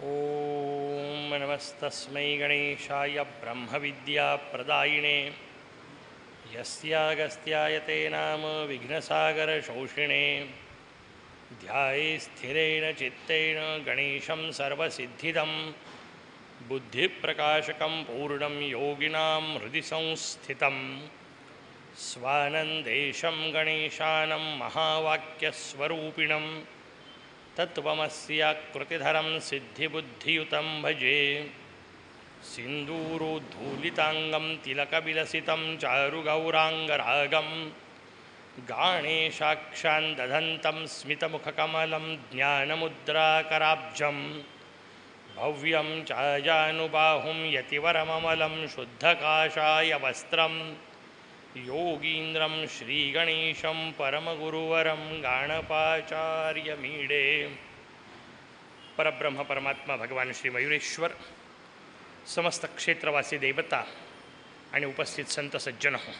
ॐ नमस्तस्मै गणेशाय ब्रह्मविद्याप्रदायिने यस्यागस्त्याय ते नाम विघ्नसागरशोषिणे ध्याये स्थिरेण चित्तेन गणेशं सर्वसिद्धिदं बुद्धिप्रकाशकं पूर्णं योगिनां हृदि संस्थितं स्वानन्देशं गणेशानं महावाक्यस्वरूपिणं तत्त्वमस्याकृतिधरं सिद्धिबुद्धियुतं भजे सिन्दूरोद्धूलिताङ्गं तिलकविलसितं चारुगौराङ्गरागं गाणेशाक्षान् दधन्तं स्मितमुखकमलं ज्ञानमुद्राकराब्जं भव्यं चाजानुबाहुं यतिवरममलं शुद्धकाषायवस्त्रं योगीन्द्रं श्रीगणेशं परमगुरुवरं गाणपाचार्यमीडे। परब्रह्म परमात्मा भगवान श्री मयुरेश्वर, समस्त क्षेत्रवासी देवता आणि उपस्थित संत सज्जन हो,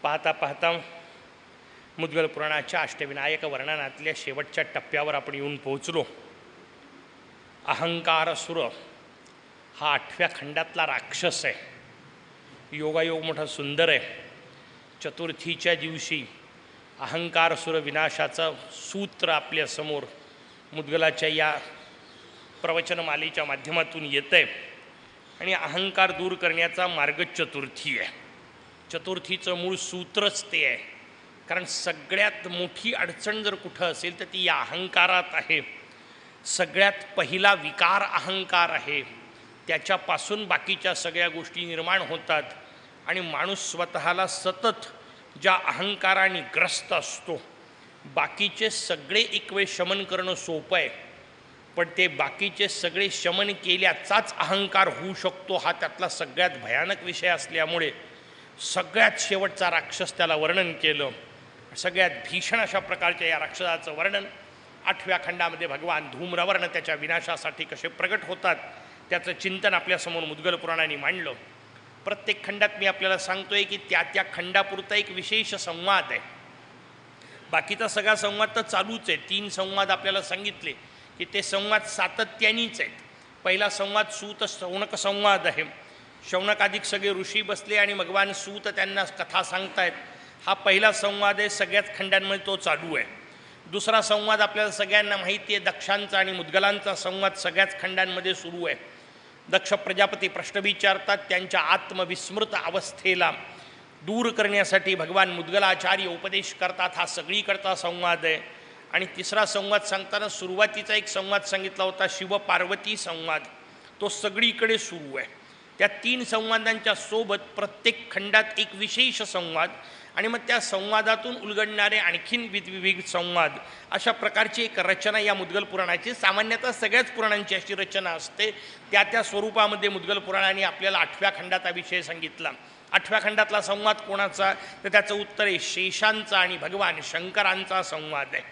पाहता पाहता मुद्गल पुराणाच्या अष्टविनायक वर्णनातल्या शेवटच्या टप्प्यावर आपण येऊन पोहोचलो. अहंकारसुर हा 8व्या खंडातला राक्षस आहे. योगायोग मोठा सुंदर आहे. चतुर्थीच्या दिवशी अहंकारसुर विनाशाचं सूत्र आपल्यासमोर मुद्गलाच्या या प्रवचनमालेच्या माध्यमातून येतं आहे आणि अहंकार दूर करण्याचा मार्ग चतुर्थी आहे. चतुर्थीचं मूळ सूत्रच ते आहे. कारण सगळ्यात मोठी अडचण जर कुठं असेल तर ती या अहंकारात आहे. सगळ्यात पहिला विकार अहंकार आहे. त्याच्यापासून बाकीच्या सगळ्या गोष्टी निर्माण होतात आणि माणूस स्वतःला सतत ज्या अहंकाराने ग्रस्त असतो. बाकीचे सगळे एक वेळ शमन करणं सोपं आहे, पण ते बाकीचे सगळे शमन केल्याचाच अहंकार होऊ शकतो हा त्यातला सगळ्यात भयानक विषय असल्यामुळे सगळ्यात शेवटचा राक्षस त्याला वर्णन केलं. सगळ्यात भीषण अशा प्रकारच्या या राक्षसाचं वर्णन 8व्या खंडामध्ये भगवान धूम्रवर्ण त्याच्या विनाशासाठी कसे प्रगट होतात त्याचं चिंतन आपल्यासमोर मुद्गल पुराणाने मांडलं. प्रत्येक खंडात मी आपल्याला सांगतोय की त्या त्या खंडापुरता एक विशेष संवाद आहे. बाकीचा सगळा संवाद तर चालूच आहे. 3 संवाद आपल्याला सांगितले की ते संवाद सातत्यानेच आहेत. पहिला संवाद सूत शौनक संवाद आहे. शौनकाधिक सगळे ऋषी बसले आणि भगवान सूत त्यांना कथा सांगतायत. हा पहिला संवाद आहे. सगळ्याच खंडांमध्ये तो चालू आहे. दुसरा संवाद आपल्याला सगळ्यांना माहिती आहे. दक्षांचा आणि मुद्गलांचा संवाद सगळ्याच खंडांमध्ये सुरू आहे. दक्ष प्रजापती प्रश्न विचारतात. त्यांच्या आत्मविस्मृत अवस्थेला दूर करण्यासाठी भगवान मुद्गलाचार्य उपदेश करतात. हा सगळीकडचा संवाद आहे. आणि तिसरा संवाद सांगताना सुरुवातीचा एक संवाद सांगितला होता, शिवपार्वती संवाद. तो सगळीकडे सुरू आहे. त्या 3 संवादांच्या सोबत प्रत्येक खंडात एक विशेष संवाद आणि मग त्या संवादातून उलगडणारे आणखीन विविध संवाद, अशा प्रकारची एक रचना या मुद्गल पुराणाची. सामान्यतः सगळ्याच पुराणांची अशी रचना असते. त्या त्या स्वरूपामध्ये मुद्गल पुराणाने आपल्याला 8व्या खंडाचा विषय सांगितला. 8व्या खंडातला संवाद कोणाचा, तर त्याचं उत्तर आहे शेषांचा आणि भगवान शंकरांचा संवाद आहे.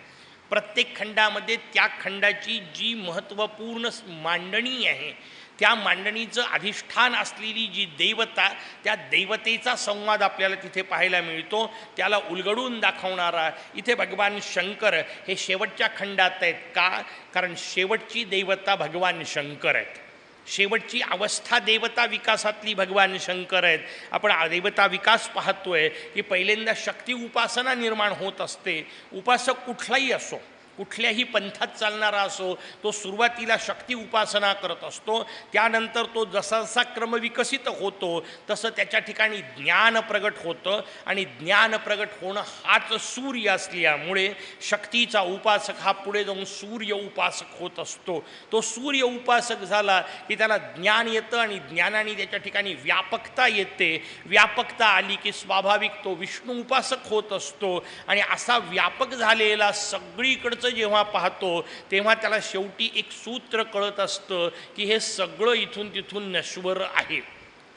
प्रत्येक खंडामध्ये त्या खंडाची जी महत्त्वपूर्ण मांडणी आहे, त्या मांडणीचं अधिष्ठान असलेली जी देवता, त्या देवतेचा संवाद आपल्याला तिथे पाहायला मिळतो. त्याला उलगडून दाखवणारा इथे भगवान शंकर हे शेवटच्या खंडात आहेत. का? कारण शेवटची देवता भगवान शंकर आहेत. शेवटची अवस्था देवता विकासातली भगवान शंकर आहेत. आपण देवता विकास पाहतोय की पहिल्यांदा शक्ती उपासना निर्माण होत असते. उपासक कुठलाही असो, कुठल्याही पंथात चालणारा असो, तो सुरुवातीला शक्ती उपासना करत असतो. त्यानंतर तो जसा जसा क्रम विकसित होतो तसं त्याच्या ठिकाणी ज्ञान प्रगट होतं आणि ज्ञान प्रगट होणं हाच सूर्य असल्यामुळे शक्तीचा उपासक हा पुढे जाऊन सूर्य उपासक होत असतो. तो सूर्य उपासक झाला की त्याला ज्ञान येतं आणि ज्ञानाने त्याच्या ठिकाणी व्यापकता येते. व्यापकता आली की स्वाभाविक तो विष्णू उपासक होत असतो आणि असा व्यापक झालेला सगळीकडचं जेव्हा पाहतो तेव्हा त्याला शेवटी एक सूत्र कळत असतं की हे सगळं इथून तिथून नश्वर आहे.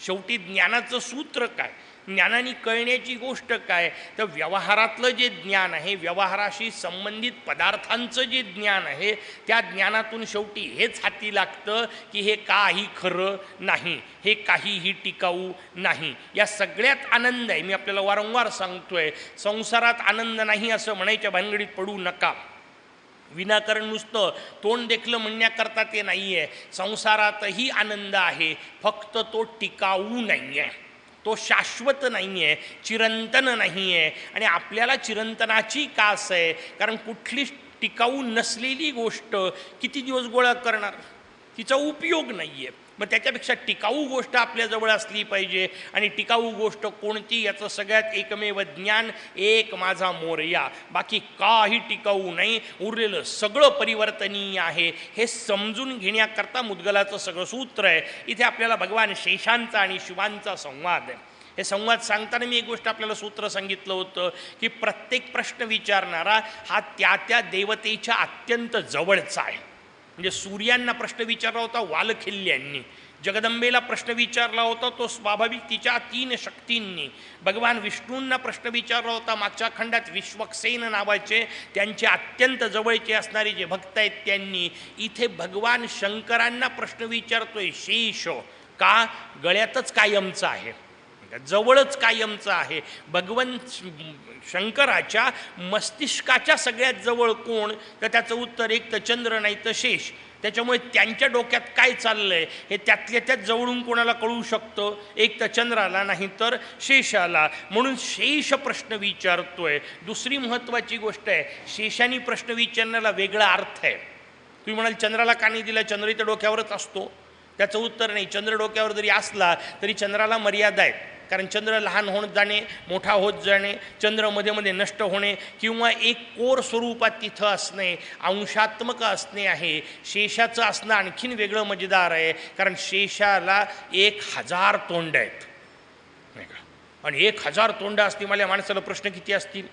शेवटी ज्ञानाचं सूत्र काय, ज्ञानाने कळण्याची गोष्ट काय, तर व्यवहारातलं जे ज्ञान आहे, व्यवहाराशी संबंधित पदार्थांचं जे ज्ञान आहे, त्या ज्ञानातून शेवटी हेच हाती लागतं की हे काही खरं नाही, हे काहीही टिकाऊ नाही. या सगळ्यात आनंद आहे. मी आपल्याला वारंवार सांगतोय, संसारात आनंद नाही असं म्हणायच्या भानगडीत पडू नका. विनाकारण नुसतं तोंड देखलं म्हणण्याकरता ते नाही आहे. संसारातही आनंद आहे, फक्त तो टिकाऊ नाही आहे, तो शाश्वत नाही आहे, चिरंतन नाही आहे. आणि आपल्याला चिरंतनाची कास आहे, कारण कुठलीच टिकाऊ नसलेली गोष्ट किती दिवस गोळा करणार, तिचा उपयोग नाही आहे. मग त्याच्यापेक्षा टिकाऊ गोष्ट आपल्याजवळ असली पाहिजे. आणि टिकाऊ गोष्ट कोणती, याचं सगळ्यात एकमेव ज्ञान, एक माझा मोरया, बाकी काही टिकाऊ नाही, उरलेलं सगळं परिवर्तनीय आहे. हे समजून घेण्याकरता मुद्गलाचं सगळं सूत्र आहे. इथे आपल्याला भगवान शेषांचा आणि शिवांचा संवाद आहे. हे संवाद सांगताना मी एक गोष्ट आपल्याला सूत्र सांगितलं होतं की प्रत्येक प्रश्न विचारणारा हा त्या त्या देवतेच्या अत्यंत जवळचा आहे. म्हणजे सूर्यांना प्रश्न विचारला होता वालखिल्यांनी, जगदंबेला प्रश्न विचारला होता तो स्वाभाविक तिच्या 3 शक्तींनी, भगवान विष्णूंना प्रश्न विचारला होता मागच्या खंडात विश्वक्सेन नावाचे त्यांचे अत्यंत जवळचे असणारे जे भक्त आहेत त्यांनी. इथे भगवान शंकरांना प्रश्न विचारतोय शेष, का गळ्यातच कायमचा आहे, जवळच कायमचं आहे. भगवंत शंकराच्या मस्तिष्काच्या सगळ्यात जवळ कोण, तर त्याचं उत्तर एक तर चंद्र नाही तर शेष. त्याच्यामुळे त्यांच्या डोक्यात काय चाललंय हे त्यातल्या त्यात जवळून कोणाला कळू शकतं, एक तर चंद्राला नाही तर शेषाला. म्हणून शेष प्रश्न विचारतोय. दुसरी महत्त्वाची गोष्ट आहे, शेषानी प्रश्न विचारण्याला वेगळा अर्थ आहे. तुम्ही म्हणाल चंद्राला का नाही दिला, चंद्र इथं डोक्यावरच असतो. त्याचं उत्तर नाही, चंद्र डोक्यावर जरी असला तरी चंद्राला मर्यादा आहेत. कारण चंद्र लहान होत जाणे, मोठा होत जाणे, चंद्र मध्ये मध्ये नष्ट होणे किंवा एक कोर स्वरूपात तिथं असणे, अंशात्मक असणे आहे. शेषाचं असणं आणखीन वेगळं मजेदार आहे, कारण शेषाला 1000 तोंड आहेत नाही का. आणि 1000 तोंड असतील मला माणसाला प्रश्न किती असतील.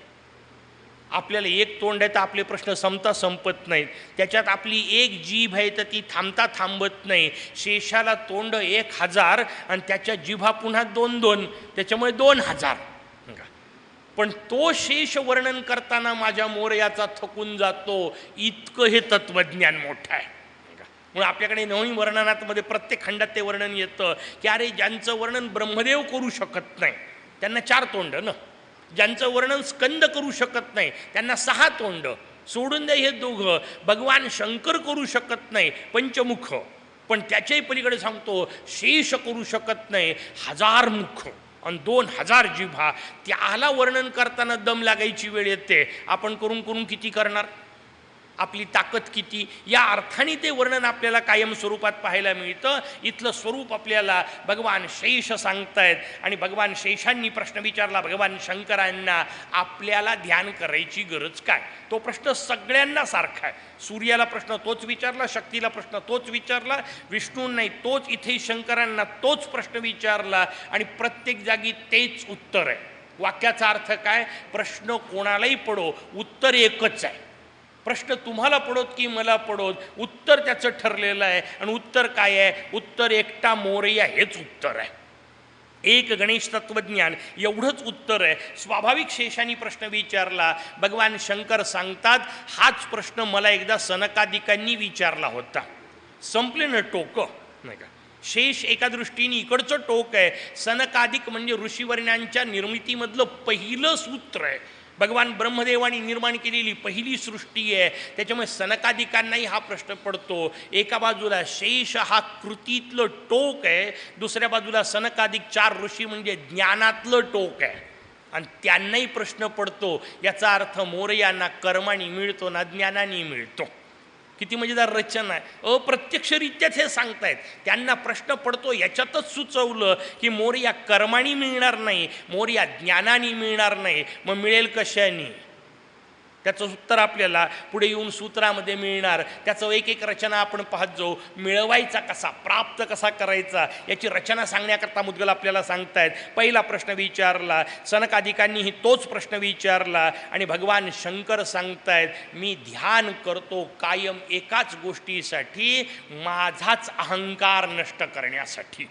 आपल्याला एक तोंड आहे तर आपले प्रश्न संपत नाहीत. त्याच्यात आपली एक जीभ आहे तर ती थांबत नाही. शेषाला तोंड 1000 आणि त्याच्या जिभा पुन्हा 2-2, त्याच्यामुळे 2000. पण तो शेष वर्णन करताना माझ्या मोरयाचा थकून जातो, इतकं हे तत्वज्ञान मोठं आहे. म्हणून आपल्याकडे 9 वर्णनामध्ये प्रत्येक खंडात ते वर्णन येतं की अरे ज्यांचं वर्णन ब्रह्मदेव करू शकत नाही त्यांना 4 तोंड न, ज्यांचं वर्णन स्कंद करू शकत नाही त्यांना 6 तोंड, सोडून द्या हे दोघं. भगवान शंकर करू शकत नाही पंचमुख, पण त्याच्याही पलीकडे सांगतो शेष करू शकत नाही 1000 मुख आणि 2000 जिभा. त्याला वर्णन करताना दम लागायची वेळ येते. आपण करून करून किती करणार, आपली ताकद किती, या अर्थाने ते वर्णन आपल्याला कायम स्वरूपात पाहायला मिळतं. इथलं स्वरूप आपल्याला भगवान शेष सांगतायत. आणि भगवान शेषांनी प्रश्न विचारला भगवान शंकरांना, आपल्याला ध्यान करायची गरज काय. तो प्रश्न सगळ्यांना सारखा आहे. सूर्याला प्रश्न तोच विचारला, शक्तीला प्रश्न तोच विचारला, विष्णूंनाही तोच, इथे शंकरांना तोच प्रश्न विचारला आणि प्रत्येक जागी तेच उत्तर आहे. वाक्याचा अर्थ काय, प्रश्न कोणालाही पडो उत्तर एकच आहे. प्रश्न तुम्हाला पडोत की मला पडोत, उत्तर त्याचं ठरलेलं आहे. आणि उत्तर काय आहे, उत्तर एकटा मोरया हेच उत्तर आहे. एक गणेश तत्वज्ञान एवढंच उत्तर आहे. स्वाभाविक शेषांनी प्रश्न विचारला, भगवान शंकर सांगतात हाच प्रश्न मला एकदा सनकादिकांनी विचारला होता. संपले न टोक नाही का. शेष एका दृष्टीने इकडचं टोक आहे, सनकादिक म्हणजे ऋषीवर्ण्यांच्या निर्मितीमधलं पहिलं सूत्र आहे. भगवान ब्रह्मदेवानी निर्माण केलेली पहिली सृष्टी आहे. त्याच्यामुळे सनकादिकांनाही हा प्रश्न पडतो. एका बाजूला शेष हा कृतीतलं टोक आहे, दुसऱ्या बाजूला सनकादिक 4 ऋषी म्हणजे ज्ञानातलं टोक आहे. आणि त्यांनाही प्रश्न पडतो. याचा अर्थ मोरयांना कर्मानी मिळतो ना ज्ञानानी मिळतो. किती मजेदार रचना आहे. अप्रत्यक्षरित्याच हे सांगतायत. त्यांना प्रश्न पडतो याच्यातच सुचवलं की मोरया कर्मानी मिळणार नाही, मोरया ज्ञानानी मिळणार नाही, मग मिळेल कशानी. त्याचं उत्तर आपल्याला पुढे येऊन सूत्रामध्ये मिळणार. त्याचं एक एक रचना आपण पाहत जाऊ. मिळवायचा कसा, प्राप्त कसा करायचा याची रचना सांगण्याकरता मुद्गल आपल्याला सांगतायत. पहिला प्रश्न विचारला, सनकादिकांनीही तोच प्रश्न विचारला आणि भगवान शंकर सांगतायत मी ध्यान करतो कायम एकाच गोष्टीसाठी, माझाच अहंकार नष्ट करण्यासाठी.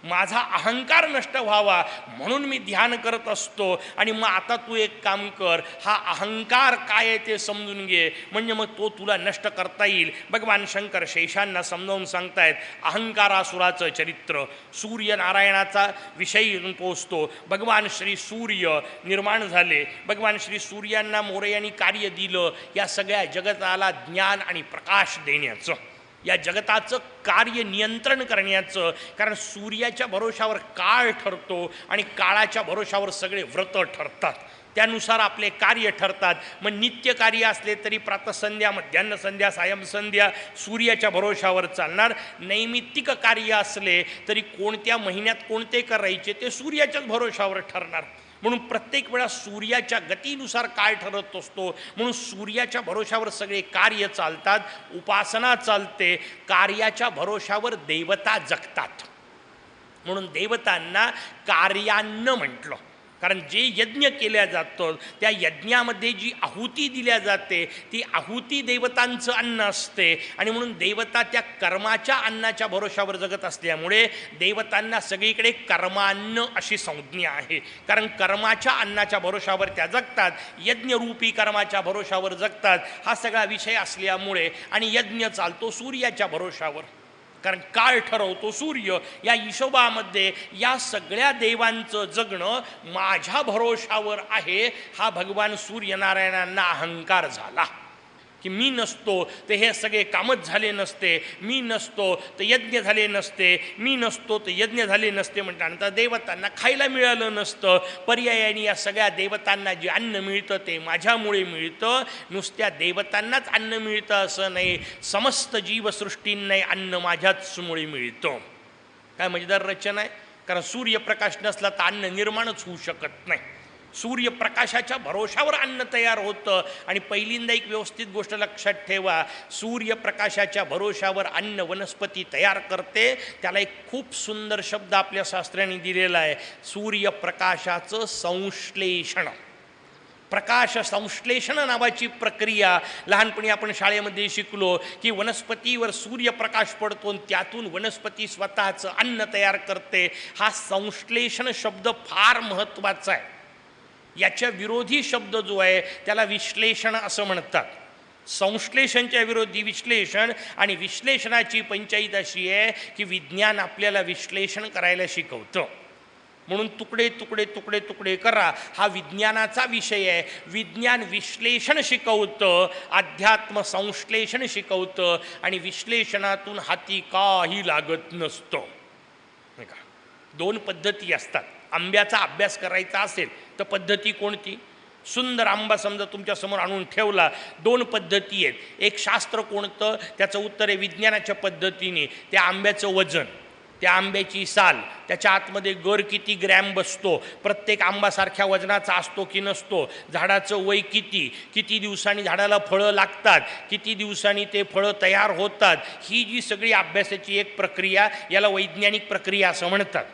माझा अहंकार नष्ट व्हावा म्हणून मी ध्यान करत असतो. आणि मग आता तू एक काम कर, हा अहंकार काय आहे ते समजून घे, म्हणजे मग तो तुला नष्ट करता येईल. भगवान शंकर शेषांना समजावून सांगतायत अहंकारासुराचं चरित्र. सूर्यनारायणाचा विषयी पोचतो. भगवान श्री सूर्य निर्माण झाले, भगवान श्री सूर्यांना मोरयांनी कार्य दिलं या सगळ्या जगताला ज्ञान आणि प्रकाश देण्याचं, या जगताचं कार्य नियंत्रण करण्याचं. कारण सूर्याच्या भरोशावर काळ ठरतो आणि काळाच्या भरोशावर सगळे व्रत ठरतात, त्यानुसार आपले कार्य ठरतात. मग नित्य कार्य असले तरी प्रातःसंध्या, मध्यान्ह संध्या, सायंसंध्या सूर्याच्या भरोशावर चालणार. नैमित्तिक कार्य असले तरी कोणत्या महिन्यात कोणते करायचे ते सूर्याच्याच भरोशावर ठरणार. म्हणून प्रत्येक वेळा सूर्याच्या गतीनुसार काय ठरत असतो. म्हणून सूर्याच्या भरोशावर सगळे कार्य चालतात, उपासना चालते. कार्याच्या भरोशावर देवता जगतात. म्हणून देवतांना कार्यान्न म्हटलं. कारण जे यज्ञ केल्या जातं त्या यज्ञामध्ये जी आहुती दिल्या जाते ती आहुती देवतांचं अन्न असते. आणि म्हणून देवता त्या कर्माच्या अन्नाच्या भरोशावर जगत असल्यामुळे देवतांना सगळीकडे कर्मान्न अशी संज्ञा आहे. कारण कर्माच्या अन्नाच्या भरोशावर त्या जगतात, यज्ञरूपी कर्माच्या भरोशावर जगतात. हा सगळा विषय असल्यामुळे आणि यज्ञ चालतो सूर्याच्या भरोशावर, कारण काळ ठरवतो सूर्य. या हिशोबामध्ये या सगळ्या देवांचं जगणं माझ्या भरोशावर आहे. हा भगवान सूर्यनारायणांना अहंकार झाला की मी नसतो तर हे सगळे कामच झाले नसते, मी नसतो तर यज्ञ झाले नसते, मी नसतो तर यज्ञ झाले नसते. म्हटल्यानंतर देवतांना खायला मिळालं नसतं. पर्यायाने या सगळ्या देवतांना जे अन्न मिळतं ते माझ्यामुळे मिळतं. नुसत्या देवतांनाच अन्न मिळतं असं नाही, समस्त जीवसृष्टींनाही अन्न माझ्याचमुळे मिळतं. काय मजेदार रचना आहे. कारण सूर्यप्रकाश नसला तर अन्न निर्माणच होऊ शकत नाही. सूर्यप्रकाशाच्या भरोशावर अन्न तयार होतं. आणि पहिल्यांदा एक व्यवस्थित गोष्ट लक्षात ठेवा, सूर्यप्रकाशाच्या भरोशावर अन्न वनस्पती तयार करते. त्याला एक खूप सुंदर शब्द आपल्या शास्त्रांनी दिलेला आहे, सूर्यप्रकाशाचं संश्लेषण. प्रकाश संश्लेषण नावाची प्रक्रिया लहानपणी आपण शाळेमध्ये शिकलो की वनस्पतीवर सूर्यप्रकाश पडतो आणि त्यातून वनस्पती स्वतःचं अन्न तयार करते. हा संश्लेषण शब्द फार महत्त्वाचा आहे. याच्या विरोधी शब्द जो आहे त्याला विश्लेषण असं म्हणतात. संश्लेषणच्या विरोधी विश्लेषण. आणि विश्लेषणाची पंचायत अशी आहे की विज्ञान आपल्याला विश्लेषण करायला शिकवतं. म्हणून तुकडे तुकडे तुकडे तुकडे करा हा विज्ञानाचा विषय आहे. विज्ञान विश्लेषण शिकवतं, अध्यात्म संश्लेषण शिकवतं. आणि विश्लेषणातून हाती काही लागत नसतं. नाही का, दोन पद्धती असतात. आंब्याचा अभ्यास करायचा असेल तर पद्धती कोणती? सुंदर आंबा समजा तुमच्यासमोर आणून ठेवला, दोन पद्धती आहेत. एक शास्त्र कोणतं? त्याचं उत्तर आहे विज्ञानाच्या पद्धतीने. त्या आंब्याचं वजन, त्या आंब्याची साल, त्याच्या आतमध्ये गर किती ग्रॅम बसतो, प्रत्येक आंबासारख्या वजनाचा असतो की नसतो, झाडाचं वय किती, किती दिवसांनी झाडाला फळं लागतात, किती दिवसांनी ते फळं तयार होतात. ही जी सगळी अभ्यासाची एक प्रक्रिया, याला वैज्ञानिक प्रक्रिया असं म्हणतात.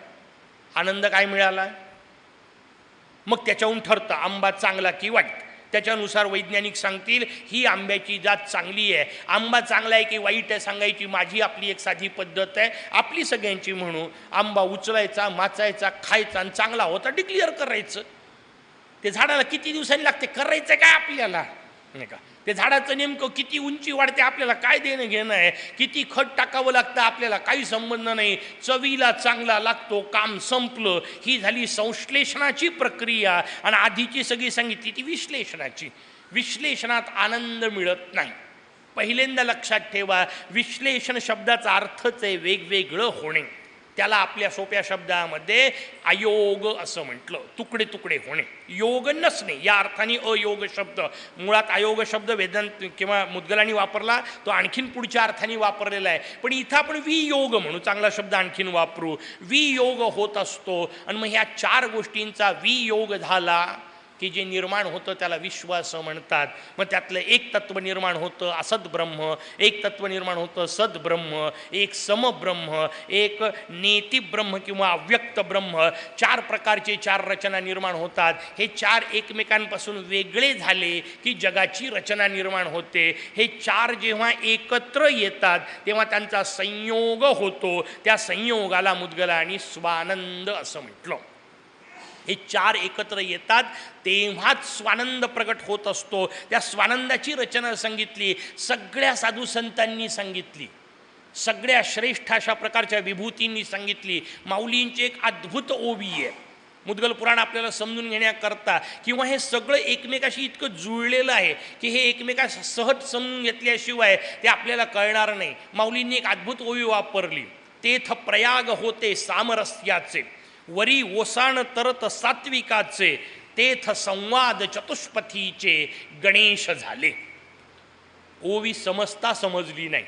आनंद काय मिळाला? मग त्याच्याहून ठरतं आंबा चांगला की वाईट. त्याच्यानुसार वैज्ञानिक सांगतील ही आंब्याची जात चांगली आहे. आंबा चांगला आहे की वाईट आहे सांगायची माझी आपली एक साधी पद्धत आहे, आपली सगळ्यांची म्हणू. आंबा उचलायचा, माचायचा, खायचा आणि चांगला होता डिक्लेअर करायचं. ते झाडाला किती दिवसांनी लागते करायचं काय आपल्याला? नाही का, ते झाडाचं नेमकं किती उंची वाढते आपल्याला काय देणं घेणं आहे, किती खत टाकावं लागतं आपल्याला काही संबंध नाही. चवीला चांगला लागतो, काम संपलं. ही झाली संश्लेषणाची प्रक्रिया. आणि आधीची सगळी सांगितली ती विश्लेषणाची. विश्लेषणात आनंद मिळत नाही. पहिल्यांदा लक्षात ठेवा, विश्लेषण शब्दाचा अर्थच आहे वेगवेगळं होणे. त्याला आपल्या सोप्या शब्दामध्ये अयोग असं म्हटलं, तुकडे तुकडे होणे, योग नसणे या अर्थाने अयोग शब्द. मुळात अयोग शब्द वेदांत किंवा मुद्गलांनी वापरला, तो आणखीन पुढच्या अर्थाने वापरलेला आहे. पण इथं आपण वियोग म्हणू, चांगला शब्द आणखीन वापरू. वियोग होत असतो. आणि मग ह्या चार गोष्टींचा वियोग झाला की जे निर्माण होतं त्याला विश्व असं म्हणतात. मग त्यातलं एक तत्व निर्माण होतं असद ब्रह्म, एक तत्व निर्माण होतं सद्ब्रह्म, एक समब्रह्म, एक नेति ब्रह्म किंवा अव्यक्त ब्रह्म. 4 प्रकारचे 4 रचना निर्माण होतात. हे 4 एकमेकांपासून वेगळे झाले की जगाची रचना निर्माण होते. हे 4 जेव्हा एकत्र येतात तेव्हा त्यांचा संयोग होतो. त्या संयोगाला मुद्गल आणि स्वानंद असं म्हटलं. हे 4 एकत्र येतात तेव्हाच स्वानंद प्रगट होत असतो. त्या स्वानंदाची रचना सांगितली, सगळ्या साधू संतांनी सांगितली, सगळ्या श्रेष्ठ अशा प्रकारच्या विभूतींनी सांगितली. माऊलींची एक अद्भुत ओवी आहे मुद्गल पुराण आपल्याला समजून घेण्याकरता, किंवा हे सगळं एकमेकाशी इतकं जुळलेलं आहे की हे एकमेका सहज समजून घेतल्याशिवाय ते आपल्याला कळणार नाही. माऊलींनी एक अद्भुत ओवी वापरली, तेथ प्रयाग होते सामरस्याचे, वरी ओसाण तरत सात्विकाचे, तेथ संवाद चतुष्पथीचे गणेश झाले. ओवी समजता समजली नाही,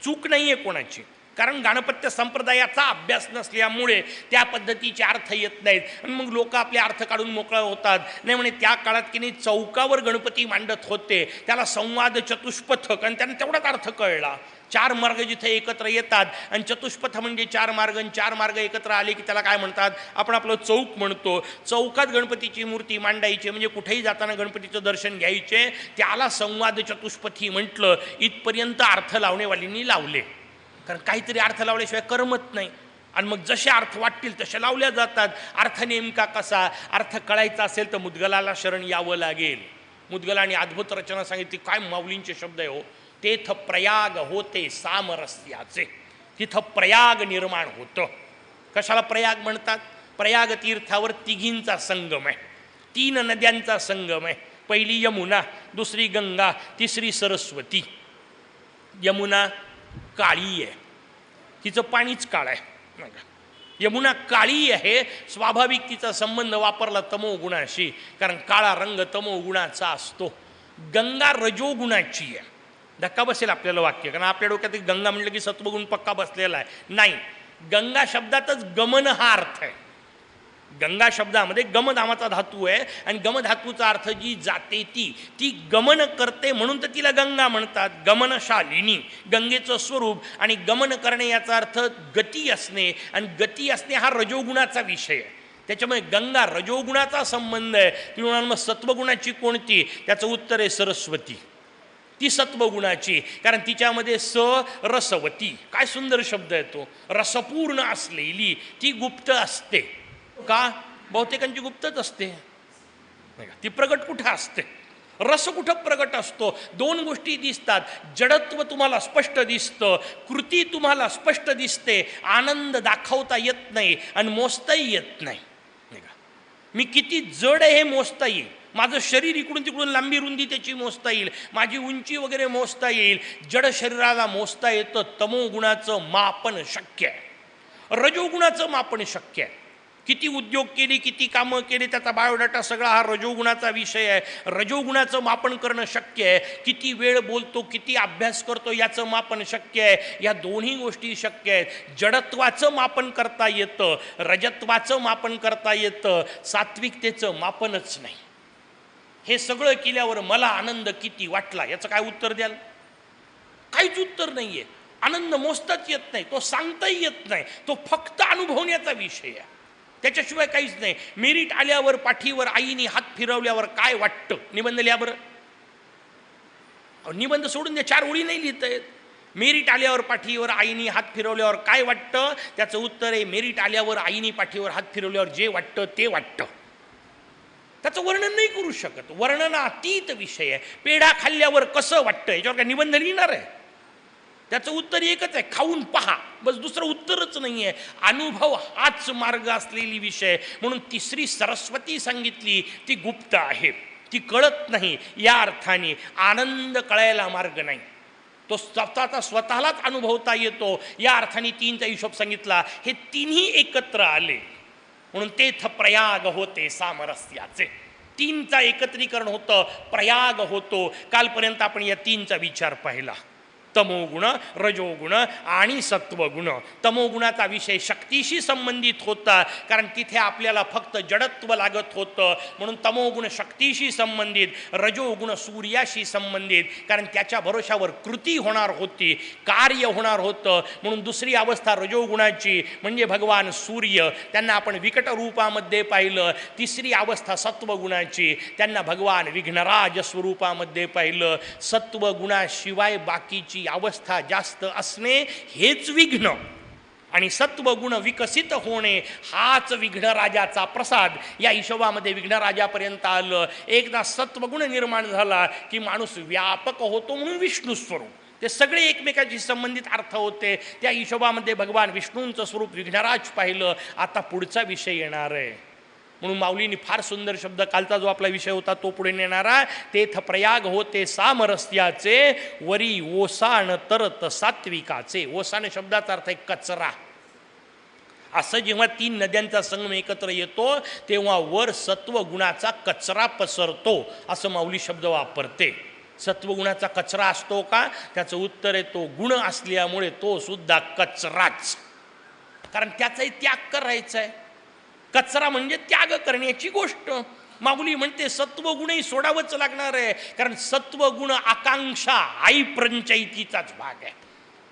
चूक नाही आहे कोणाची, कारण गाणपत्य संप्रदायाचा अभ्यास नसल्यामुळे त्या पद्धतीचे अर्थ येत नाहीत. आणि मग लोक आपले अर्थ काढून मोकळं होतात. नाही म्हणे त्या काळात की नाही चौकावर गणपती मांडत होते, त्याला संवाद चतुष्पथक, आणि त्यांना तेवढाच अर्थ कळला. 4 मार्ग जिथे एकत्र येतात, आणि चतुष्पथ म्हणजे 4 मार्ग, आणि 4 मार्ग एकत्र आले की त्याला काय म्हणतात, आपण आपलं चौक म्हणतो. चौकात गणपतीची मूर्ती मांडायची, म्हणजे कुठेही जाताना गणपतीचं दर्शन घ्यायचे, त्याला संवाद चतुष्पथी म्हटलं. इथपर्यंत अर्थ लावणेवालींनी लावले, कारण काहीतरी अर्थ लावल्याशिवाय करमत नाही. आणि मग जसे अर्थ वाटतील तसे लावल्या जातात. अर्थ नेमका कसा, अर्थ कळायचा असेल तर मुद्गलाला शरण यावं लागेल. मुद्गलाने अद्भुत रचना सांगितली. काय माऊलींचे शब्द आहे हो. तेथ प्रयाग होते सामरस्याचे, तिथं प्रयाग निर्माण होतं. कशाला प्रयाग म्हणतात, प्रयाग तीर्थावर तिघींचा संगम आहे, 3 नद्यांचा संगम आहे. पहिली यमुना, दुसरी गंगा, तिसरी सरस्वती. यमुना काळी आहे, तिचं पाणीच काळ आहे. यमुना काळी आहे, स्वाभाविक तिचा संबंध वापरला तमोगुणाशी, कारण काळा रंग तमोगुणाचा असतो. गंगा रजोगुणाची आहे. धक्का बसेल आपल्याला वाक्य, कारण आपल्या डोक्यात गंगा म्हणलं की सत्वगुण पक्का बसलेला आहे. नाही, गंगा शब्दातच गमन हा अर्थ आहे. गंगा शब्दामध्ये गम नावाचा धातू आहे, आणि गम धातूचा अर्थ जी जाते ती गमन करते, म्हणून तर तिला गंगा म्हणतात. गमनशालिनी, गंगेचं स्वरूप. आणि गमन करणे याचा अर्थ गती असणे, आणि गती असणे हा रजोगुणाचा विषय आहे. त्याच्यामुळे गंगा रजोगुणाचा संबंध आहे. ती म्हणाल मग सत्वगुणाची कोणती, त्याचं उत्तर आहे सरस्वती. ती सत्वगुणाची, कारण तिच्यामध्ये स रसवती, काय सुंदर शब्द आहे तो. रसपूर्ण असलेली, ती गुप्त असते. का, बहुतेकांची गुप्तच असते. ती प्रगट कुठं असते, रस कुठं प्रगट असतो. 2 गोष्टी दिसतात, जडत्व तुम्हाला स्पष्ट दिसतं, कृती तुम्हाला स्पष्ट दिसते, आनंद दाखवता येत नाही आणि मोजताही येत नाही. मी किती जड आहे हे मोजता येईल, माझं शरीर इकडून तिकडून लांबी रुंदी त्याची मोजता येईल, माझी उंची वगैरे मोजता येईल. जड शरीराला मोजता येतं. तमोगुणाचं मापन शक्य आहे, रजोगुणाचं मापन शक्य आहे. किती उद्योग केले, किती कामं केले, त्याचा बायोडाटा सगळा हा रजोगुणाचा विषय आहे. रजोगुणाचं मापन करणं शक्य आहे. किती वेळ बोलतो, किती अभ्यास करतो याचं मापन शक्य आहे. या दोन्ही गोष्टी शक्य आहेत. जडत्वाचं मापन करता येतं, रजत्वाचं मापन करता येतं, सात्विकतेचं मापनच नाही. हे सगळं केल्यावर मला आनंद किती वाटला याचं काय उत्तर द्याल, काहीच उत्तर नाही आहे. आनंद मोजताच येत नाही, तो सांगताही येत नाही, तो फक्त अनुभवण्याचा विषय आहे, त्याच्याशिवाय काहीच नाही. मेरिट आल्यावर पाठीवर आईने हात फिरवल्यावर काय वाटतं, निबंध लिहा बरं. निबंध सोडून द्या, 4 ओळी नाही लिहिता येत. मेरिट आल्यावर पाठीवर आईने हात फिरवल्यावर काय वाटतं, त्याचं उत्तर आहे मेरिट आल्यावर आईने पाठीवर हात फिरवल्यावर जे वाटतं ते वाटतं. त्याचं वर्णन नाही करू शकत, वर्णनातीत विषय आहे. पेढा खाल्ल्यावर कसं वाटतं याच्यावर काय निबंध लिहिणार आहे. त्याचं उत्तर एकच आहे, खाऊन पहा, बस, दुसरं उत्तरच नाही आहे. अनुभव हाच मार्ग असलेली विषय. म्हणून तिसरी सरस्वती सांगितली, ती गुप्त आहे, ती कळत नाही. या अर्थाने आनंद कळायला मार्ग नाही, तो स्वतःलाच अनुभवता येतो. या अर्थाने 3चा हिशोब सांगितला. हे तिन्ही एकत्र आले म्हणून तेथ प्रयाग होते सामरस्याचे. 3चा एकत्रीकरण होतं, प्रयाग होतो. कालपर्यंत आपण या 3चा विचार पाहिला. तमोगुण, रजोगुण आणि सत्वगुण. तमोगुणाचा विषय शक्तीशी संबंधित होता, कारण तिथे आपल्याला फक्त जडत्व लागत होतं, म्हणून तमोगुण शक्तीशी संबंधित. रजोगुण सूर्याशी संबंधित, कारण त्याच्या भरोशावर कृती होणार होती, कार्य होणार होतं, म्हणून दुसरी अवस्था रजोगुणाची म्हणजे भगवान सूर्य, त्यांना आपण विकट रूपामध्ये पाहिलं. तिसरी अवस्था सत्वगुणाची, त्यांना भगवान विघ्नराज स्वरूपामध्ये पाहिलं. सत्वगुणाशिवाय बाकीची अवस्था जास्त असणे हेच विघ्न, आणि सत्वगुण विकसित होणे हाच विघ्नराजाचा प्रसाद. या हिशोबामध्ये विघ्नराजापर्यंत आलं. एकदा सत्वगुण निर्माण झाला की माणूस व्यापक होतो, म्हणून विष्णू स्वरूप. ते सगळे एकमेकांशी संबंधित अर्थ होते. त्या हिशोबामध्ये भगवान विष्णूंचं स्वरूप विघ्नराज पाहिलं. आता पुढचा विषय येणार आहे, म्हणून माऊलींनी फार सुंदर शब्द, कालचा जो आपला विषय होता तो पुढे नेणारा. तेथ प्रयाग होते सामरस्याचे, वरी ओसाण तरत सात्विकाचे. ओसाण शब्दाचा अर्थ आहे कचरा. असं जेव्हा तीन नद्यांचा संगम एकत्र येतो तेव्हा वर सत्वगुणाचा कचरा पसरतो, असं माऊली शब्द वापरते. सत्वगुणाचा कचरा असतो का? त्याचं उत्तर आहे तो गुण असल्यामुळे तो सुद्धा कचराच, कारण त्याचाही त्याग करायचा आहे. कचरा म्हणजे त्याग करण्याची गोष्ट. माऊली म्हणते सत्वगुणही सोडावंच लागणार आहे, कारण सत्वगुण आकांक्षा आई पंचायतीचाच भाग आहे,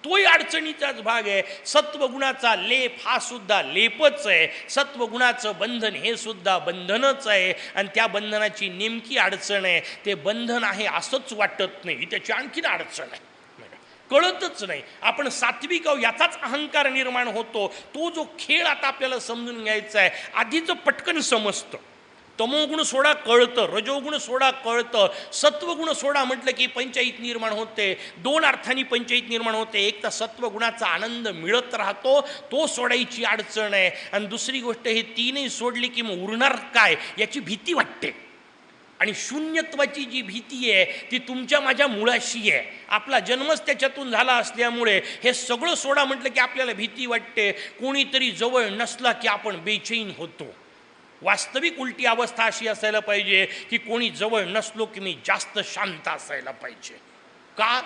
तोही अडचणीचाच भाग आहे. सत्वगुणाचा लेप हा सुद्धा लेपच आहे. सत्वगुणाचं बंधन हे सुद्धा बंधनच आहे, आणि त्या बंधनाची नेमकी अडचण आहे ते बंधन आहे असंच वाटत नाही, त्याची आणखीन अडचण आहे, कळतच नाही. आपण सात्विक आहोत याचाच अहंकार निर्माण होतो. तो जो खेळ आता आपल्याला समजून घ्यायचा आहे. आधीचं पटकन समजतं, तमोगुण सोडा कळतं, रजोगुण सोडा कळतं, सत्वगुण सोडा म्हटलं की पंचायत निर्माण होते. दोन अर्थांनी पंचायत निर्माण होते. एक तर सत्वगुणाचा आनंद मिळत राहतो, तो सोडायची अडचण आहे, आणि दुसरी गोष्ट हे तीनही सोडली की मग उरणार काय याची भीती वाटते. आणि शून्यत्वाची जी भीती आहे ती तुमच्या माझ्या मुळाशी आहे. आपला जन्मच त्याच्यातून झाला असल्यामुळे हे सगळं सोडा म्हटलं की आपल्याला भीती वाटते. कोणीतरी जवळ नसला की आपण बेचैन होतो. वास्तविक उलटी अवस्था अशी असायला पाहिजे की कोणी जवळ नसलो की मी जास्त शांत असायला पाहिजे. का?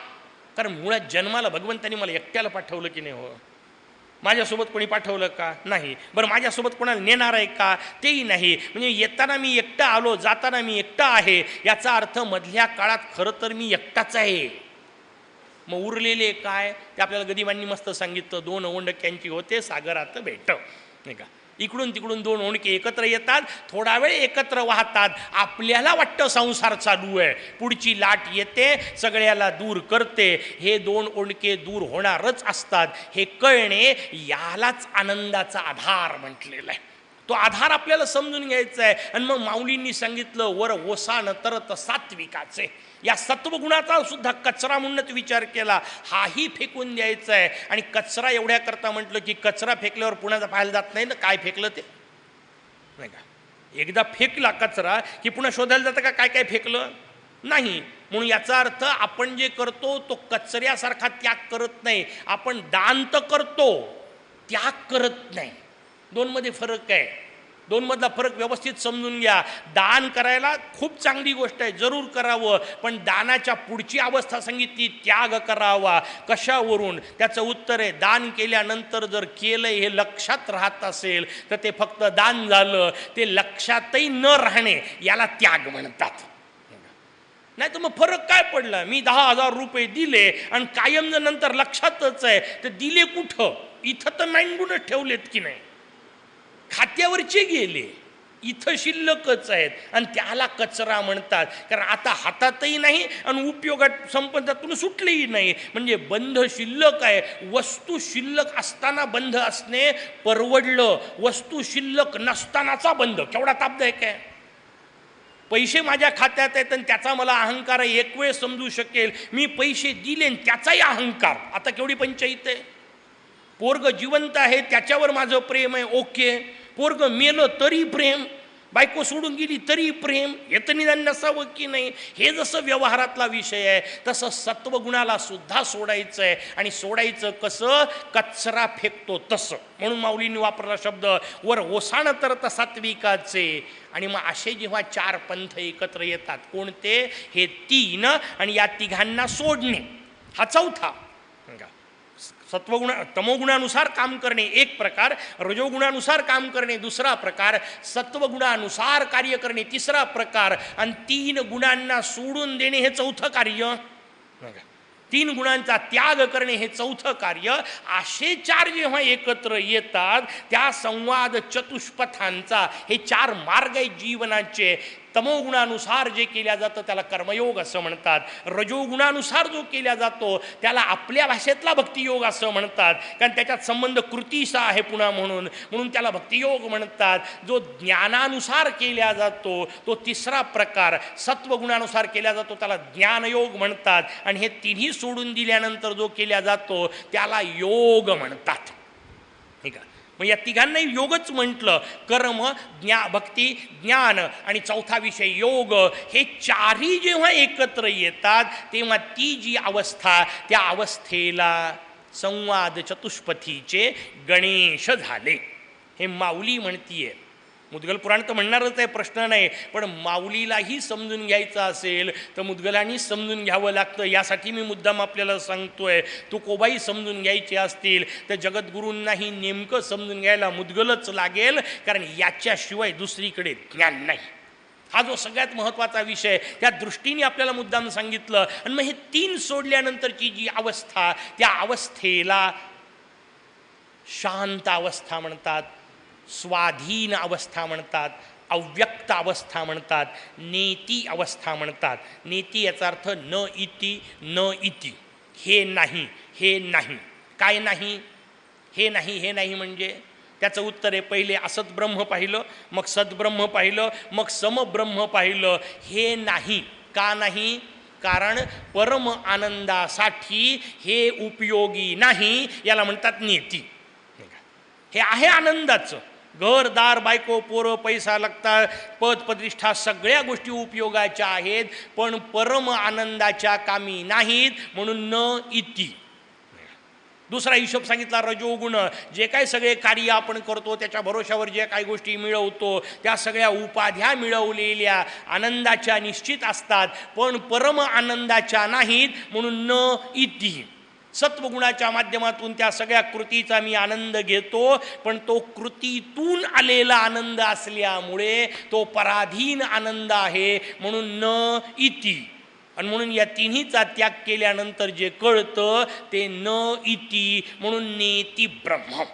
कारण मुळात जन्माला भगवंतानी मला एकट्याला पाठवलं की नाही? हो. माझ्यासोबत कोणी पाठवलं का? नाही. बरं, माझ्यासोबत कोणाला नेणार आहे का? तेही नाही. म्हणजे येताना मी एकटा आलो, जाताना मी एकटा आहे, याचा अर्थ मधल्या काळात खरं तर मी एकटाच आहे. मग उरलेले काय ते आपल्याला गदिमांनी मस्त सांगितलं. दोन ओंडक्यांची होते सागरात भेट, नाही का? इकडून तिकडून दोन ओंडके एकत्र येतात, थोडा वेळ एकत्र वाहतात. आपल्याला वाटतं संसार चालू आहे, पुढची लाट येते, सगळ्याला दूर करते. हे दोन ओंडके दूर होणारच असतात हे कळणे यालाच आनंदाचा आधार म्हटलेला आहे. तो आधार आपल्याला समजून घ्यायचा आहे. आणि मग माऊलींनी सांगितलं वर ओसाण तरत सात्विकाचे. या सत्वगुणाचा सुद्धा कचरा म्हणूनच विचार केला. हाही फेकून द्यायचा आहे. आणि कचरा एवढ्या करता म्हटलं की कचरा फेकल्यावर पुन्हा पाहायला जात नाही ना काय फेकलं ते, नाही का? एकदा फेकला कचरा की पुन्हा शोधायला जातं का काय काय फेकलं? नाही. म्हणून याचा अर्थ आपण जे करतो तो कचऱ्यासारखा त्याग करत नाही. आपण दान तर करतो, त्याग करत नाही. दोनमध्ये फरक आहे. दोनमधला फरक व्यवस्थित समजून घ्या. दान करायला खूप चांगली गोष्ट आहे, जरूर करावं, पण दानाच्या पुढची अवस्था सांगितली त्याग करावा. कशावरून? त्याचं उत्तर आहे दान केल्यानंतर जर केलं हे लक्षात राहत असेल तर ते फक्त दान झालं. ते लक्षातही न राहणे याला त्याग म्हणतात. नाही तर मग फरक काय पडला? मी 10,000 रुपये दिले आणि कायम जर नंतर लक्षातच आहे तर दिले कुठं? इथं तर नाईंगुणच ठेवलेत की नाही, खात्यावरचे गेले, इथं शिल्लकच आहेत, आणि त्याला कचरा म्हणतात. कारण आता हातातही नाही आणि उपयोगात संपदातून सुटलेही नाही. म्हणजे बंध शिल्लक आहे. वस्तू शिल्लक असताना बंध असणे परवडलं, वस्तू शिल्लक नसतानाचा बंध केवढा तापदायक आहे. पैसे माझ्या खात्यात आहेत आणि त्याचा मला अहंकार आहे, एक वेळ समजू शकेल. मी पैसे दिले आणि त्याचाही अहंकार, आता केवढी पंचायत आहे. पोरग जिवंत आहे त्याच्यावर माझं प्रेम आहे, ओके. पोरग मेलं तरी प्रेम, बायको सोडून गेली तरी प्रेम, हे तर निदान नसावं की नाही? हे जसं व्यवहारातला विषय आहे तसं सत्वगुणाला सुद्धा सोडायचं आहे. आणि सोडायचं कसं? कचरा फेकतो तसं. म्हणून माऊलींनी वापरला शब्द वर ओसाण तरत सात्विकाचे. आणि मग असे जेव्हा चार पंथ एकत्र येतात, कोणते? हे तीन, आणि या तिघांना सोडणे हा चौथा. तमोगुणानुसार काम करणे एक प्रकार, रजोगुणानुसार काम करणे दुसरा प्रकार, सत्वगुणानुसार कार्य करणे तिसरा प्रकार, आणि 3 गुणांना सोडून देणे हे चौथं कार्य. 3 गुणांचा त्याग करणे हे चौथं कार्य. असे 4 जेव्हा एकत्र येतात त्या संवाद चतुष्पथांचा हे 4 मार्ग आहेत जीवनाचे. तमोगुणानुसार जे केल्या जातं त्याला कर्मयोग असं म्हणतात. रजोगुणानुसार जो केल्या जातो त्याला आपल्या भाषेतला भक्तियोग असं म्हणतात, कारण त्याच्यात संबंध कृतीचा आहे पुन्हा म्हणून त्याला भक्तियोग म्हणतात. जो ज्ञानानुसार केल्या जातो तो तिसरा प्रकार, सत्वगुणानुसार केल्या जातो त्याला ज्ञानयोग म्हणतात. आणि हे तिन्ही सोडून दिल्यानंतर जो केल्या जातो त्याला योग म्हणतात. ठीक आहे, मग या तिघांनाही योगच म्हटलं. कर्म, भक्ती, ज्ञान आणि चौथा विषय योग. हे 4ही जेव्हा एकत्र येतात तेव्हा ती जी अवस्था, त्या अवस्थेला संवाद चतुष्पथीचे गणेश झाले. हे माऊली म्हणतीये. मुद्गल पुराण तर म्हणणारच आहे, प्रश्न नाही, पण माऊलीलाही समजून घ्यायचं असेल तर मुद्गलांनी समजून घ्यावं लागतं. यासाठी मी मुद्दाम आपल्याला सांगतोय. तुकोबाई समजून घ्यायचे असतील तर जगद्गुरूंनाही नेमकं समजून घ्यायला मुद्गलच लागेल, कारण याच्याशिवाय दुसरीकडे ज्ञान नाही. हा जो सगळ्यात महत्त्वाचा विषय त्या दृष्टीने आपल्याला मुद्दाम सांगितलं. आणि मग हे 3 सोडल्यानंतरची जी अवस्था, त्या अवस्थेला शांत अवस्था म्हणतात, स्वाधीन अवस्था म्हणतात, अव्यक्त अवस्था म्हणतात, नेती अवस्था म्हणतात. नेती याचा अर्थ न इति न इति, हे नाही हे नाही. काय नाही? हे नाही. हे नाही म्हणजे त्याचं उत्तर आहे, पहिले असत ब्रह्म पाहिलं, मग सद्ब्रह्म पाहिलं, मग समब्रह्म पाहिलं. हे नाही. का नाही? कारण परम आनंदासाठी हे उपयोगी नाही. याला म्हणतात नेती. हे आहे आनंदाचं. घरदार, बायको, पोरं, पैसा लागता, पद प्रतिष्ठा सगळ्या गोष्टी उपयोगाच्या आहेत, पण परम आनंदाच्या कामी नाहीत, म्हणून न इति. दुसरा हिशोब सांगितला रजोगुण. जे काय सगळे कार्य आपण करतो त्याच्या भरोशावर जे काही गोष्टी मिळवतो त्या सगळ्या उपाध्या मिळवलेल्या आनंदाच्या निश्चित असतात, पण परम आनंदाच्या नाहीत, म्हणून न इति. सत्वगुणाच्या माध्यमातून त्या सगळ्या कृतीचा मी आनंद घेतो, पण तो कृतीतून आलेला आनंद असल्यामुळे तो पराधीन आनंद आहे, म्हणून न इति. आणि म्हणून या तिन्हीचा त्याग केल्यानंतर जे कळतं ते न इति, म्हणून नेती ब्रह्म.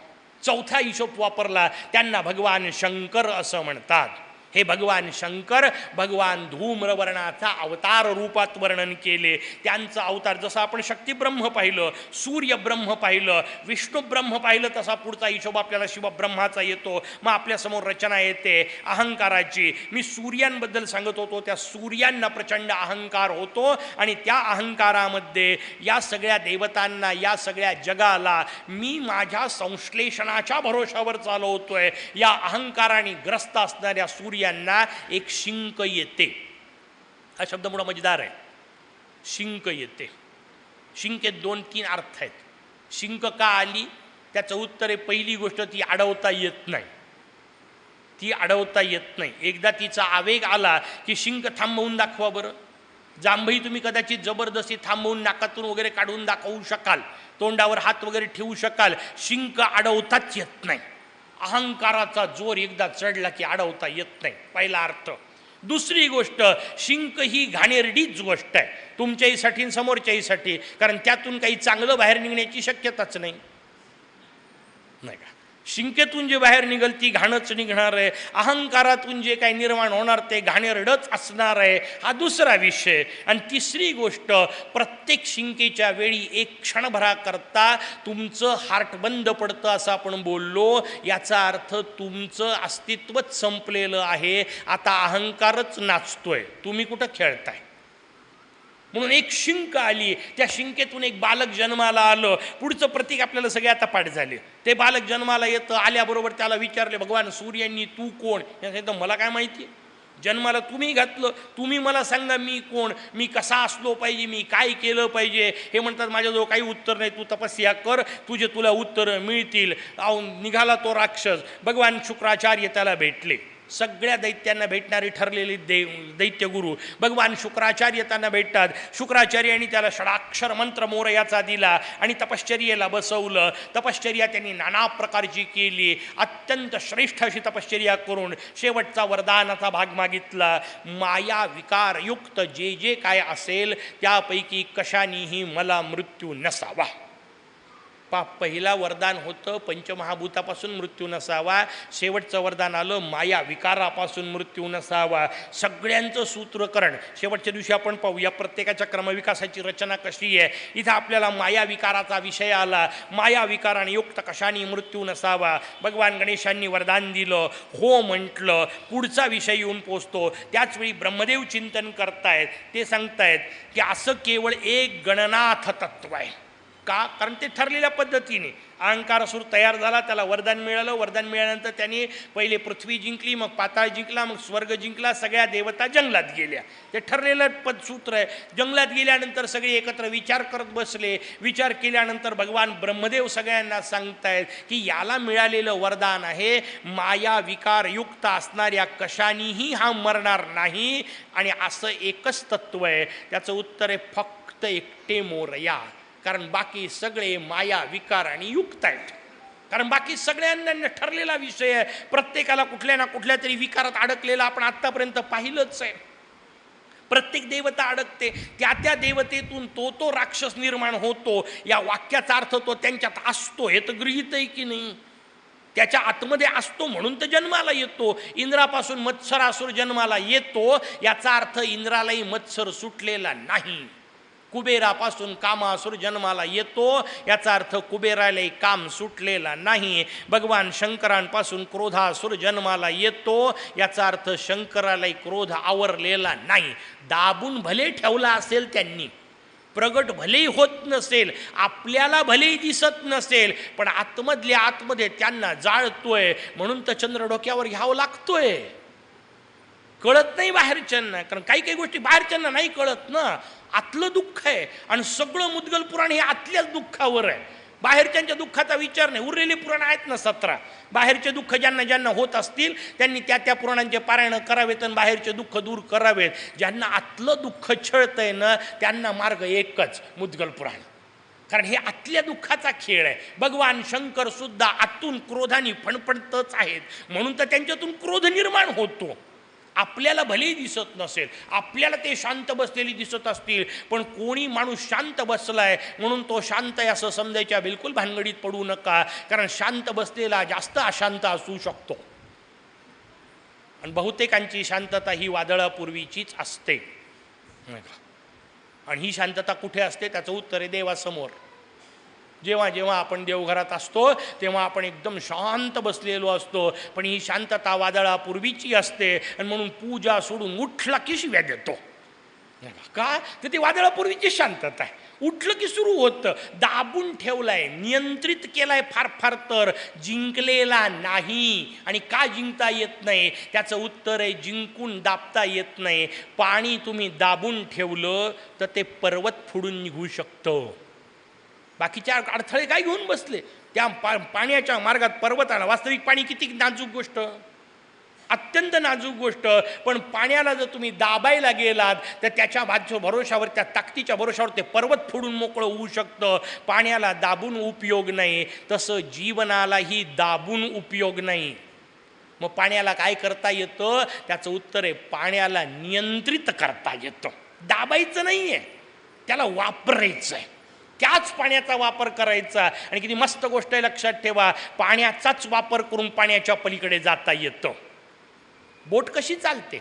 चौथा हिशोब वापरला त्यांना भगवान शंकर असं म्हणतात. हे भगवान शंकर भगवान धूम्रवर्णाचा अवतार रूपात वर्णन केले. त्यांचा अवतार जसं आपण शक्तिब्रह्म पाहिलं, सूर्यब्रह्म पाहिलं, विष्णुब्रह्म पाहिलं, तसा पुढचा हिशोब आपल्याला शिवब्रह्माचा येतो. मग आपल्यासमोर रचना येते अहंकाराची. मी सूर्यांबद्दल सांगत होतो, त्या सूर्यांना प्रचंड अहंकार होतो आणि त्या अहंकारामध्ये या सगळ्या देवतांना, या सगळ्या जगाला मी माझ्या संश्लेषणाच्या भरोशावर चालवतोय. या अहंकाराने ग्रस्त असणाऱ्या सूर्यांना एक शिंक येते. हा शब्द मोठा मजेदार आहे. शिंक येते. शिंकेत 2-3 अर्थ आहेत. शिंक का आली त्याचं उत्तर आहे, पहिली गोष्ट ती अडवता येत नाही. ती अडवता येत नाही. एकदा तिचा आवेग आला की शिंक थांबवून दाखवा बरं. जांभई तुम्ही कदाचित जबरदस्ती थांबवून नाकातून वगैरे काढून दाखवू शकाल, तोंडावर हात वगैरे ठेवू शकाल, शिंक अडवताच येत नाही. अहंकाराचा जोर एकदा चढला की अडवता येत नाही, पहिला अर्थ. दुसरी गोष्ट, शिंक ही घाणेरडीच गोष्ट आहे तुमच्याहीसाठी आणि समोरच्याहीसाठी, कारण त्यातून काही चांगलं बाहेर निघण्याची शक्यताच नाही का. शिंकेतून जे बाहेर निघल ती घाणच निघणार आहे. अहंकारातून जे काही निर्माण होणार ते घाणेरडच असणार आहे. हा दुसरा विषय. आणि तिसरी गोष्ट, प्रत्येक शिंकेच्या वेळी एक क्षणभराकरता तुमचं हार्ट बंद पडतं असं आपण बोललो. याचा अर्थ तुमचं अस्तित्वच संपलेलं आहे. आता अहंकारच नाचतोय, तुम्ही कुठं खेळताय. म्हणून एक शिंक आली, त्या शिंकेतून एक बालक जन्माला आलं. पुढचं प्रतीक आपल्याला सगळे आता पाठ झाले. ते बालक जन्माला येतं, आल्याबरोबर त्याला विचारले भगवान सूर्यांनी तू कोण. तर मला काय माहिती, जन्माला तुम्ही घातलं, तुम्ही मला सांगा मी कोण, मी कसा असलो पाहिजे, मी काय केलं पाहिजे. हे म्हणतात माझ्याजवळ काही उत्तर नाही, तू तपस्या कर, तुला उत्तरं मिळतील. निघाला तो राक्षस. भगवान शुक्राचार्य त्याला भेटले. सगळ्या दैत्यांना भेटणारे ठरलेले दैत्यगुरू भगवान शुक्राचार्य त्यांना भेटतात. शुक्राचार्यांनी त्याला षडाक्षर मंत्र मोरयाचा दिला आणि तपश्चर्येला बसवलं. तपश्चर्या त्यांनी नाना प्रकारची केली. अत्यंत श्रेष्ठ अशी तपश्चर्या करून शेवटचा वरदानाचा भाग मागितला. माया विकारयुक्त जे जे काय असेल त्यापैकी कशानेही मला मृत्यू नसावा. पहिला वरदान होतं पंचमहाभूतापासून मृत्यू नसावा. शेवटचं वरदान आलं माया विकारापासून मृत्यू नसावा. सगळ्यांचं सूत्रकरण शेवटच्या दिवशी आपण पाहूया. प्रत्येकाच्या क्रमविकासाची रचना कशी आहे. इथं आपल्याला माया विकाराचा विषय आला. माया विकाराने युक्त कशाने मृत्यू नसावा. भगवान गणेशांनी वरदान दिलं, हो म्हटलं, पुढचा विषय येऊन पोचतो. त्याचवेळी ब्रह्मदेव चिंतन करतायत. ते सांगतायत की असं केवळ एक गणनाथ तत्व आहे. का? कारण ते ठरलेल्या पद्धतीने अहंकारासूर तयार झाला, त्याला वरदान मिळालं. वरदान मिळाल्यानंतर त्यांनी पहिले पृथ्वी जिंकली, मग पाताळ जिंकला, मग स्वर्ग जिंकला. सगळ्या देवता जंगलात सूत्र ते ठरलेलं पदसूत्र आहे. जंगलात गेल्यानंतर सगळे एकत्र विचार करत बसले. विचार केल्यानंतर भगवान ब्रह्मदेव सगळ्यांना सांगतायत की याला मिळालेलं वरदान आहे माया विकारयुक्त असणाऱ्या कशानेही हा मरणार नाही. आणि असं एकच तत्व आहे. त्याचं उत्तर आहे फक्त एकटे मोरया. कारण बाकी सगळे माया विकाराने युक्त आहेत. कारण बाकी सगळ्यांना ठरलेला विषय आहे. प्रत्येकाला कुठल्या ना कुठल्या तरी विकारात अडकलेला आपण आत्तापर्यंत पाहिलंच आहे. प्रत्येक देवता अडकते. त्या देवतेतून तो राक्षस निर्माण होतो. या वाक्याचा अर्थ तो त्यांच्यात असतो हे तर गृहीत आहे की नाही. त्याच्या आतमध्ये असतो म्हणून तर जन्माला येतो. इंद्रापासून मत्सरासूर जन्माला येतो याचा अर्थ इंद्रालाही मत्सर सुटलेला नाही. कुबेरापासून कामासूर जन्माला येतो याचा अर्थ कुबेरालाही काम सुटलेला नाही. भगवान शंकरांपासून क्रोधासूर जन्माला येतो याचा अर्थ शंकरालाही क्रोध आवरलेला नाही. दाबून भले ठेवला असेल त्यांनी, प्रगट भलेही होत नसेल, आपल्याला भलेही दिसत नसेल, पण आतमधल्या आतमध्ये त्यांना जाळतोय. म्हणून तर चंद्र डोक्यावर घ्यावं लागतोय. कळत नाही बाहेरच्यांना. कारण काही काही गोष्टी बाहेरच्यांना नाही कळत ना. आतलं दुःख आहे आणि सगळं मुद्गल पुराण हे आतल्याच दुःखावर आहे. बाहेरच्यांच्या दुःखाचा विचार नाही. उरलेले पुराण आहेत ना 17. बाहेरचे दुःख ज्यांना ज्यांना होत असतील त्यांनी त्या पुराणांचे पारायण करावेत आणि बाहेरचे दुःख दूर करावेत. ज्यांना आतलं दुःख छळतंय ना त्यांना मार्ग एकच, मुद्गल पुराण. कारण हे आतल्या दुःखाचा खेळ आहे. भगवान शंकर सुद्धा आतून क्रोधाने फणफणतच आहेत. म्हणून तर त्यांच्यातून क्रोध निर्माण होतो. आपल्याला भलेही दिसत नसेल, आपल्याला ते शांत बसलेली दिसत असतील, पण कोणी माणूस शांत बसलाय म्हणून तो शांत आहे असं समजायच्या बिलकुल भानगडीत पडू नका. कारण शांत बसलेला जास्त अशांत असू शकतो. आणि बहुतेकांची शांतता ही वादळापूर्वीचीच असते. आणि ही शांतता कुठे असते त्याचं उत्तर आहे देवासमोर. जेव्हा जेव्हा आपण देवघरात असतो तेव्हा आपण एकदम शांत बसलेलो असतो, पण ही शांतता वादळापूर्वीची असते. आणि म्हणून पूजा सोडून उठला की शिव्या देतो. का? तर ती वादळापूर्वीची शांतता आहे. उठलं की सुरू होतं. दाबून ठेवलाय, नियंत्रित केलाय फार फार तर जिंकलेला नाही. आणि का जिंकता येत नाही त्याचं उत्तर आहे जिंकून दाबता येत नाही. पाणी तुम्ही दाबून ठेवलं तर ते पर्वत फोडून निघू शकतं. बाकीच्या अडथळे काय घेऊन बसले? त्या पाण्याच्या मार्गात पर्वत आला. वास्तविक पाणी किती नाजूक गोष्ट, अत्यंत नाजूक गोष्ट. पण पाण्याला जर तुम्ही दाबायला गेलात तर त्याच्या भरोशावर, त्या ताकदीच्या भरोशावर ते पर्वत फोडून मोकळं होऊ शकतं. पाण्याला दाबून उपयोग नाही, तसं जीवनालाही दाबून उपयोग नाही. मग पाण्याला काय करता येतं त्याचं उत्तर आहे पाण्याला नियंत्रित करता येतं. दाबायचं नाही आहे, त्याला वापरायचं आहे. त्याच पाण्याचा वापर करायचा. आणि किती मस्त गोष्ट आहे, लक्षात ठेवा, पाण्याचाच वापर करून पाण्याच्या पलीकडे जाता येतं. बोट कशी चालते,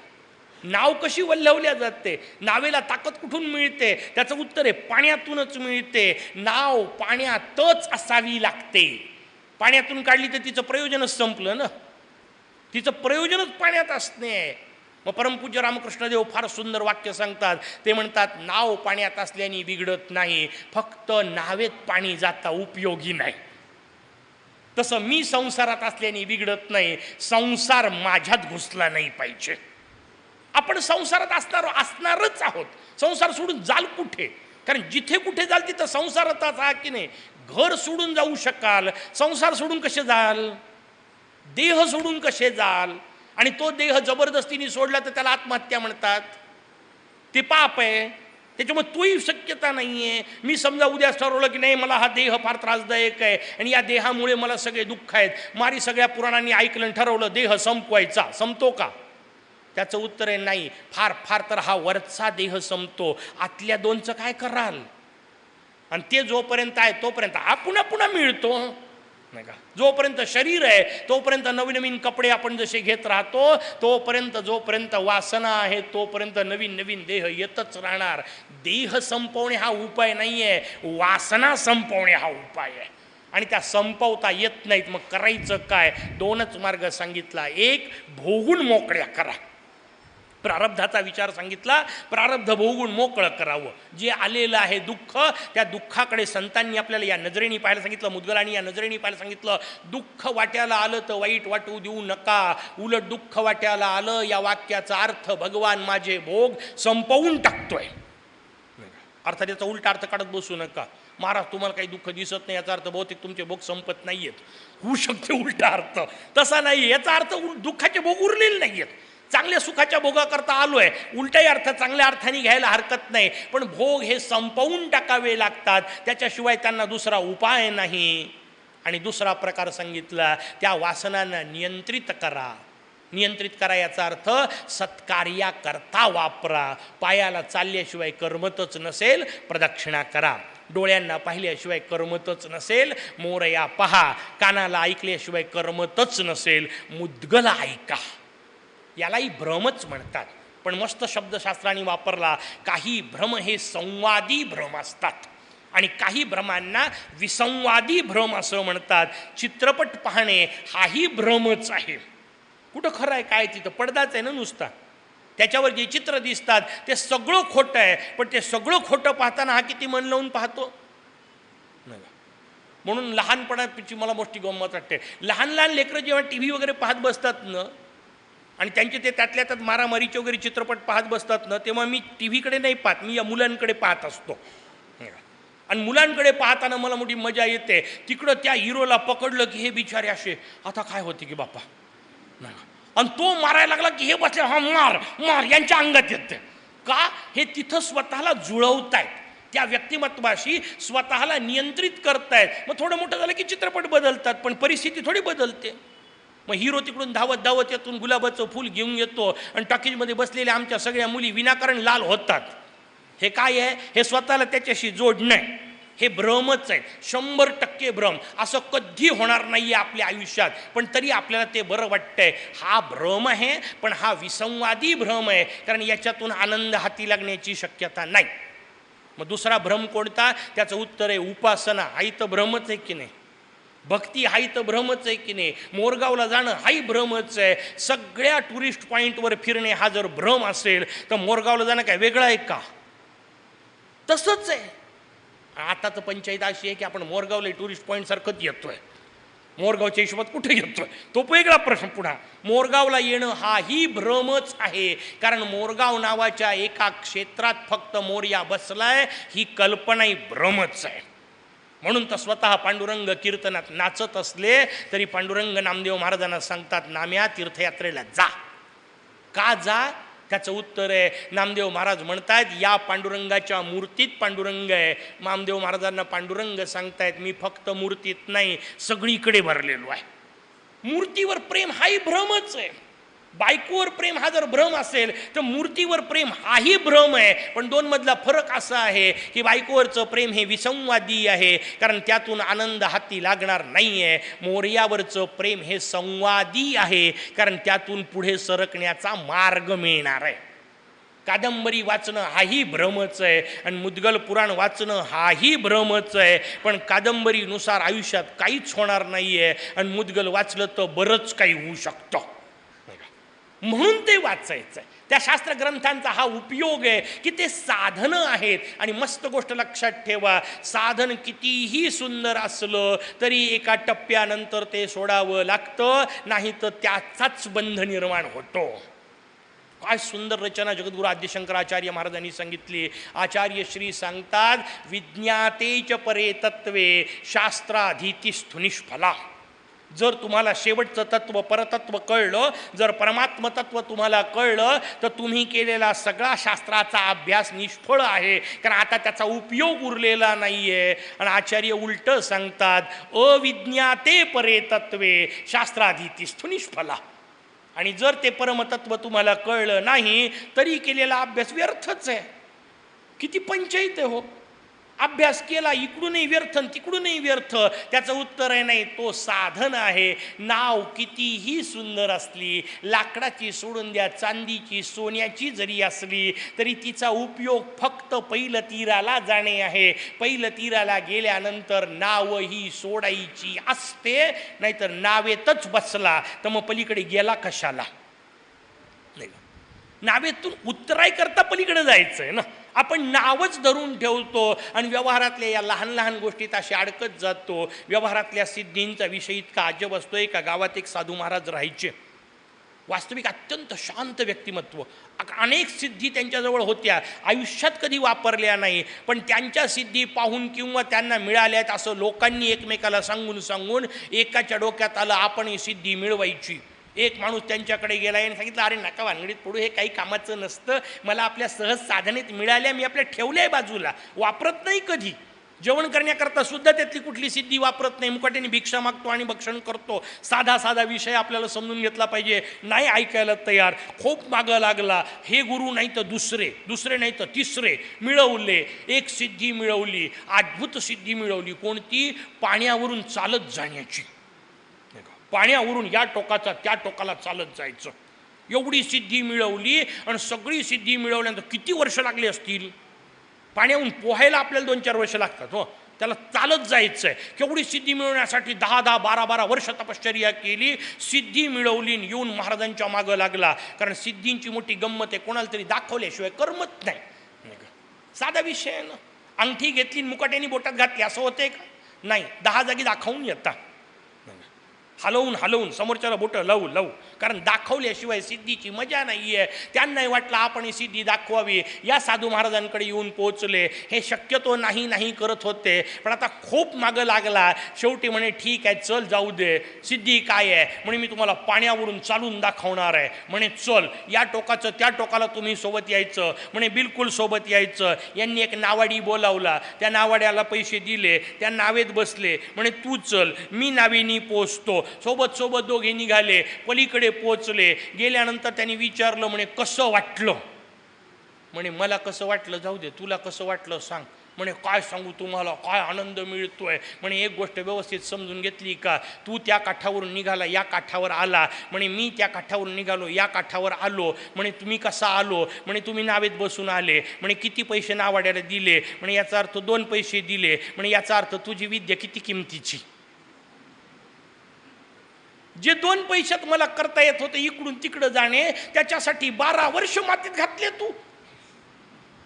नाव कशी वल्हवल्या जाते, नावेला ताकद कुठून मिळते त्याचं उत्तर आहे पाण्यातूनच मिळते. नाव पाण्यातच असावी लागते. पाण्यातून काढली तर तिचं प्रयोजनच संपलं ना. तिचं प्रयोजनच पाण्यात असणे. मग परमपूज्य रामकृष्णदेव फार सुंदर वाक्य सांगतात. ते म्हणतात नाव पाण्यात असल्याने बिघडत नाही, फक्त नावेत पाणी जाता उपयोगी नाही. तसं मी संसारात असल्याने बिघडत नाही, संसार माझ्यात घुसला नाही पाहिजे. आपण संसारात असणारच आहोत. संसार सोडून जाल कुठे? कारण जिथे कुठे जाल तिथं संसारातच आहात की नाही. घर सोडून जाऊ शकाल, संसार सोडून कसे जाल? देह सोडून कसे जाल? आणि तो देह जबरदस्तीने सोडला तर त्याला आत्महत्या म्हणतात, ते पाप आहे. त्याच्यामुळे तोही शक्यता नाही आहे. मी समजा उद्या ठरवलं की नाही मला हा देह फार त्रासदायक आहे आणि या देहामुळे मला सगळे दुःख आहेत, मारी सगळ्या पुराणांनी ऐकलं ठरवलं देह संपवायचा, संपतो का? त्याचं उत्तर आहे नाही. फार फार तर हा वरचा देह संपतो, आतल्या दोनचं काय कराल? आणि ते जोपर्यंत आहे तोपर्यंत हा पुन्हा पुन्हा मिळतो नाही का. जोपर्यंत शरीर आहे तोपर्यंत नवीन नवीन कपडे आपण जसे घेत राहतो, तोपर्यंत जोपर्यंत वासना आहे तोपर्यंत नवीन नवीन देह येतच राहणार. देह संपवणे हा उपाय नाही आहे, वासना संपवणे हा उपाय आहे. आणि त्या संपवता येत नाहीत, मग करायचं काय? दोनच मार्ग सांगितला. एक, भोगून मोकळ्या करा. प्रारब्धाचा विचार सांगितला, प्रारब्ध भोगून मोकळं करावं. जे आलेलं आहे दुःख, त्या दुःखाकडे संतांनी आपल्याला या नजरेने पाहायला सांगितलं, मुद्गलांनी या नजरेने पाहायला सांगितलं. दुःख वाट्याला आलं तर वाईट वाटू देऊ नका, उलट दुःख वाट्याला आलं या वाक्याचा अर्थ भगवान माझे भोग संपवून टाकतोय. अर्थात याचा उलटा अर्थ काढत बसू नका. महाराज तुम्हाला काही दुःख दिसत नाही याचा अर्थ बहुतेक तुमचे भोग संपत नाहीयेत, होऊ शकते उलटा अर्थ. तसा नाही, याचा अर्थ दुःखाचे भोग उरलेले नाहीयेत, चांगल्या सुखाच्या भोगाकरता आलोय. उलटाही अर्थ चांगल्या अर्थाने घ्यायला हरकत नाही, पण भोग हे संपवून टाकावे लागतात, त्याच्याशिवाय त्यांना दुसरा उपाय नाही. आणि दुसरा प्रकार सांगितला, त्या वासनांना नियंत्रित करा. नियंत्रित करा याचा अर्थ सत्कार्याकरता वापरा. पायाला चालल्याशिवाय करमतच नसेल प्रदक्षिणा करा, डोळ्यांना पाहिल्याशिवाय करमतच नसेल मोरया पहा, कानाला ऐकल्याशिवाय करमतच नसेल मुद्गल ऐका. यालाही भ्रमच म्हणतात, पण मस्त शब्दशास्त्राने वापरला. काही भ्रम हे संवादी भ्रम असतात आणि काही भ्रमांना विसंवादी भ्रम असं म्हणतात. चित्रपट पाहणे हाही भ्रमच आहे. कुठं खरं आहे काय? तिथं पडदाच आहे ना नुसता, त्याच्यावर जे चित्र दिसतात ते सगळं खोटं आहे. पण ते सगळं खोटं पाहताना हा किती मन लावून पाहतो. म्हणून लहानपणाची मला मोठी गंमत वाटते. लहान लहान लेकरं जेव्हा टी व्ही वगैरे पाहत बसतात ना, आणि त्यांचे ते त्यातल्या त्यात मारामारीचे वगैरे चित्रपट पाहत बसतात ना, तेव्हा मी टी व्हीकडे नाही पाहत, मी या मुलांकडे पाहत असतो. आणि मुलांकडे पाहताना मला मोठी मजा येते. तिकडं त्या हिरोला पकडलं की हे बिचारे असे, आता काय होते की बापा, आणि तो मारायला लागला की हे बसले हा मार मार यांच्या अंगात येते. का? हे तिथं स्वतःला जुळवतायत, त्या व्यक्तिमत्वाशी स्वतःला नियंत्रित करतायत. मग थोडं मोठं झालं की चित्रपट बदलतात, पण परिस्थिती थोडी बदलते. मग हिरो तिकडून धावत धावत येतून गुलाबाचं फूल घेऊन येतो आणि टॉकीजमध्ये बसलेल्या आमच्या सगळ्या मुली विनाकारण लाल होतात. हे काय आहे? हे स्वतःला त्याच्याशी जोडणं आहे. हे भ्रमच आहे, 100% भ्रम. असं कधी होणार नाही आहे आपल्या आयुष्यात, पण तरी आपल्याला ते बरं वाटतंय. हा भ्रम आहे, पण हा विसंवादी भ्रम आहे, कारण याच्यातून आनंद हाती लागण्याची शक्यता नाही. मग दुसरा भ्रम कोणता? त्याचं उत्तर आहे उपासना. हाही तर भ्रमच आहे की नाही? भक्ती हाही तर भ्रमच आहे की नाही? मोरगावला जाणं हाही भ्रमच आहे. सगळ्या टुरिस्ट पॉईंटवर फिरणे हा जर भ्रम असेल तर मोरगावला जाणं काय वेगळं आहे का? तसंच आहे. आता तर पंचायत अशी आहे की आपण मोरगावला टुरिस्ट पॉईंट सारखंच येतोय, मोरगावच्या हिशोबात कुठे येतोय तो वेगळा प्रश्न. पुन्हा मोरगावला येणं हाही भ्रमच आहे, कारण मोरगाव नावाच्या एका क्षेत्रात फक्त मोरया बसलाय ही कल्पनाही भ्रमच आहे. म्हणून तर स्वतः पांडुरंग कीर्तनात नाचत असले तरी पांडुरंग नामदेव महाराजांना सांगतात, नाम्या तीर्थयात्रेला जा. का जा? त्याचं उत्तर आहे, नामदेव महाराज म्हणतात या पांडुरंगाच्या मूर्तीत पांडुरंग आहे. नामदेव महाराजांना पांडुरंग सांगतायत मी फक्त मूर्तीत नाही सगळीकडे भरलेलो आहे. मूर्तीवर प्रेम हाही भ्रमच आहे. बायकोवर प्रेम हा जर भ्रम असेल तर मूर्तीवर प्रेम हाही भ्रम आहे. पण दोन मधला फरक असा आहे की बायकोवरचं प्रेम हे विसंवादी आहे, कारण त्यातून आनंद हाती लागणार नाही आहे. मोरयावरचं प्रेम हे संवादी आहे, कारण त्यातून पुढे सरकण्याचा मार्ग मिळणार आहे. कादंबरी वाचणं हाही भ्रमच आहे आणि मुद्गल पुराण वाचणं हाही भ्रमच आहे. पण कादंबरीनुसार आयुष्यात काहीच होणार नाही आहे आणि मुद्गल वाचलं तर बरंच काही होऊ शकतं. म्हणून ते वाचायचं आहे. त्या शास्त्र ग्रंथांचा हा उपयोग आहे की ते साधनं आहेत. आणि मस्त गोष्ट लक्षात ठेवा, साधन कितीही सुंदर असलं तरी एका टप्प्यानंतर ते सोडावं लागतं, नाही तर त्याचाच बंध निर्माण होतो. काय सुंदर रचना जगद्गुरू आद्यशंकराचार्य महाराजांनी सांगितली. आचार्य श्री सांगतात, विज्ञातेच परे तत्वे शास्त्राधीतिस्थु निष्फला. जर तुम्हाला शेवटचं तत्व परतत्व कळलं, जर परमात्म तत्व तुम्हाला कळलं, तर तुम्ही केलेला सगळा शास्त्राचा अभ्यास निष्फळ आहे, कारण आता त्याचा उपयोग उरलेला नाही आहे. आणि आचार्य उलटं सांगतात, अविज्ञाते परे तत्वे शास्त्राधीतिस्थु निष्फला. आणि जर ते परमतत्व तुम्हाला कळलं नाही तरी केलेला अभ्यास व्यर्थच आहे. किती पंचायत आहे हो, अभ्यास केला इकडूनही व्यर्थ तिकडूनही व्यर्थ. त्याचं उत्तर आहे नाही, तो साधन आहे. नाव कितीही सुंदर असली, लाकडाची सोडून द्या, चांदीची सोन्याची जरी असली, तरी तिचा उपयोग फक्त पहिलं तीराला जाणे आहे. पहिलं तीराला गेल्यानंतर नावही सोडायची असते, नाहीतर नावेतच बसला तर मग पलीकडे गेला कशाला. नाही, नावेतून उतराय करता पलीकडे जायचं आहे ना. आपण नावच धरून ठेवतो आणि व्यवहारातल्या या लहान लहान गोष्टीत असे अडकत जातो. व्यवहारातल्या सिद्धींचा विषय इतका अजब असतो. एका गावात एक साधू महाराज राहायचे, वास्तविक अत्यंत शांत व्यक्तिमत्व. अनेक सिद्धी त्यांच्याजवळ होत्या, आयुष्यात कधी वापरल्या नाही, पण त्यांच्या सिद्धी पाहून किंवा त्यांना मिळाल्यात असं लोकांनी एकमेकाला सांगून सांगून एकाच्या डोक्यात आलं आपण ही सिद्धी मिळवायची. एक माणूस त्यांच्याकडे गेला आणि सांगितलं, अरे नका भानगडीत पडू, हे काही कामाचं नसतं, मला आपल्या सहज साधनेत मिळाल्या, मी आपल्या ठेवल्या बाजूला, वापरत नाही कधी. जेवण करण्याकरता सुद्धा त्यातली कुठली सिद्धी वापरत नाही. मुकाट्याने भिक्षा मागतो आणि भक्षण करतो. साधा साधा विषय आपल्याला समजून घेतला पाहिजे, नाही ऐकायला तयार, खूप मागं लागला. हे गुरु नाही तर दुसरे, दुसरे नाही तर तिसरे मिळवले. एक सिद्धी मिळवली, अद्भुत सिद्धी मिळवली. कोणती? पाण्यावरून चालत जाण्याची. पाण्यावरून या टोकाचा त्या टोकाला चालत जायचं, एवढी सिद्धी मिळवली. आणि सगळी सिद्धी मिळवल्यानंतर किती वर्ष लागली असतील? पाण्याहून पोहायला आपल्याला 2-4 वर्ष लागतात हो, त्याला चालत जायचं आहे. केवढी सिद्धी मिळवण्यासाठी 10-10, 12-12 वर्ष तपश्चर्या केली, सिद्धी मिळवली. येऊन महाराजांच्या मागं लागला. कारण सिद्धींची मोठी गंमत आहे, कोणाला तरी दाखवल्याशिवाय करमत नाही. साधा विषय आहे ना. अंगठी घेतली मुकाट्याने बोटात घातली असं होते का? नाही, 10 जागी दाखवून येतात, हलवून हलवून समोरच्याला बोटं लावू लावू. कारण दाखवल्याशिवाय सिद्धीची मजा नाही आहे. त्यांनाही वाटलं आपण ही सिद्धी दाखवावी. या साधू महाराजांकडे येऊन पोहोचले. हे शक्यतो नाही नाही करत होते, पण आता खूप मागं लागला. शेवटी म्हणे ठीक आहे, चल जाऊ दे. सिद्धी काय आहे? म्हणे मी तुम्हाला पाण्यावरून चालून दाखवणार आहे. म्हणे चल, या टोकाचं त्या टोकाला तुम्ही सोबत यायचं. म्हणे बिलकुल सोबत यायचं. यांनी एक नावाडी बोलावला, त्या नावाड्याला पैसे दिले, त्या नावेत बसले. म्हणे तू चल, मी नावेनी पोचतो. सोबत सोबत दोघे निघाले, पलीकडे पोचले. गेल्यानंतर त्यांनी विचारलं, म्हणे कसं वाटलं? म्हणे मला कसं वाटलं जाऊ दे, तुला कसं वाटलं सांग. म्हणे काय सांगू तुम्हाला, काय आनंद मिळतोय. म्हणे एक गोष्ट व्यवस्थित समजून घेतली का? तू त्या काठावरून निघाला, या काठावर आला. म्हणे मी त्या काठावरून निघालो, या काठावर आलो. म्हणे तुम्ही कसा आलो? म्हणे तुम्ही नावेत बसून आले. म्हणे किती पैसे नावाड्याला दिले? म्हणे याचा अर्थ 2 पैसे दिले. म्हणे याचा अर्थ तुझी विद्या किती किमतीची. जे 2 पैशात मला करता येत होते इकडून तिकडं जाणे, त्याच्यासाठी 12 वर्ष मातीत घातले तू,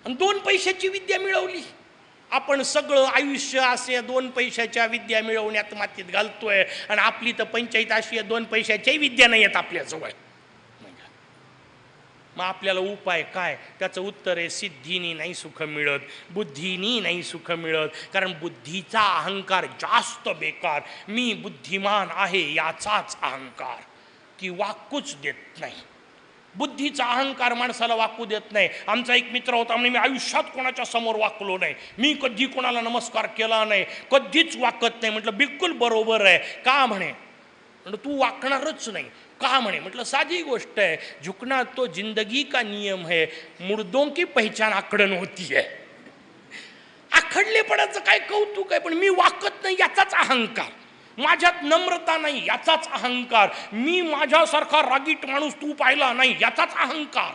आणि 2 पैशाची विद्या मिळवली. आपण सगळं आयुष्य असे 2 पैशाच्या विद्या मिळवण्यात मातीत घालतोय. आणि आपली तर पंचायत अशी आहे, 2 पैशाच्याही विद्या नाही आहेत आपल्याजवळ. मग आपल्याला उपाय काय? त्याचं उत्तर आहे, सिद्धीनी नाही सुख मिळत, बुद्धीनी नाही सुख मिळत. कारण बुद्धीचा अहंकार जास्त बेकार. मी बुद्धिमान आहे याचाच अहंकार, की वाकूच देत नाही. बुद्धीचा अहंकार माणसाला वाकू देत नाही. आमचा एक मित्र होता, म्हणजे मी आयुष्यात कोणाच्या समोर वाकलो नाही, मी कधी कोणाला नमस्कार केला नाही, कधीच वाकत नाही. म्हटलं बिलकुल बरोबर आहे. का? म्हणे तू वाकणारच नाही. का? म्हणे म्हटलं साधी गोष्ट आहे, झुकना तो जिंदगी का नियम है, मुर्दों की पहचान आखडन होती है. आखडलेपणाचं काय कौतुक आहे, पण मी वाकत नाही याचाच अहंकार. माझ्यात नम्रता नाही याचाच अहंकार. मी माझ्यासारखा रागीट माणूस तू पाहिला नाही याचाच अहंकार.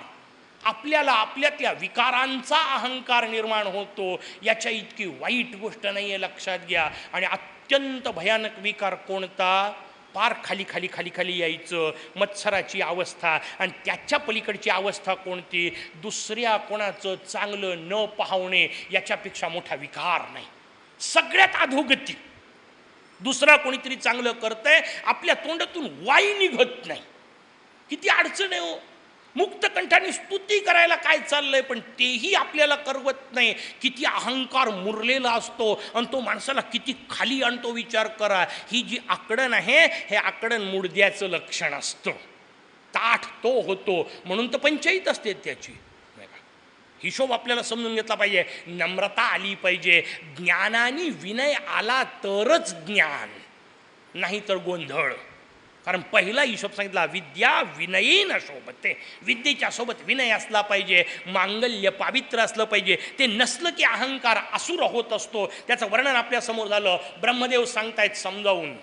आपल्याला आपल्यातल्या विकारांचा अहंकार निर्माण होतो. याच्या इतकी वाईट गोष्ट नाही आहे, लक्षात घ्या. आणि अत्यंत भयानक विकार कोणता? पार खाली खाली खाली खाली यायचं, मत्सराची अवस्था. आणि त्याच्या पलीकडची अवस्था कोणती? दुसऱ्या कोणाचं चांगलं न पाहणे याच्यापेक्षा मोठा विकार नाही. सगळ्यात अधोगती. दुसरा कोणीतरी चांगलं करतंय, आपल्या तोंडातून वाई निघत नाही. किती अडचण आहे हो. मुक्तकंठाने स्तुती करायला काय चाललंय, पण तेही आपल्याला करवत नाही. किती अहंकार मुरलेला असतो आणि तो माणसाला किती खाली आणतो विचार करा. ही जी आकडण आहे हे आकडण मुडद्याचं लक्षण असतं. ताठ तो होतो म्हणून तर पंचायत असते त्याची. हिशोब आपल्याला समजून घेतला पाहिजे. नम्रता आली पाहिजे. ज्ञानाने विनय आला तरच ज्ञान, नाही तर गोंधळ. कारण पहिला हिशोब सांगितला, विद्या विनयेन शोभते. विद्येच्या सोबत विनय असला पाहिजे, मांगल्य पावित्र्य असलं पाहिजे. ते नसलं की अहंकार असुर होत असतो. त्याचं वर्णन आपल्यासमोर झालं. ब्रह्मदेव सांगतायत समजावून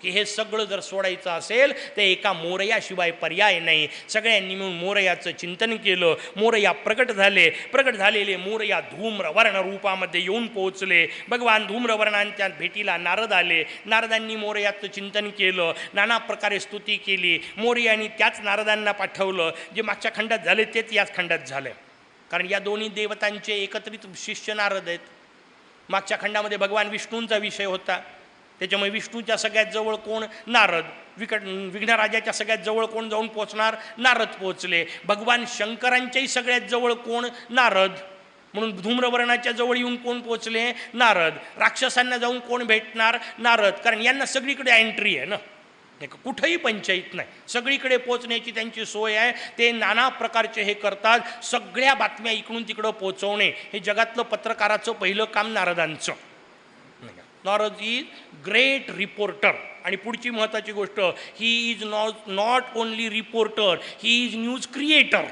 की हे सगळं जर सोडायचं असेल तर एका मोरयाशिवाय पर्याय नाही. सगळ्यांनी मिळून मोरयाचं चिंतन केलं. मोरया प्रकट झाले. प्रकट झालेले मोरया धूम्रवर्ण रूपामध्ये येऊन पोहोचले. भगवान धूम्रवर्णांच्या भेटीला नारद आले. नारदांनी मोरयाचं चिंतन केलं, नाना प्रकारे स्तुती केली. मोरयानी त्याच नारदांना पाठवलं. जे मागच्या खंडात झाले तेच याच खंडात झालं. कारण या दोन्ही देवतांचे एकत्रित शिष्य नारद आहेत. मागच्या खंडामध्ये भगवान विष्णूंचा विषय होता, त्याच्यामुळे विष्णूच्या सगळ्यात जवळ कोण? नारद. विघ्नराजाच्या सगळ्यात जवळ कोण जाऊन पोचणार? नारद पोचले. भगवान शंकरांच्याही सगळ्यात जवळ कोण? नारद. म्हणून धूम्रवर्णाच्या जवळ येऊन कोण पोचले? नारद. राक्षसांना जाऊन कोण भेटणार? नारद. कारण यांना सगळीकडे एंट्री आहे ना, कुठंही पंचायत नाही, सगळीकडे पोचण्याची त्यांची सोय आहे. ते नाना प्रकारचे हे करतात. सगळ्या बातम्या इकडून तिकडं पोचवणे हे जगातलं पत्रकाराचं पहिलं काम नारदांचं. Narad is great reporter. आणि पुढची महत्त्वाची गोष्ट, he is not only reporter, he is news creator.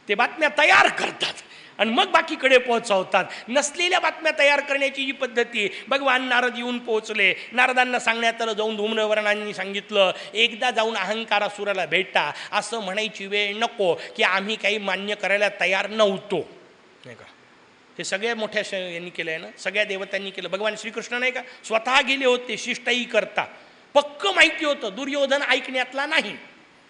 ते बातम्या तयार करतात आणि मग बाकीकडे पोहोचवतात. नसलेल्या बातम्या तयार करण्याची जी पद्धती, भगवान नारद येऊन पोहोचले. नारदांना सांगण्यात आलं, जाऊन धूम्रवर्णांनी सांगितलं, एकदा जाऊन अहंकारासुराला भेटा. असं म्हणायची वेळ नको की आम्ही काही मान्य करायला तयार नव्हतो, नाही का. हे सगळ्या मोठ्या यांनी केलं आहे ना, सगळ्या देवतांनी केलं. भगवान श्रीकृष्ण नाही का स्वतः गेले होते शिष्टाई करता. पक्क माहिती होतं दुर्योधन ऐकण्यातला नाही,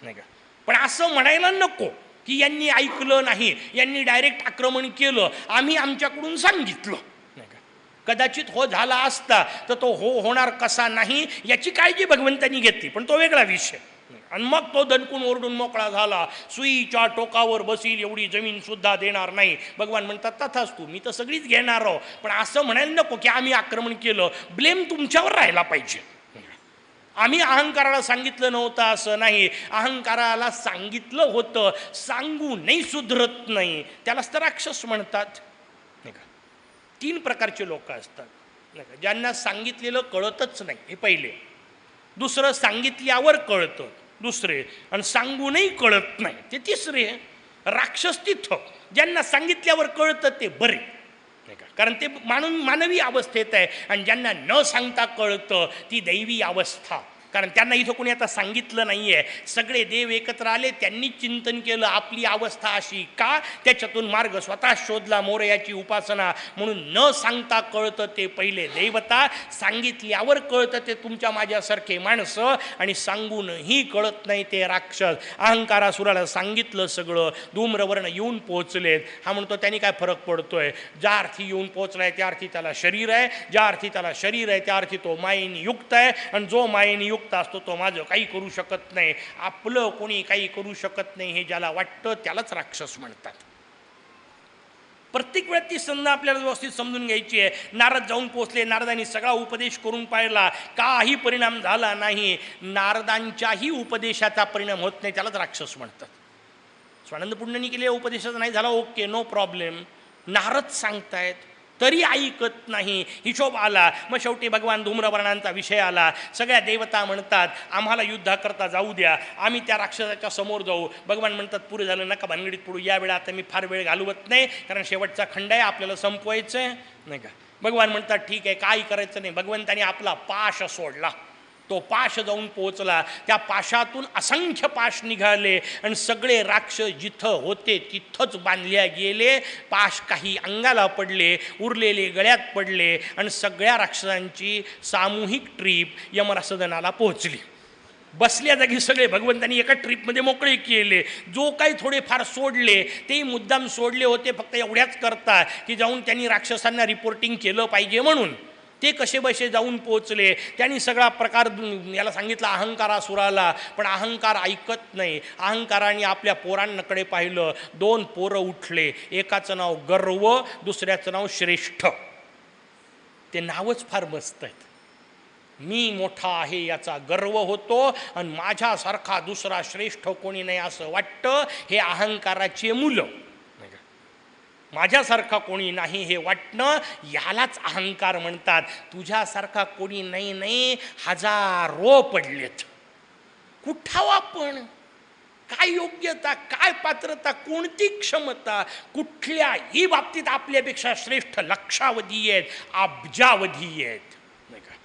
नाही का. पण असं म्हणायला नको की यांनी ऐकलं नाही, यांनी डायरेक्ट आक्रमण केलं, आम्ही आमच्याकडून सांगितलं, नाही का. कदाचित हो झाला असता तर तो होणार कसा नाही याची काळजी भगवंतांनी घेतली, पण तो वेगळा विषय. आणि मग तो दणकून ओरडून मोकळा झाला. सुईच्या टोकावर बसील एवढी जमीन सुद्धा देणार नाही. भगवान म्हणतात, तथाच तू, मी तर सगळीच घेणार आहो, पण असं म्हणायला नको की आम्ही आक्रमण केलं. ब्लेम तुमच्यावर राहायला पाहिजे. आम्ही अहंकाराला सांगितलं नव्हतं असं नाही, अहंकाराला सांगितलं होतं. सांगूनही सुधरत नाही, त्यालाच तर राक्षस म्हणतात, नाही का. 3 प्रकारचे लोक असतात, नाही का. ज्यांना सांगितलेलं कळतच नाही, हे पहिले. दुसरं, सांगितल्यावर कळतं, दुसरे. आणि सांगूनही कळत नाही, ते तिसरे. राक्षस तिथं ज्यांना सांगितल्यावर कळतं ते बरे, नाही का. कारण ते मानवी अवस्थेत आहे. आणि ज्यांना न सांगता कळतं ती दैवी अवस्था. कारण त्यांना इथं कोणी आता सांगितलं नाही आहे. सगळे देव एकत्र आले, त्यांनी चिंतन केलं आपली अवस्था अशी का, त्याच्यातून मार्ग स्वतः शोधला. मोरयाची उपासना. म्हणून न सांगता कळतं ते पहिले देवता, सांगितल्यावर कळतं ते तुमच्या माझ्यासारखे माणसं, आणि सांगूनही कळत नाही ते राक्षस. अहंकारासुराला सांगितलं सगळं. धूम्रवर्ण येऊन पोहोचलेत. हा म्हणतो त्यांनी काय फरक पडतोय? ज्या अर्थी येऊन पोहोचलाय त्या अर्थी त्याला शरीर आहे, ज्या अर्थी त्याला शरीर आहे त्या अर्थी तो मायेने युक्त आहे. आणि जो मायेने युक्त असतो तो माझं काही करू शकत नाही, आपलं कोणी काही करू शकत नाही, हे ज्याला वाटतं त्यालाच राक्षस म्हणतात. प्रत्येक वेळेस ती संधी आपल्याला व्यवस्थित समजून घ्यायची आहे. नारद जाऊन पोचले, नारदांनी सगळा उपदेश करून पाहिला, काही परिणाम झाला नाही. नारदांच्याही उपदेशाचा परिणाम होत नाही, त्यालाच राक्षस म्हणतात. स्वानंद पुंडनी केलेल्या उपदेशाचा नाही झाला, ओके, नो प्रॉब्लेम. नारद सांगतायत तरी ऐकत नाही, हिशोब आला. मग शेवटी भगवान धूम्रवर्णांचा विषय आला. सगळ्या देवता म्हणतात आम्हाला युद्धाकरता जाऊ द्या, आम्ही त्या राक्षसाच्या समोर जाऊ. भगवान म्हणतात पुरे झालं, नका भानगडीत पडू, या वेळा आता मी फार वेळ घालवत नाही, कारण शेवटचा खंड आहे, आपल्याला संपवायचं आहे, नाही का. भगवान म्हणतात ठीक आहे, काय करायचं नाही. भगवंताने आपला पाश सोडला. तो पाश जाऊन पोहोचला. त्या पाशातून असंख्य पाश निघाले आणि सगळे राक्षस जिथं होते तिथंच बांधल्या गेले. पाश काही अंगाला पडले, उरलेले गळ्यात पडले आणि सगळ्या राक्षसांची सामूहिक ट्रीप यमरासदनाला पोहोचली. बसल्या जागी सगळे भगवंतांनी एका ट्रीपमध्ये मोकळे केले. जो काही थोडेफार सोडले ते मुद्दाम सोडले होते फक्त एवढ्याच करता की जाऊन त्यांनी राक्षसांना रिपोर्टिंग केलं पाहिजे म्हणून. ते कसे बसे जाऊन पोचले. त्यांनी सगळा प्रकार याला सांगितला अहंकारासुराला, पण अहंकार ऐकत नाही. अहंकाराने आपल्या पोरांकडे पाहिलं. 2 पोरं उठले, एकाचं नाव गर्व, दुसऱ्याचं नाव श्रेष्ठ. ते नावच फार मस्त आहेत. मी मोठा आहे याचा गर्व होतो आणि माझ्यासारखा दुसरा श्रेष्ठ कोणी नाही असं वाटतं. हे अहंकाराची मुलं. माझ्यासारखा कोणी नाही हे वाटणं यालाच अहंकार म्हणतात. तुझ्यासारखा कोणी नाही हजारो पडलेत. कुठावा पण काय योग्यता, काय पात्रता, कोणती क्षमता, कुठल्याही बाबतीत आपल्यापेक्षा श्रेष्ठ लक्षावधी आहेत, अब्जावधी आहेत. नाही का?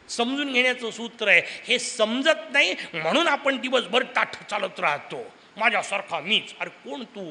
समजून घेण्याचं सूत्र आहे. हे समजत नाही म्हणून आपण दिवसभर ताठ चालत राहतो. माझ्यासारखा मीच. अरे कोण तू?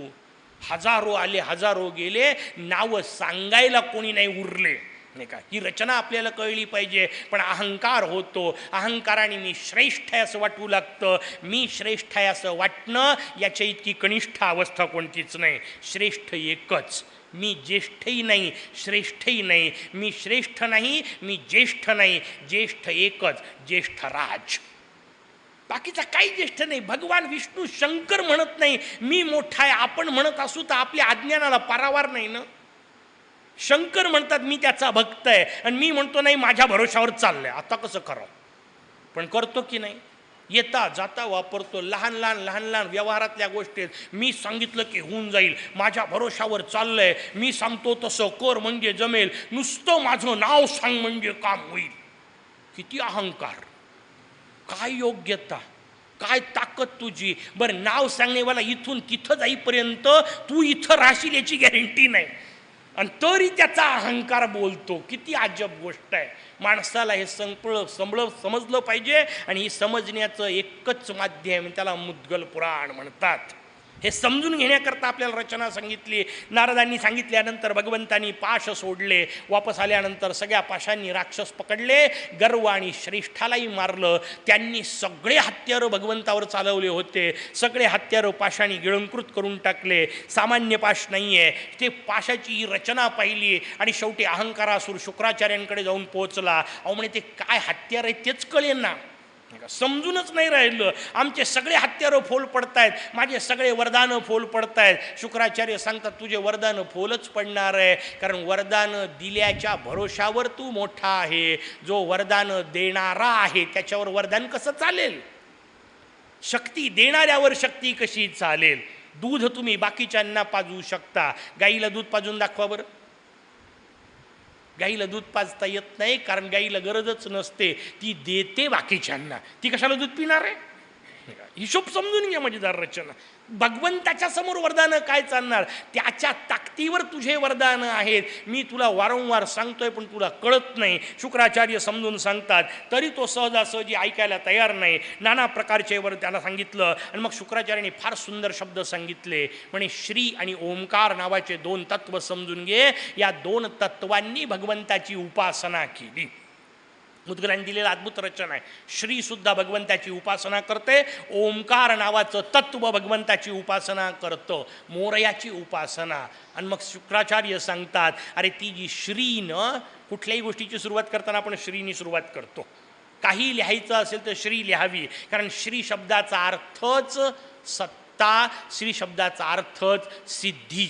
हजारो आले, हजारो गेले, नावं सांगायला कोणी नाही उरले. नाही का? ही रचना आपल्याला कळली पाहिजे. पण अहंकार होतो. अहंकाराने मी श्रेष्ठ आहे असं वाटू लागतं. मी श्रेष्ठ आहे असं वाटणं याच्या इतकी कनिष्ठ अवस्था कोणतीच नाही. श्रेष्ठ एकच. मी ज्येष्ठही नाही, श्रेष्ठही नाही. मी श्रेष्ठ नाही, मी ज्येष्ठ नाही. ज्येष्ठ एकच, ज्येष्ठ राज. बाकीचा काही ज्येष्ठ नाही. भगवान विष्णू शंकर म्हणत नाही मी मोठा आहे. आपण म्हणत असू तर आपल्या अज्ञानाला पारावार नाही ना. शंकर म्हणतात मी त्याचा भक्त आहे आणि मी म्हणतो नाही माझ्या भरोशावर चाललंय. आता कसं करावं? पण करतो की नाही? येता जाता वापरतो. लहान लहान व्यवहारातल्या गोष्टी मी सांगितलं की होऊन जाईल, माझ्या भरोशावर चाललंय, मी सांगतो तसं कर म्हणजे जमेल, नुसतं माझं नाव सांग म्हणजे काम होईल. किती अहंकार, काय योग्यता, काय ताकद तुझी. बरं नाव सांगणेवाला इथून तिथं जाईपर्यंत तू इथं राहशील याची गॅरंटी नाही आणि तरी त्याचा अहंकार बोलतो. किती अजब गोष्ट आहे. माणसाला हे समजलं पाहिजे आणि हे समजण्याचं एकच माध्यम, त्याला मुद्गल पुराण म्हणतात. हे समजून घेण्याकरता आपल्याला रचना सांगितली. नारदांनी सांगितल्यानंतर भगवंतांनी पाश सोडले. वापस आल्यानंतर सगळ्या पाशांनी राक्षस पकडले. गर्व आणि श्रेष्ठालाही मारलं. त्यांनी सगळे हत्यारं भगवंतावर चालवले होते. सगळे हत्यारं पाशांनी गिळंकृत करून टाकले. सामान्य पाश नाही आहे. ते पाशाची ही रचना पाहिली आणि शेवटी अहंकारासूर शुक्राचार्यांकडे जाऊन पोहोचला. अहो म्हणे ते काय हत्यार आहे तेच कळेल ना. समजूनच नाही राहिलं. आमचे सगळे हत्यारं फोल पडतायत, माझे सगळे वरदानं फोल पडतायत. शुक्राचार्य सांगतात तुझे वरदानं फोलच पडणार आहे, कारण वरदानं दिल्याच्या भरोशावर तू मोठा आहे. जो वरदानं देणारा आहे त्याच्यावर वरदान कसं चालेल? शक्ती देणाऱ्यावर शक्ती कशी चालेल? दूध तुम्ही बाकीच्यांना पाजू शकता. गाईला दूध पाजून दाखवा बरं. गाईला दूध पाजता येत नाही कारण गाईला गरजच नसते. ती देते बाकीच्यांना. ती कशाला दूध पिणार आहे? हिशोब समजून घ्या. मजेदार रचना. भगवंताच्या समोर वरदानं काय चालणार? त्याच्या ताकदीवर तुझे वरदानं आहेत. मी तुला वारंवार सांगतोय पण तुला कळत नाही. शुक्राचार्य समजून सांगतात तरी तो सहजासहजी ऐकायला तयार नाही. नाना प्रकारचे वर त्याला सांगितलं आणि मग शुक्राचार्याने फार सुंदर शब्द सांगितले. म्हणे श्री आणि ओंकार नावाचे 2 तत्व समजून घे. या 2 तत्वांनी भगवंताची उपासना केली. मुद्गलांनी दिलेला अद्भुत रचना आहे. श्री सुद्धा भगवंताची उपासना करते. ओंकार नावाचं तत्व भगवंताची उपासना करतं. मोरयाची उपासना. आणि मग शुक्राचार्य सांगतात अरे ती जी श्रीनं, कुठल्याही गोष्टीची सुरुवात करताना आपण श्रीनी सुरुवात करतो. काही लिहायचं असेल तर श्री लिहावी, कारण श्री शब्दाचा अर्थच सत्ता, श्री शब्दाचा अर्थच सिद्धी.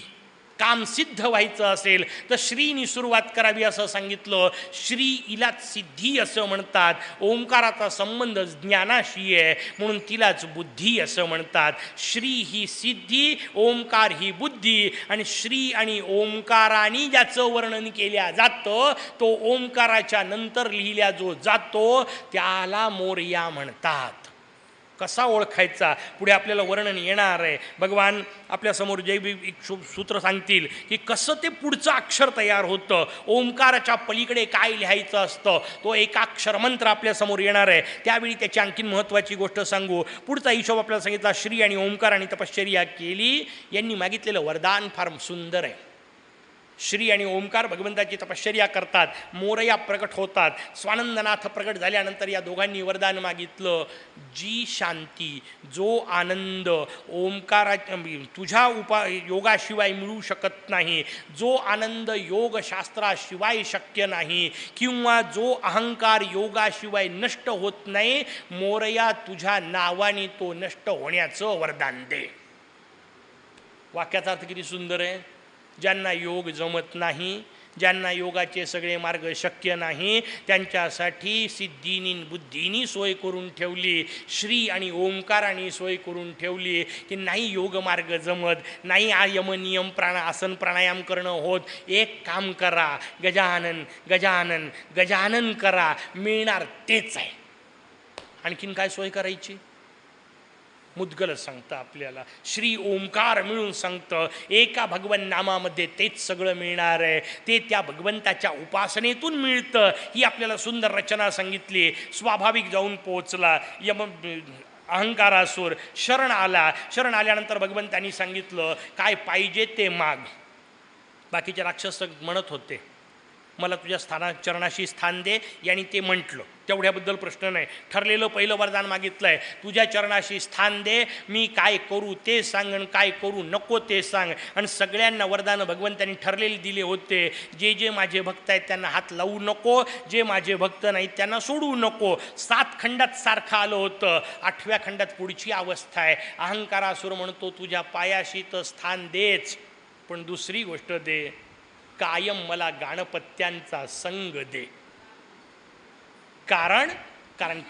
काम सिद्ध व्हायचं असेल तर श्रीनी सुरुवात करावी असं सांगितलं. श्री इलाच सिद्धी असं म्हणतात. ओंकाराचा संबंध ज्ञानाशी आहे म्हणून तिलाच बुद्धी असं म्हणतात. श्री ही सिद्धी, ओंकार ही बुद्धी. आणि श्री आणि ओंकाराने ज्याचं वर्णन केल्या जातं तो ओंकाराच्या नंतर लिहिल्या जो जातो त्याला मोरया म्हणतात. कसा ओळखायचा पुढे आपल्याला वर्णन येणार आहे. भगवान आपल्यासमोर जैविक सूत्र सांगतील की कसं ते पुढचं अक्षर तयार होतं. ओंकाराच्या पलीकडे काय लिहायचं असतं तो एकाक्षर मंत्र आपल्यासमोर येणार आहे. त्यावेळी त्याची आणखीन महत्त्वाची गोष्ट सांगू. पुढचा हिशोब आपल्याला सांगितला. श्री आणि ओंकाराने तपश्चर्या केली. यांनी मागितलेलं वरदान फार सुंदर आहे. श्री आणि ओंकार भगवंताची तपश्चर्या करतात, मोरया प्रकट होतात. स्वानंदनाथ प्रकट झाल्यानंतर या दोघांनी वरदान मागितलं, जी शांती, जो आनंद ओंकारा तुझ्या योगाशिवाय मिळू शकत नाही, जो आनंद योगशास्त्राशिवाय शक्य नाही, किंवा जो अहंकार योगाशिवाय नष्ट होत नाही, मोरया तुझ्या नावाने तो नष्ट होण्याचं वरदान दे. वाक्याचा अर्थ किती सुंदर आहे. ज्यांना योग जमत नाही, ज्यांना योगाचे सगळे मार्ग शक्य नाही, त्यांच्यासाठी सिद्धीनी बुद्धीनी सोय करून ठेवली, श्री आणि ओंकाराने सोय करून ठेवली की नाही योग मार्ग जमत नाही, यमनियम आसन प्राणायाम करणं होत, एक काम करा, गजानन गजानन गजानन करा, मिळणार तेच आहे. आणखीन काय सोय करायची? मुद्गल सांगतं आपल्याला, श्री ओंकार मिळून सांगतं एका भगवन नामामध्ये तेच सगळं मिळणार आहे, ते त्या भगवंताच्या उपासनेतून मिळतं. ही आपल्याला सुंदर रचना सांगितली. स्वाभाविक जाऊन पोहोचला अहंकारासूर, शरण आला. शरण आल्यानंतर भगवंतांनी सांगितलं काय पाहिजे ते माग. बाकीचे राक्षस म्हणत होते मला तुझ्या चरणाशी स्थान दे, यांनी ते म्हटलं तेवढ्याबद्दल प्रश्न नाही. ठरलेलं पहिलं वरदान मागितलं आहे, तुझ्या चरणाशी स्थान दे, मी काय करू ते सांग आणि काय करू नको ते सांग. आणि सगळ्यांना वरदानं भगवंतांनी ठरलेले दिले होते. जे जे माझे भक्त आहेत त्यांना हात लावू नको, जे माझे भक्त नाहीत त्यांना सोडू नको. 7 खंडात सारखं आलं होतं. 8व्या खंडात पुढची अवस्था आहे. अहंकारासुर म्हणतो तुझ्या पायाशी तर स्थान देच, पण दुसरी गोष्ट दे, कायम मला गाणपत्यांचा संग दे. कारण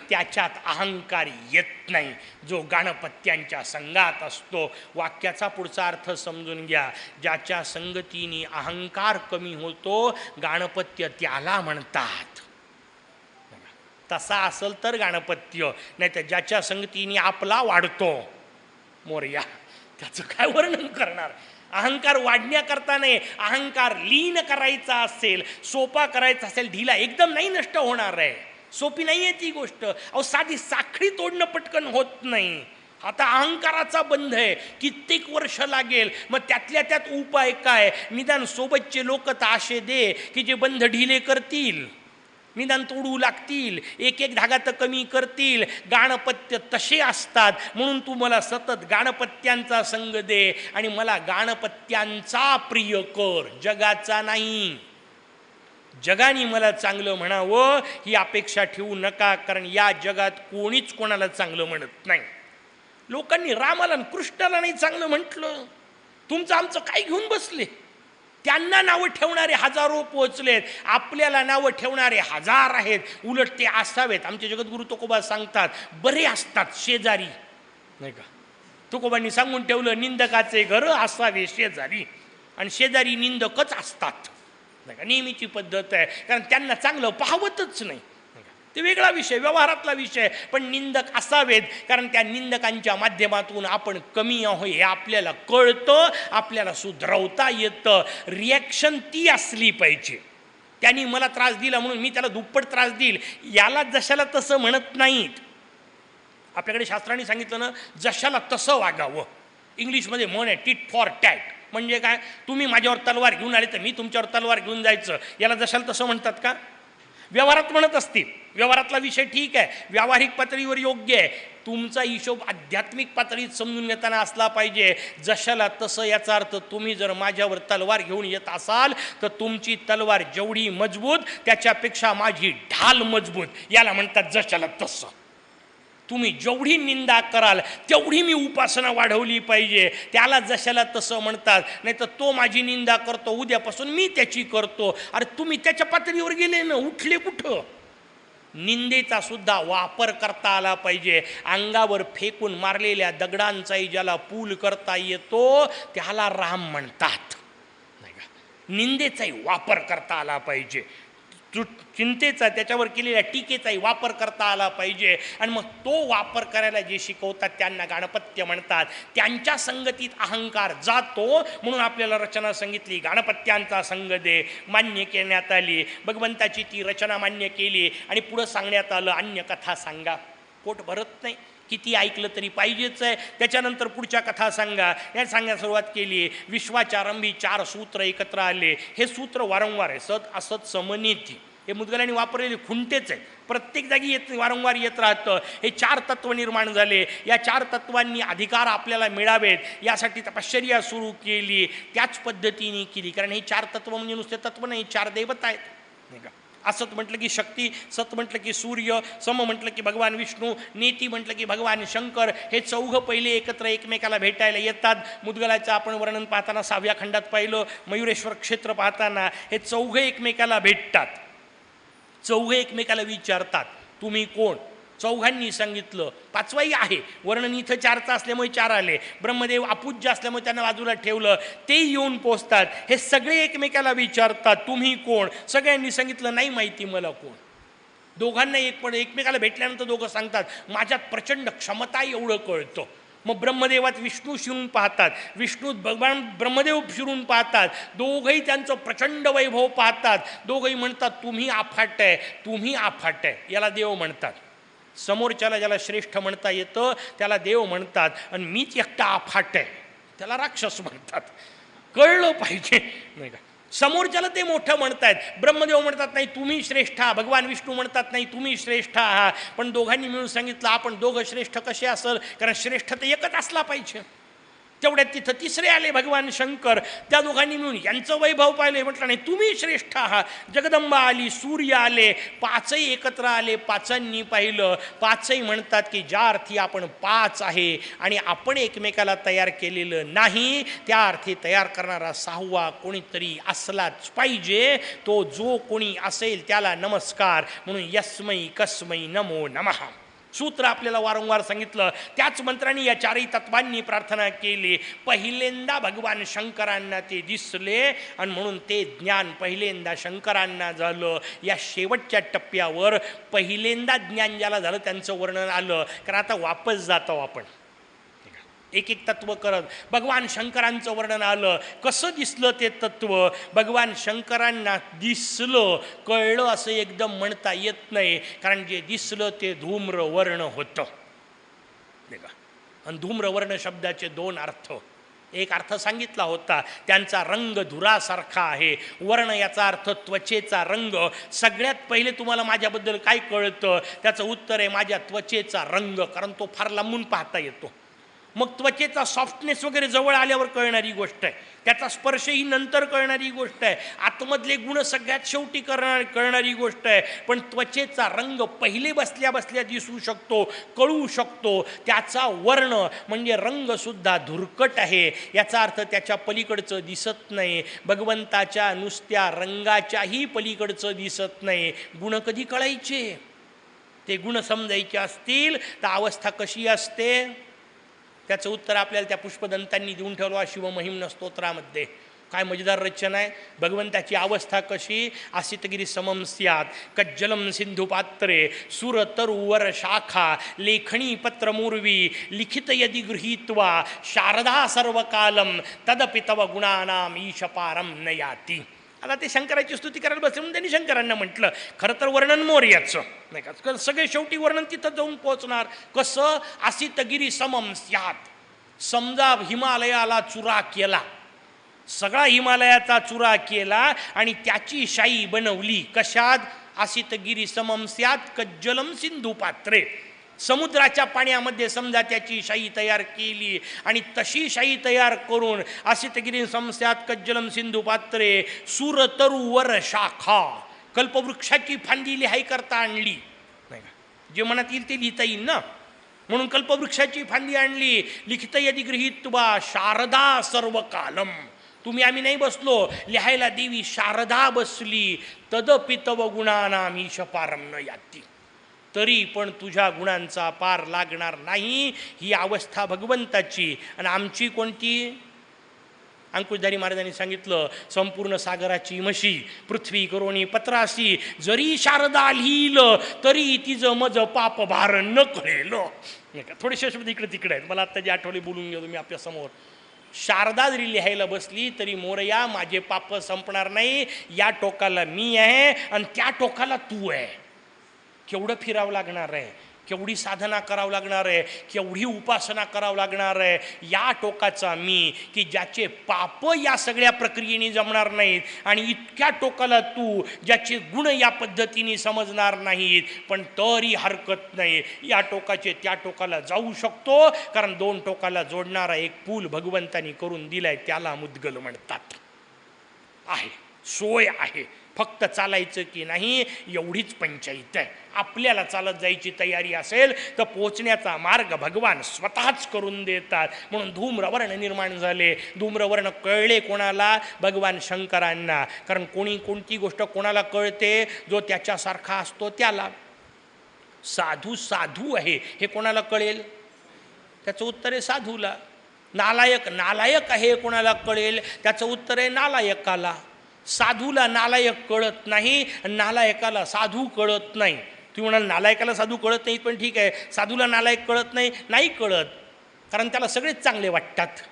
त्याच्यात अहंकार येत नाही, जो गाणपत्यांच्या संगात असतो. वाक्याचा पुढचा अर्थ समजून घ्या. ज्याच्या संगतीने अहंकार कमी होतो, गाणपत्य त्याला म्हणतात. तसा असेल तर गाणपत्य, नाही तर ज्याच्या संगतीने आपला वाढतो मोरया, त्याचं काय वर्णन करणार. अहंकार वाढण्याकरता नाही, अहंकार लीन करायचा असेल, सोपा करायचा असेल, ढिला एकदम नाही नष्ट होणार आहे. सोपी नाही आहे ती गोष्ट. अहो साधी साखळी तोडणं पटकन होत नाही. आता अहंकाराचा बंध आहे, कित्येक वर्ष लागेल. मग त्यातल्या त्यात उपाय काय? निदान सोबतचे लोक तर असे दे की जे बंध ढिले करतील, निदान तोडू लागतील, एक एक धागा तर कमी करतील. गाणपत्य तसे असतात. म्हणून तू मला सतत गाणपत्यांचा संग दे आणि मला गाणपत्यांचा प्रिय कर, जगाचा नाही. जगाने मला चांगलं म्हणावं ही अपेक्षा ठेवू नका, कारण या जगात कोणीच कोणाला चांगलं म्हणत नाही. लोकांनी रामाला कृष्णाला नाही चांगलं म्हटलं, तुमचं आमचं काय घेऊन बसले. त्यांना नावं ठेवणारे हजारो पोहोचलेत, आपल्याला नावं ठेवणारे हजार आहेत. उलट ते असावेत. आमचे जगद्गुरु तुकोबा सांगतात बरे असतात शेजारी, नाही का. तुकोबांनी सांगून ठेवलं निंदकाचे घर असावे शेजारी, आणि शेजारी निंदकच असतात, नाही का. नेहमीची पद्धत आहे, कारण त्यांना चांगलं पाहवतच नाही. ते वेगळा विषय, व्यवहारातला विषय. पण निंदक असावेत, कारण त्या निंदकांच्या माध्यमातून आपण कमी आहोत हे आपल्याला कळतं, आपल्याला सुधरवता येतं. रिॲक्शन ती असली पाहिजे. त्यांनी मला त्रास दिला म्हणून मी त्याला दुप्पट त्रास देईल, याला जशाला तसं म्हणत नाहीत. आपल्याकडे शास्त्रांनी सांगितलं ना, जशाला तसं वागावं. इंग्लिशमध्ये म्हण आहे टिट फॉर टॅट. म्हणजे काय, तुम्ही माझ्यावर तलवार घेऊन आले तर मी तुमच्यावर तलवार घेऊन जायचं, याला जशाला तसं म्हणतात का? व्यवहारात म्हणत असतील, व्यवहारातला विषय ठीक आहे, व्यावहारिक पातळीवर योग्य आहे. तुमचा हिशोब आध्यात्मिक पातळीत समजून घेताना असला पाहिजे. जशाला तसं याचा अर्थ तुम्ही जर माझ्यावर तलवार घेऊन येत असाल तर तुमची तलवार जेवढी मजबूत त्याच्यापेक्षा माझी ढाल मजबूत, याला म्हणतात जशाला तसं. तुम्ही जेवढी निंदा कराल तेवढी मी उपासना वाढवली पाहिजे, त्याला जशाला तसं म्हणतात. नाही तर तो माझी निंदा करतो, उद्यापासून मी त्याची करतो. अरे तुम्ही त्याच्या पातळीवर गेले ना, उठले कुठं? निंदेचा सुद्धा वापर करता आला पाहिजे. अंगावर फेकून मारलेल्या दगडांचाही ज्याला पूल करता येतो त्याला राम म्हणतात, नाही का. निंदेचाही वापर करता आला पाहिजे, चिंतेचा त्याच्यावर केलेल्या टीकेचाही वापर करता आला पाहिजे. आणि मग तो वापर करायला जे शिकवतात त्यांना गाणपत्य म्हणतात. त्यांच्या संगतीत अहंकार जातो. म्हणून आपल्याला रचना सांगितली, गाणपत्यांचा संग दे, मान्य करण्यात आली. भगवंताची ती रचना मान्य केली आणि पुढं सांगण्यात आलं अन्य कथा सांगा. पोट भरत नाही, किती ऐकलं तरी पाहिजेच आहे. त्याच्यानंतर पुढच्या कथा सांगा, या सांगायला सुरुवात केली. विश्वाचारंभी 4 सूत्र एकत्र आले. हे सूत्र वारंवार आहे, सत असत समनेती, हे मुद्गलांनी वापरलेले खुंटेच आहेत, प्रत्येक जागी येत वारंवार येत राहतं. हे 4 तत्व निर्माण झाले. या 4 तत्वांनी अधिकार आपल्याला मिळावेत यासाठी तपश्चर्या सुरू केली, त्याच पद्धतीने केली. कारण हे 4 तत्व म्हणजे नुसते तत्व नाही, 4 देवता आहेत, नाही का. असत म्हटलं की शक्ती, सत म्हटलं की सूर्य, सम म्हटलं की भगवान विष्णू, नेती म्हटलं की भगवान शंकर. हे चौघं पहिले एकत्र एकमेकाला भेटायला येतात. मुद्गलाचं आपण वर्णन पाहताना 6व्या खंडात पाहिलं, मयुरेश्वर क्षेत्र पाहताना हे चौघं एकमेकाला भेटतात. चौघे एकमेकाला विचारतात तुम्ही कोण. चौघांनी सांगितलं. 5वाही आहे, वर्णन इथं 4चं असल्यामुळे 4 आले. ब्रह्मदेव अपूज्य असल्यामुळे त्यांना बाजूला ठेवलं, ते येऊन पोचतात. हे सगळे एकमेकाला विचारतात तुम्ही कोण. सगळ्यांनी सांगितलं नाही माहिती मला कोण. दोघांना एकमेकाला भेटल्यानंतर दोघं सांगतात माझ्यात प्रचंड क्षमता एवढं कळतं. मग ब्रह्मदेवात विष्णू शिरून पाहतात, विष्णूत भगवान ब्रह्मदेव शिरून पाहतात. दोघंही त्यांचं प्रचंड वैभव पाहतात. दोघंही म्हणतात तुम्ही आफाट आहे, तुम्ही आफाट आहे. याला देव म्हणतात. समोरच्याला ज्याला श्रेष्ठ म्हणता येतं त्याला देव म्हणतात, आणि मीच एकटा आफाट आहे त्याला राक्षस म्हणतात. कळलं पाहिजे, नाही का. समोरच्याला ते मोठं म्हणतायत. ब्रह्मदेव म्हणतात नाही तुम्ही श्रेष्ठ आहात, भगवान विष्णू म्हणतात नाही तुम्ही श्रेष्ठ आहात. पण दोघांनी मिळून सांगितलं आपण दोघं श्रेष्ठ कसे असेल, कारण श्रेष्ठ तर एकच असला पाहिजे. तेवढ्यात तिथं तिसरे आले भगवान शंकर. त्या दोघांनी मिळून यांचं वैभव पाहिले, म्हटलं नाही तुम्ही श्रेष्ठ आहात. जगदंबा आली, सूर्य आले, 5ही एकत्र आले. 5नी पाहिलं. 5ही म्हणतात की ज्या अर्थी आपण 5 आहे आणि आपण एकमेकाला तयार केलेलं नाही, त्या अर्थी तयार करणारा 6वा कोणीतरी असलाच पाहिजे. तो जो कोणी असेल त्याला नमस्कार म्हणून यस्मै कस्मै नमो नमः सूत्र आपल्याला वारंवार सांगितलं. त्याच मंत्रांनी या 4ही तत्वांनी प्रार्थना केली. पहिल्यांदा भगवान शंकरांना ते दिसले आणि म्हणून ते ज्ञान पहिल्यांदा शंकरांना झालं. या शेवटच्या टप्प्यावर पहिल्यांदा ज्ञान ज्याला झालं त्यांचं वर्णन आलं. कारण आता वापस जातो आपण एक एक तत्व करत. भगवान शंकरांचं वर्णन आलं. कसं दिसलं ते तत्व, भगवान शंकरांना दिसलं, कळलं असं एकदम म्हणता येत नाही. कारण जे दिसलं ते धूम्रवर्ण होतं, नाही का. आणि धूम्रवर्ण शब्दाचे 2 अर्थ. एक अर्थ सांगितला होता, त्यांचा रंग धुरासारखा आहे. वर्ण याचा अर्थ त्वचेचा रंग. सगळ्यात पहिले तुम्हाला माझ्याबद्दल काय कळतं, त्याचं उत्तर आहे माझ्या त्वचेचा रंग, कारण तो फार लांबून पाहता येतो. मग त्वचेचा सॉफ्टनेस वगैरे जवळ आल्यावर कळणारी गोष्ट आहे, त्याचा स्पर्श ही नंतर कळणारी गोष्ट आहे, आतमधले गुण सगळ्यात शेवटी कळणारी गोष्ट आहे. पण त्वचेचा रंग पहिले बसल्या बसल्या दिसू शकतो, कळू शकतो. त्याचा वर्ण म्हणजे रंगसुद्धा धुरकट आहे, याचा अर्थ त्याच्या पलीकडचं दिसत नाही. भगवंताच्या नुसत्या रंगाच्याही पलीकडचं दिसत नाही. गुण कधी कळायचे, ते गुण समजायचे असतील तर अवस्था कशी असते, त्याचं उत्तर आपल्याला त्या पुष्पदंतांनी देऊन ठेवलं शिवमहिम्न स्तोत्रामध्ये. काय मजेदार रचना आहे. भगवंताची अवस्था कशी, आसितगिरी समम स्यात् कज्जलम सिंधू पात्रे सुरतरुवर शाखा लेखणी पत्रमूर्वी लिखित यदि गृहीत्वा शारदा सर्वकालम तदपि तव गुणानाम ईशपारम न याती. आता ते शंकराची स्तुती करायला बसले म्हणून त्यांनी शंकरांना म्हटलं. खरं तर वर्णन मोर्याचं, नाही का. सगळे शेवटी वर्णन तिथं जाऊन पोहोचणार. कसं, आसितगिरी समम स्यात्. समजा हिमालयाला चुरा केला, सगळा हिमालयाचा चुरा केला आणि त्याची शाई बनवली. कशात, आसितगिरी समम स्यात् कज्जलम सिंधू पात्रे. समुद्राच्या पाण्यामध्ये समजा त्याची शाई तयार केली आणि तशी शाई तयार करून आसितगिरी समस्यात कज्जलम सिंधू पात्रे सुरतरुवर शाखा, कल्पवृक्षाची फांदी लिहाई करता आणली, नाही का. जे मनात येईल ते लिहिता येईल ना, म्हणून कल्पवृक्षाची फांदी आणली. लिखित यदि गृहीत्वा शारदा सर्व कालम. तुम्ही आम्ही नाही बसलो लिहायला, देवी शारदा बसली. तदपि तव गुणानाम ईशपारम न याती. तरी पण तुझ्या गुणांचा पार लागणार नाही. ही अवस्था भगवंताची. आणि आमची कोणती, अंकुशधारी महाराजांनी सांगितलं, संपूर्ण सागराची म्हशी पृथ्वी करोनी पत्रासी, जरी शारदा लिहिलं तरी तिचं मज पाप भार न कळेल. थोडेसे शब्द इकडे तिकडे आहेत, मला आत्ता जे आठवले बोलून घेऊ मी आपल्यासमोर. शारदा जरी लिहायला बसली तरी मोरया माझे पाप संपणार नाही. या टोकाला मी आहे आणि त्या टोकाला तू आहे. केवढं फिरावं लागणार आहे. केवढी साधना करावं लागणार आहे, केवढी उपासना करावं लागणार आहे. या टोकाचा मी की ज्याचे पाप या सगळ्या प्रक्रियेने जमणार नाहीत, आणि इतक्या टोकाला तू ज्याचे गुण या पद्धतीने समजणार नाहीत, पण तरी हरकत नाही, या टोकाचे त्या टोकाला जाऊ शकतो. कारण दोन टोकाला जोडणारा एक पूल भगवंतानी करून दिलाय, त्याला मुद्गल म्हणतात. आहे, सोय आहे, फक्त चालायचं की नाही एवढीच पंचायत आहे. आपल्याला चालत जायची तयारी असेल तर पोचण्याचा मार्ग भगवान स्वतःच करून देतात. म्हणून धूम्रवर्ण निर्माण झाले. धूम्रवर्ण कळले कोणाला? भगवान शंकरांना. कारण कोणती गोष्ट कोणाला कळते? जो त्याच्यासारखा असतो त्याला. साधू साधू आहे हे कोणाला कळेल? त्याचं उत्तर आहे साधूला. नालायक नालायक आहे कोणाला कळेल? त्याचं उत्तर आहे नालायकाला. साधूला नालायक कळत नाही, नालायकाला साधू कळत नाही. तुम्ही म्हणाल नालायकाला साधू कळत नाही, पण ठीक आहे, साधूला नालायक कळत नाही. नाही कळत, कारण त्याला सगळेच चांगले वाटतात,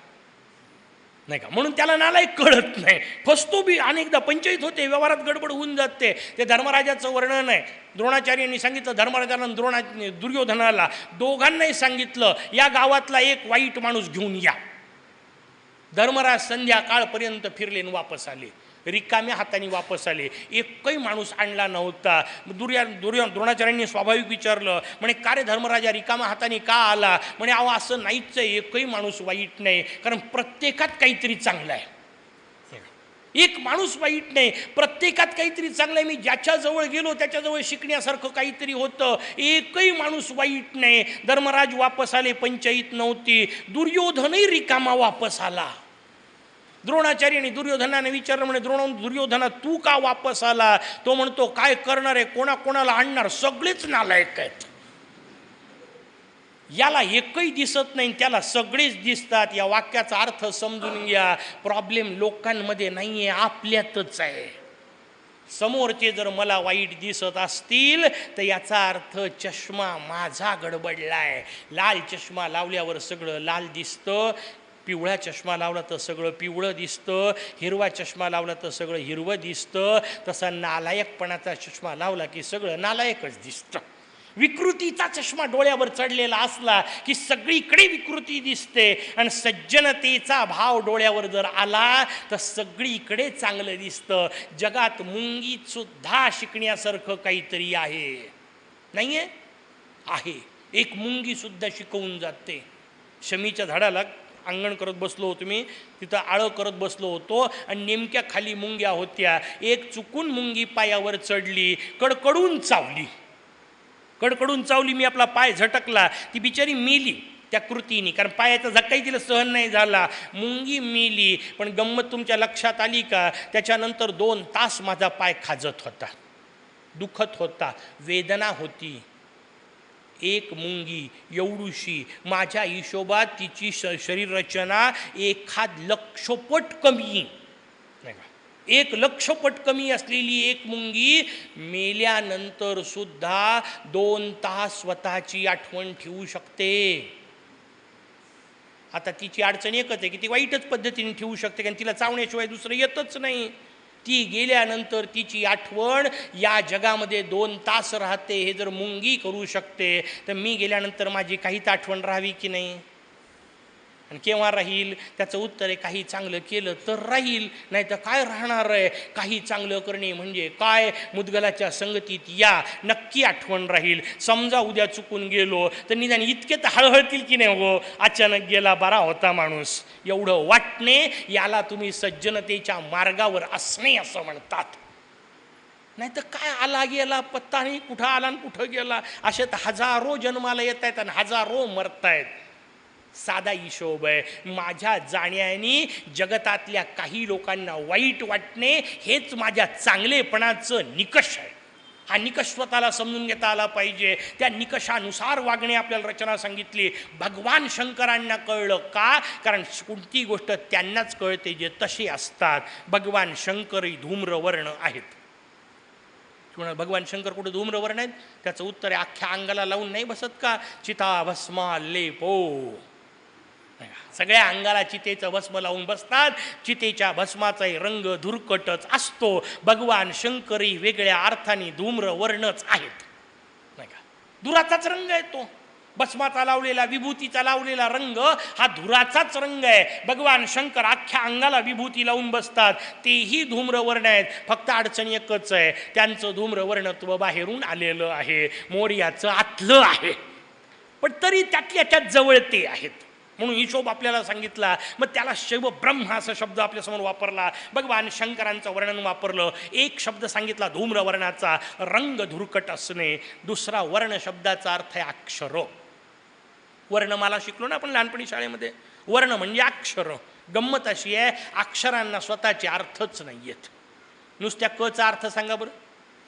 नाही का? म्हणून त्याला नालायक कळत नाही. फसतो बी अनेकदा, पंचायत होते, व्यवहारात गडबड होऊन जाते. ते धर्मराजाचं वर्णन आहे. द्रोणाचार्यांनी सांगितलं धर्मराजाला दुर्योधनाला, दोघांनाही सांगितलं या गावातला एक वाईट माणूस घेऊन या. धर्मराज संध्याकाळपर्यंत फिरले आणि वापस आले, रिकाम्या हाताने वापस आले. एकही माणूस आणला नव्हता. द्रोणाचार्यांनी स्वाभाविक विचारलं, म्हणे का रे धर्मराजा रिकाम्या हाताने का आला? म्हणे अहो असं नाहीच आहे, एकही माणूस वाईट नाही, कारण प्रत्येकात काहीतरी चांगलं आहे. एक माणूस वाईट नाही, प्रत्येकात काहीतरी चांगलं आहे. मी ज्याच्याजवळ गेलो त्याच्याजवळ शिकण्यासारखं काहीतरी होतं. एकही माणूस वाईट नाही. धर्मराज वापस आले, पंचायत नव्हती. दुर्योधनही रिकामा वापस आला. द्रोणाचार्याने दुर्योधनाने विचारलं, म्हणे दुर्योधना तू का वापस आला? तो म्हणतो काय करणार आहे, कोणाला आणणार, सगळेच नालायक आहेत. याला एकही दिसत नाही, त्याला सगळेच दिसतात. या वाक्याचा अर्थ समजून घ्या. प्रॉब्लेम लोकांमध्ये नाही आहे, आपल्यातच आहे. समोरचे जर मला वाईट दिसत असतील तर याचा अर्थ चष्मा माझा गडबडलाय. लाल चष्मा लावल्यावर सगळं लाल दिसतं, पिवळा चष्मा लावला तर सगळं पिवळं दिसतं, हिरवा चष्मा लावला तर सगळं हिरवं दिसतं. तसा नालायकपणाचा चष्मा लावला की सगळं नालायकच दिसतं. विकृतीचा चष्मा डोळ्यावर चढलेला असला की सगळीकडे विकृती दिसते, आणि सज्जनतेचा भाव डोळ्यावर जर आला तर सगळीकडे चांगलं दिसतं. जगात मुंगीत सुद्धा शिकण्यासारखं काहीतरी आहे, नाही आहे? आहे. एक मुंगी सुद्धा शिकवून जाते. शमीच्या झाडाला अंगण करत बसलो होतो मी, तिथं आळं करत बसलो होतो, आणि नेमक्या खाली मुंग्या होत्या. एक चुकून मुंगी पायावर चढली, कडकडून चावली. मी आपला पाय झटकला, ती बिचारी मेली त्या कृतीने, कारण पायाचा झटकाही तिला सहन नाही झाला. मुंगी मेली. पण गंमत तुमच्या लक्षात आली का? त्याच्यानंतर 2 तास माझा पाय खाजत होता, दुखत होता, वेदना होती. एक मुंगी एवढूशी, माझ्या हिशोबात तिची शरीररचना 1,00,000 पट कमी, नाही का? 1,00,000 पट कमी असलेली एक मुंगी मेल्यानंतर सुद्धा 2 तास स्वतःची आठवण ठेवू शकते. आता तिची अडचण एकच आहे की ती वाईटच पद्धतीने ठेवू शकते, कारण तिला चावण्याशिवाय दुसरं येतच नाही. ती गेल्यानंतर तिची आठवण या जगामध्ये 2 तास राहते. हे जर मुंगी करू शकते तर मी गेल्यानंतर माझी काहीच आठवण राहावी की नाही? आणि केव्हा राहील? त्याचं उत्तर आहे काही चांगलं केलं तर राहील, नाही तर काय राहणार आहे. काही चांगलं करणे म्हणजे काय? मुद्गलाच्या संगतीत या, नक्की आठवण राहील. समजा उद्या चुकून गेलो तर निदान इतके तर हळहळतील की नाही, हो अचानक गेला बरा होता माणूस, एवढं वाटणे, याला तुम्ही सज्जनतेच्या मार्गावर असणे असं म्हणतात. नाही तर काय आला गेला पत्ता नाही, कुठं आला आणि कुठं गेला. असे तर हजारो जन्माला येत आहेत आणि हजारो मरतायत. साधा हिशोब आहे. माझ्या जाण्याने जगतातल्या काही लोकांना वाईट वाटणे हेच माझ्या चांगलेपणाचं निकष आहे. हा निकष स्वतःला समजून घेता आला पाहिजे. त्या निकषानुसार वागणे आपल्याला रचना सांगितली. भगवान शंकरांना कळलं का? कारण कोणती गोष्ट त्यांनाच कळते जे तसे असतात. भगवान शंकरही धूम्रवर्ण आहेत. तुम्हाला भगवान शंकर कुठे धूम्रवर्ण आहेत? त्याचं उत्तर आहे अख्ख्या अंगाला लावून नाही बसत का? चिता भस्मा लेपो. सगळ्या अंगाला चितेचं भस्म लावून बसतात. चितेच्या भस्माचाही रंग धुरकटच असतो. भगवान शंकरही वेगळ्या अर्थाने धूम्रवर्णच आहेत, नाही का? धुराचाच रंग आहे तो. भस्माचा लावलेला, विभूतीचा लावलेला रंग हा धुराचाच रंग आहे. भगवान शंकर अख्ख्या अंगाला विभूती लावून बसतात, तेही धूम्रवर्ण आहेत. फक्त अडचण एकच आहे, त्यांचं धूम्रवर्णत्व बाहेरून आलेलं आहे, मोर्याचं आतलं आहे, पण तरी त्यातल्या त्यात जवळ ते आहेत. म्हणून हिशोब आपल्याला सांगितला. मग त्याला शिव ब्रह्म असा शब्द आपल्यासमोर वापरला. भगवान शंकरांचं वर्णन वापरलं. एक शब्द सांगितला धूम्रवर्णाचा, रंग धुरकट असणे. दुसरा वर्ण शब्दाचा अर्थ आहे अक्षर. वर्णमाला शिकलो ना आपण लहानपणी शाळेमध्ये. वर्ण म्हणजे अक्षर. गंमत अशी आहे, अक्षरांना स्वतःचे अर्थच नाही आहेत. नुसत्या कचा अर्थ सांगा बरं,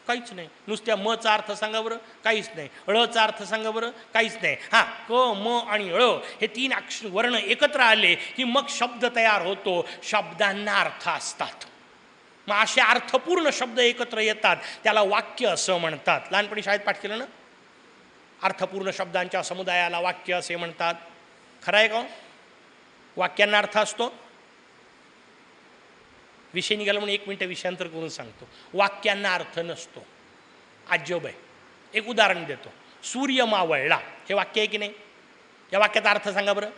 काहीच नाही. नुसत्या मचा अर्थ सांगा बरं, काहीच नाही. ळचा अर्थ सांगा बरं, काहीच नाही. हां, क, म आणि ळ हे तीन वर्ण एकत्र आले की मग शब्द तयार होतो. शब्दांना अर्थ असतात. मग असे अर्थपूर्ण शब्द एकत्र येतात, त्याला वाक्य असं म्हणतात. लहानपणी शाळेत पाठ केलं ना, अर्थपूर्ण शब्दांच्या समुदायाला वाक्य असे म्हणतात. खरं आहे का? वाक्यांना अर्थ असतो. विषय निघाला म्हणून 1 मिनिट विषयांतर करून सांगतो. वाक्यांना अर्थ नसतो. अजब आहे. एक उदाहरण देतो. सूर्य मावळला हे वाक्य आहे की नाही? या वाक्याचा अर्थ सांगा बरं.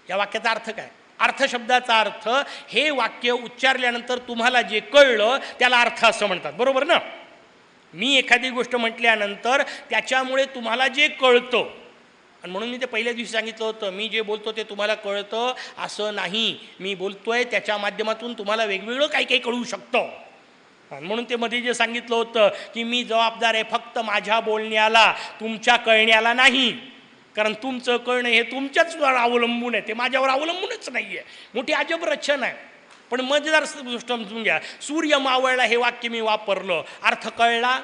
या वाक्याचा अर्थ काय? अर्थ शब्दाचा अर्थ हे वाक्य उच्चारल्यानंतर तुम्हाला जे कळलं त्याला अर्थ असं म्हणतात, बरोबर ना? मी एखादी गोष्ट म्हटल्यानंतर त्याच्यामुळे तुम्हाला जे कळतं, आणि म्हणून मी ते पहिल्या दिवशी सांगितलं होतं, मी जे बोलतो ते तुम्हाला कळतं असं नाही. मी बोलतोय त्याच्या माध्यमातून तुम्हाला वेगवेगळं काही काही कळू शकतं. आणि म्हणून ते मध्ये जे सांगितलं होतं की मी जबाबदार आहे फक्त माझ्या बोलण्याला, तुमच्या कळण्याला नाही. कारण तुमचं कळणं हे तुमच्याचवर अवलंबून आहे, ते माझ्यावर अवलंबूनच नाही आहे. मोठी अजब रचना आहे. पण मजेदार गोष्ट समजून घ्या. सूर्य मावळला हे वाक्य मी वापरलं, अर्थ कळला.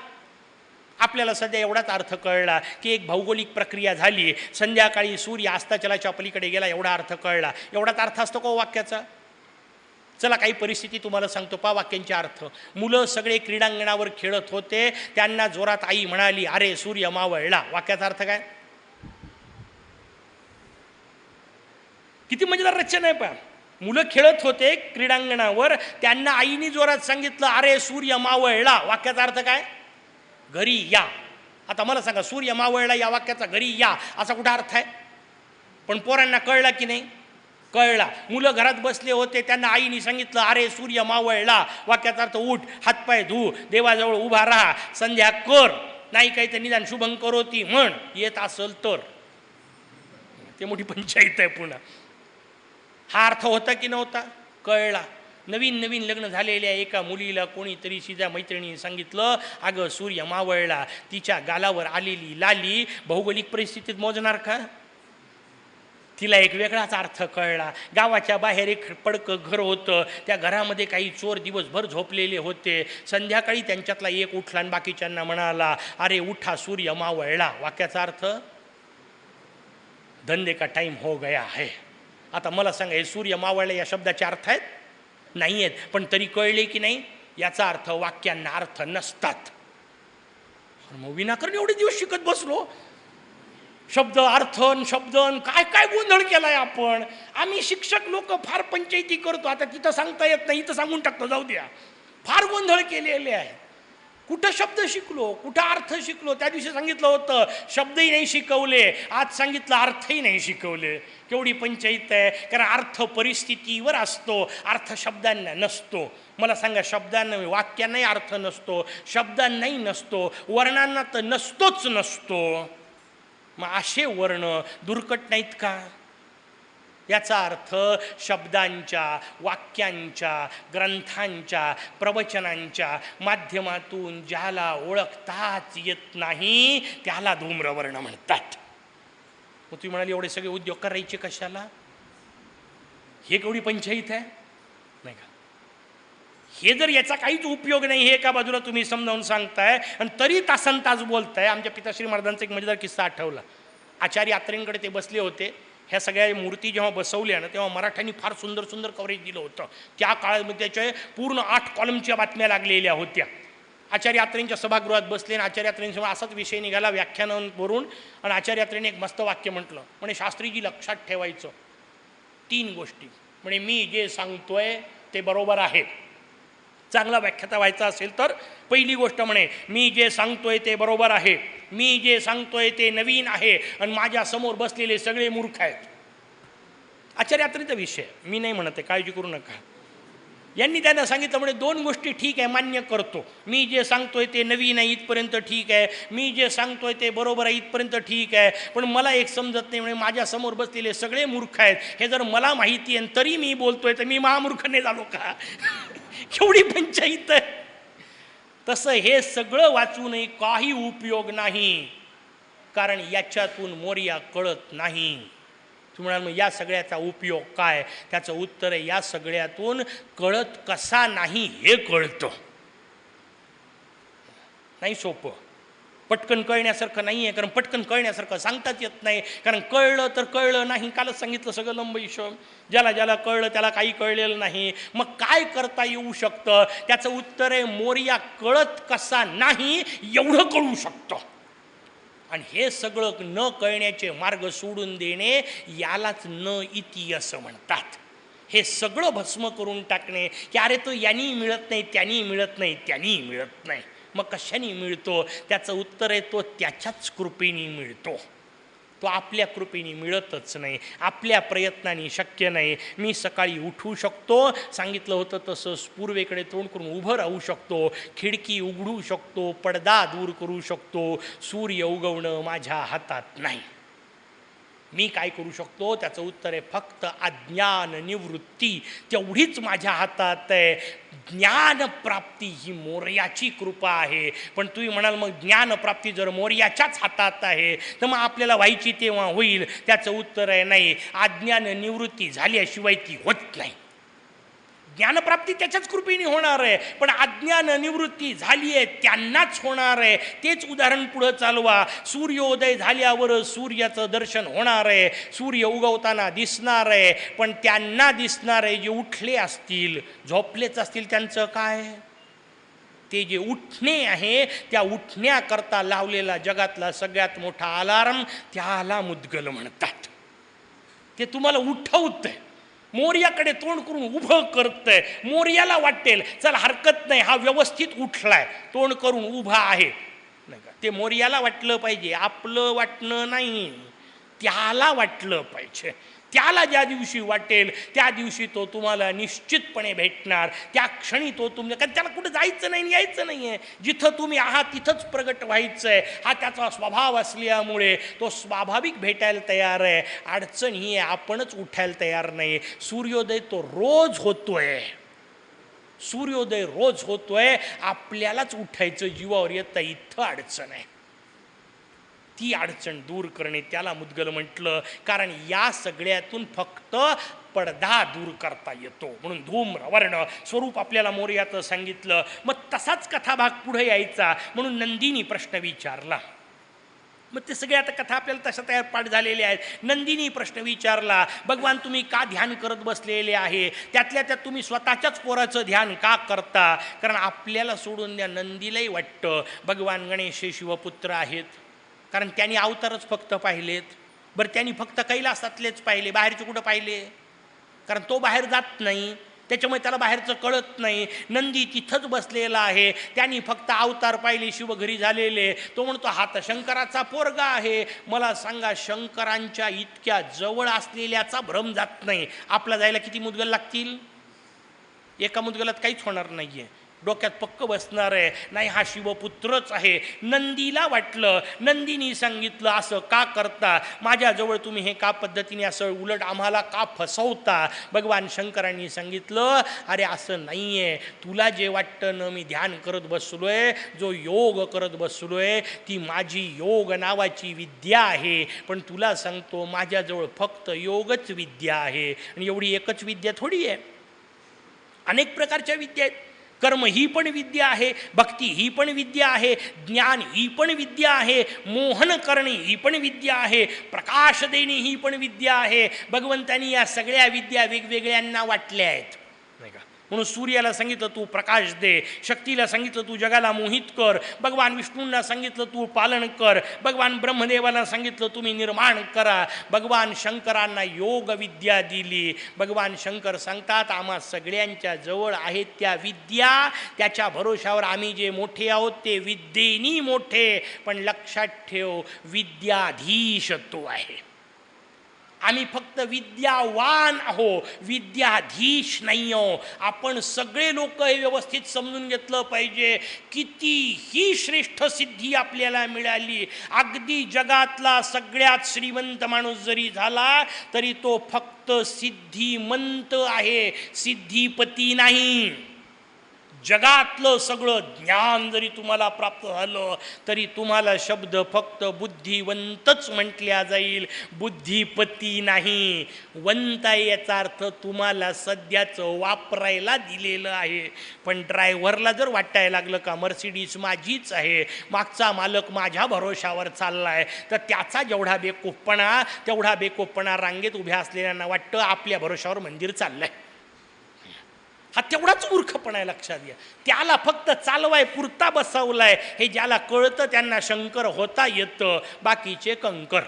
आपल्याला सध्या एवढाच अर्थ कळला की एक भौगोलिक प्रक्रिया झाली, संध्याकाळी सूर्य अस्ताचलाच्या पलीकडे गेला, एवढा अर्थ कळला. एवढाच अर्थ असतो का वाक्याचा? चला काही परिस्थिती तुम्हाला सांगतो, पा वाक्यांचे अर्थ. मुलं सगळे क्रीडांगणावर खेळत होते, त्यांना जोरात आई म्हणाली, अरे सूर्य मावळला. वाक्याचा अर्थ काय? किती मजेदार रचना आहे. पा मुलं खेळत होते क्रीडांगणावर, त्यांना आईने जोरात सांगितलं, अरे सूर्य मावळला. वाक्याचा अर्थ काय? घरी या. आता मला सांगा, सूर्य मावळला या वाक्याचा घरी या असा कुठं अर्थ आहे? पण पोरांना कळला की नाही? कळला. मुलं घरात बसले होते, त्यांना आईने सांगितलं, अरे सूर्य मावळला. वाक्याचा अर्थ उठ, हातपाय धू, देवाजवळ उभा राहा, संध्या कर, नाही काही तर निदान शुभं करोती म्हण, येत असेल तर. ते मोठी पंचायत आहे पुन्हा. हा अर्थ होता की नव्हता? कळला. नवीन नवीन लग्न झालेल्या एका मुलीला कोणीतरी तिच्या मैत्रिणीने सांगितलं, अगं सूर्य मावळला. तिच्या गालावर आलेली लाली भौगोलिक परिस्थितीत मोजणार का? तिला एक वेगळाच अर्थ कळला. गावाच्या बाहेर एक पडकं घर होतं, त्या घरामध्ये काही चोर दिवसभर झोपलेले होते. संध्याकाळी त्यांच्यातला एक उठला आणि बाकीच्यांना म्हणाला, अरे उठा सूर्य मावळला. वाक्याचा अर्थ, धंदे का टाइम हो गया है. आता मला सांगा, हे सूर्य मावळला या शब्दाचे अर्थ आहेत? नाही आहेत, पण तरी कळले की नाही? याचा अर्थ वाक्यांना अर्थ नसतात. मग विनाकारण एवढे दिवस शिकत बसलो, शब्द अर्थन शब्दन काय काय गोंधळ केलाय आपण. आम्ही शिक्षक लोक फार पंचायती करतो. आता तिथं सांगता येत नाही, इथं सांगून टाकतो, जाऊ द्या. फार गोंधळ केलेले आहे. कुठं शब्द शिकलो, कुठं अर्थ शिकलो. त्या दिवशी सांगितलं होतं शब्दही नाही शिकवले, आज सांगितलं अर्थही नाही शिकवले. केवढी पंचायत आहे. कारण अर्थ परिस्थितीवर असतो, अर्थ शब्दांना नसतो. मला सांगा, शब्दांना वाक्यांनाही अर्थ नसतो, शब्दांनाही नसतो, वर्णांना तर नसतोच नसतो. मग असे वर्ण दुर्कट नाहीत का? याचा अर्थ शब्दांच्या, वाक्यांच्या, ग्रंथांच्या, प्रवचनांच्या माध्यमातून ज्याला ओळखताच येत नाही त्याला धूम्रवर्ण म्हणतात. मग तुम्ही म्हणाले एवढे सगळे उद्योग करायचे कशाला? हे केवढी पंचायत आहे नाही का? हे जर याचा काहीच उपयोग नाही, हे एका बाजूला तुम्ही समजावून सांगताय आणि तरी तासन तास बोलताय. आमच्या पिताश्री महाराजांचा एक मजेदार किस्सा आठवला. आचार्य यात्रेंकडे ते बसले होते. ह्या सगळ्या मूर्ती जेव्हा बसवल्या ना, तेव्हा मराठ्यांनी फार सुंदर सुंदर कव्हरेज दिलं होतं. त्या काळामध्ये त्याच्या पूर्ण 8 कॉलमच्या बातम्या लागलेल्या होत्या. आचार्य यात्रेंच्या सभागृहात बसले आणि आचार्य यात्रेंसमोर असाच विषय निघाला व्याख्यानांवरून. आणि आचार्य यात्रेने एक मस्त वाक्य म्हटलं, म्हणे शास्त्रीजी लक्षात ठेवायचं 3 गोष्टी. म्हणे मी जे सांगतोय ते बरोबर आहे, चांगला व्याख्याता व्हायचा असेल तर पहिली गोष्ट म्हणे, मी जे सांगतोय ते बरोबर आहे, मी जे सांगतोय ते नवीन आहे आणि माझ्यासमोर बसलेले सगळे मूर्ख आहेत. आचार्यात्रीचा विषय मी नाही म्हणत आहे, काळजी करू नका. यांनी त्यांना सांगितलं म्हणे दोन गोष्टी ठीक आहे, मान्य करतो, मी जे सांगतोय ते नवीन आहे इथपर्यंत ठीक आहे, मी जे सांगतोय ते बरोबर आहे इथपर्यंत ठीक आहे, पण मला एक समजत नाही म्हणे माझ्यासमोर बसलेले सगळे मूर्ख आहेत. हे जर मला माहिती आहे तरी मी बोलतोय तर मी महामूर्ख नाही झालो का? केवढी पंचायत आहे. तसं हे सगळं वाचूनही काही उपयोग नाही, कारण याच्यातून मोर्या कळत नाही. तुम्ही म्हणाल मग या सगळ्याचा उपयोग काय? त्याचं उत्तर आहे, या सगळ्यातून कळत कसा नाही हे कळतं. नाही सोपं, पटकन कळण्यासारखं नाही आहे, कारण पटकन कळण्यासारखं सांगताच येत नाही, कारण कळलं तर कळलं नाही. कालच सांगितलं सगळं लंबईशम, ज्याला ज्याला कळलं त्याला काही कळलेलं नाही. मग काय करता येऊ शकतं? त्याचं उत्तर आहे, मोर्या कळत कसा नाही एवढं कळू शकतं. आणि हे सगळं न कळण्याचे मार्ग सोडून देणे यालाच न इति असं म्हणतात. हे सगळं भस्म करून टाकणे की अरे तो यांनी मिळत नाही, त्यांनी मिळत नाही, त्यांनी मिळत नाही, मग कशाने मिळतो? त्याचं उत्तर आहे, तो त्याच्याच कृपेने मिळतो. तो आपल्या कृपेने मिळतच नाही, आपल्या प्रयत्नाने शक्य नाही. मी सकाळी उठू शकतो, सांगितलं होतं तसं पूर्वेकडे तोंड करून उभं राहू शकतो, खिडकी उघडू शकतो, पडदा दूर करू शकतो. सूर्य उगवणं माझ्या हातात नाही. मी काय करू शकतो? त्याचं उत्तर आहे, फक्त अज्ञान निवृत्ती तेवढीच माझ्या हातात आहे. ज्ञानप्राप्ती ही मोर्याची कृपा आहे. पण तुम्ही म्हणाल मग ज्ञानप्राप्ती जर मोर्याच्याच हातात आहे तर मग आपल्याला व्हायची तेव्हा होईल. त्याचं उत्तर आहे, नाही, अज्ञान निवृत्ती झाल्याशिवाय ती होत नाही. ज्ञानप्राप्ती त्याच्याच कृपेने होणार आहे, पण अज्ञान निवृत्ती झाली आहे त्यांनाच होणार आहे. तेच उदाहरण पुढं चालवा. सूर्योदय झाल्यावर सूर्याचं दर्शन होणार आहे, सूर्य उगवताना दिसणार आहे, पण त्यांना दिसणार आहे जे उठले असतील, झोपलेच असतील त्यांचं काय? ते जे उठणे आहे त्या उठण्याकरता लावलेला जगातला सगळ्यात मोठा अलार्म त्याला मुद्गल म्हणतात. ते तुम्हाला उठवतंय, मोर्याकडे तोंड करून उभं करतंय. मोर्याला वाटेल चल हरकत नाही, हा व्यवस्थित उठलाय, तोंड करून उभा आहे, नाही का? ते मोर्याला वाटलं पाहिजे, आपलं वाटणं नाही, त्याला वाटलं पाहिजे. त्याला ज्या दिवशी वाटेल त्या दिवशी तो तुम्हाला निश्चितपणे भेटणार. त्या क्षणी तो तुमच्या, कारण त्याला कुठं जायचं नाही, यायचं नाही आहे, जिथं तुम्ही आहात तिथंच प्रगट व्हायचं आहे. हा त्याचा स्वभाव असल्यामुळे तो स्वाभाविक भेटायला तयार आहे. अडचण ही आहे, आपणच उठायला तयार नाही. सूर्योदय तो रोज होतोय, सूर्योदय रोज होतोय, आपल्यालाच उठायचं जीवावर येतं, इथं अडचण आहे. ती अडचण दूर करणे त्याला मुद्गल म्हटलं, कारण या सगळ्यातून फक्त पडदा दूर करता येतो. म्हणून धूम्र वर्ण स्वरूप आपल्याला मोर्याचं सांगितलं. मग तसाच कथाभाग पुढे यायचा, म्हणून नंदिनी प्रश्न विचारला. मग ते सगळे आता कथा आपल्याला तशा तयार पाठ झालेले आहेत. नंदिनी प्रश्न विचारला, भगवान तुम्ही का ध्यान करत बसलेले आहे? त्यातल्या त्यात तुम्ही स्वतःच्याच पोराचं ध्यान का करता? कारण आपल्याला सोडून द्या, नंदीलाही वाटतं भगवान गणेश हे शिवपुत्र आहेत, कारण त्यांनी अवतारच फक्त पाहिलेत. बरं, त्यांनी फक्त कैलासातलेच पाहिले, बाहेरचे कुठं पाहिले? कारण तो बाहेर जात नाही, त्याच्यामुळे त्याला बाहेरचं कळत नाही. नंदी तिथंच बसलेला आहे, त्यांनी फक्त अवतार पाहिले, शिवघरी झालेले. तो म्हणतो हा तर शंकराचा पोरगा आहे. मला सांगा, शंकरांच्या इतक्या जवळ असलेल्याचा भ्रम जात नाही. आपला जायला किती मुद्गल लागतील? एका मुद्गलात काहीच होणार नाही आहे, डोक्यात पक्क बसणार आहे, नाही हा शिवपुत्रच आहे. नंदीला वाटलं, नंदीनी सांगितलं असं का करता? माझ्याजवळ तुम्ही हे का पद्धतीने असं उलट आम्हाला का फसवता? भगवान शंकरांनी सांगितलं, अरे असं नाही आहे, तुला जे वाटतं ना मी ध्यान करत बसलोय, जो योग करत बसलोय ती माझी योग नावाची विद्या आहे. पण तुला सांगतो माझ्याजवळ फक्त योगच विद्या आहे, आणि एवढी एकच विद्या थोडी आहे, अनेक प्रकारच्या विद्या आहेत. कर्म ही पण विद्या आहे, भक्ती ही पण विद्या आहे, ज्ञान ही पण विद्या आहे, मोहन करणे ही पण विद्या आहे, प्रकाश देणे ही पण विद्या आहे. भगवंतांनी या सगळ्या विद्या वेगवेगळ्यांना वाटल्या आहेत, नाही का? म्हणून सूर्याला सांगितलं तू प्रकाश दे, शक्तीला सांगितलं तू जगाला मोहित कर, भगवान विष्णूंना सांगितलं तू पालन कर, भगवान ब्रह्मदेवाला सांगितलं तुम्ही निर्माण करा, भगवान शंकरांना योग विद्या दिली. भगवान शंकर सांगतात आम्हा सगळ्यांच्या जवळ आहेत त्या विद्या, त्याच्या भरोशावर आम्ही जे मोठे आहोत ते विद्येनी मोठे. पण लक्षात ठेव, विद्याधीश तो आहे. आम्ही फक्त विद्यावान आहो, विद्याधीश नाही आहो. आपण सगळे लोक हे व्यवस्थित समजून घेतलं पाहिजे. कितीही श्रेष्ठ सिद्धी आपल्याला मिळाली, अगदी जगातला सगळ्यात श्रीमंत माणूस जरी झाला तरी तो फक्त सिद्धिमंत आहे, सिद्धिपती नाही. जगातलं सगळं ज्ञान जरी तुम्हाला प्राप्त झालं तरी तुम्हाला शब्द फक्त बुद्धिवंतच म्हटल्या जाईल, बुद्धिपती नाही. वंत याचा अर्थ तुम्हाला सध्याचं वापरायला दिलेलं आहे. पण ड्रायव्हरला जर वाटायला लागलं का मर्सिडीज माझीच आहे, मागचा मालक माझ्या भरोशावर चालला आहे, तर त्याचा जेवढा बेकोपणा रांगेत उभ्या असलेल्यांना वाटतं आपल्या भरोशावर मंदिर चाललं आहे. हा तेवढाच मूर्खपणा आहे, लक्षात घ्या. त्याला फक्त चालवाय पुरता बसवलाय. हे ज्याला कळतं त्यांना शंकर होता येतं, बाकीचे कंकर.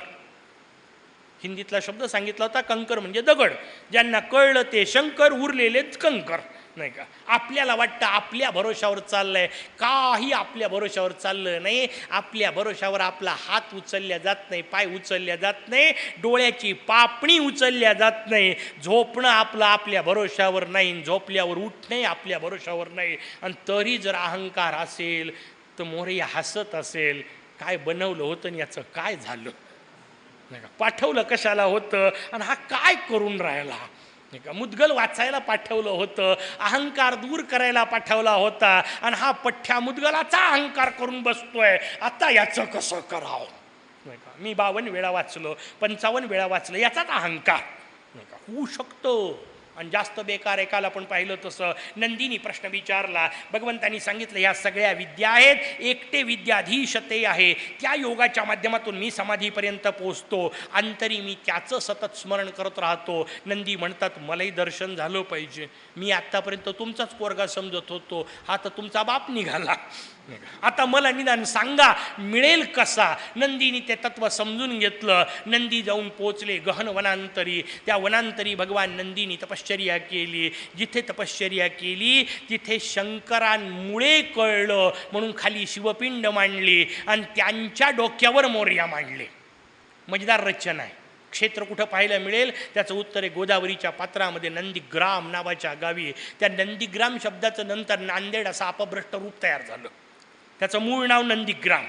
हिंदीतला शब्द सांगितला होता, कंकर म्हणजे दगड. ज्यांना कळलं ते शंकर, उरलेलेच कंकर, नाही का. आपल्याला वाटतं आपल्या भरोशावर चाललंय, काही आपल्या भरोशावर चाललं नाही. आपल्या भरोशावर आपला हात उचलल्या जात नाही, पाय उचलल्या जात नाही, डोळ्याची पापणी उचलल्या जात नाही. झोपणं आपलं आपल्या भरोशावर नाही, झोपल्यावर उठणे आपल्या भरोशावर नाही. आणि तरी जर अहंकार असेल तर मोरया हसत असेल, काय बनवलं होतं आणि याचं काय झालं, नाही का. पाठवलं कशाला होतं आणि हा काय करून राहिला, नाही का. मुद्गल वाचायला पाठवलं होतं, अहंकार दूर करायला पाठवला होता, आणि हा पठ्ठ्या मुद्गलाचा अहंकार करून बसतोय. आता याचं कसं करावं, नाही का. मी 52 वेळा वाचलो, 55 वेळा वाचलं, याचाच अहंकार, नाही का, होऊ शकतो. आणि जास्त बेकार एकाला पण पाहिलं तसं नंदीनी प्रश्न विचारला. भगवंतांनी सांगितलं ह्या सगळ्या विद्या आहेत, एकटे विद्याधीश ते आहे. त्या योगाच्या माध्यमातून मी समाधीपर्यंत पोचतो, अंतरी मी त्याचं सतत स्मरण करत राहतो. नंदी म्हणतात मलाही दर्शन झालं पाहिजे. मी आत्तापर्यंत तुमचाच पोरगा समजत होतो, हा तर तुमचा बाप निघाला. आता मला निदान सांगा मिळेल कसा. नंदीनी ते तत्व समजून घेतलं. नंदी जाऊन पोचले गहन वनांतरी. त्या वनांतरी भगवान नंदीनी तपश्चर्या केली. जिथे तपश्चर्या केली तिथे शंकरांमुळे कळलं म्हणून खाली शिवपिंड मांडली आणि त्यांच्या डोक्यावर मोरया मांडले. मजेदार रचना आहे. क्षेत्र कुठं पाहायला मिळेल त्याचं उत्तर आहे गोदावरीच्या पात्रामध्ये नंदीग्राम नावाच्या गावी. त्या नंदीग्राम शब्दाचं नंतर नांदेड असं अपभ्रष्ट रूप तयार झालं. त्याचं मूळ नाव नंदीग्राम.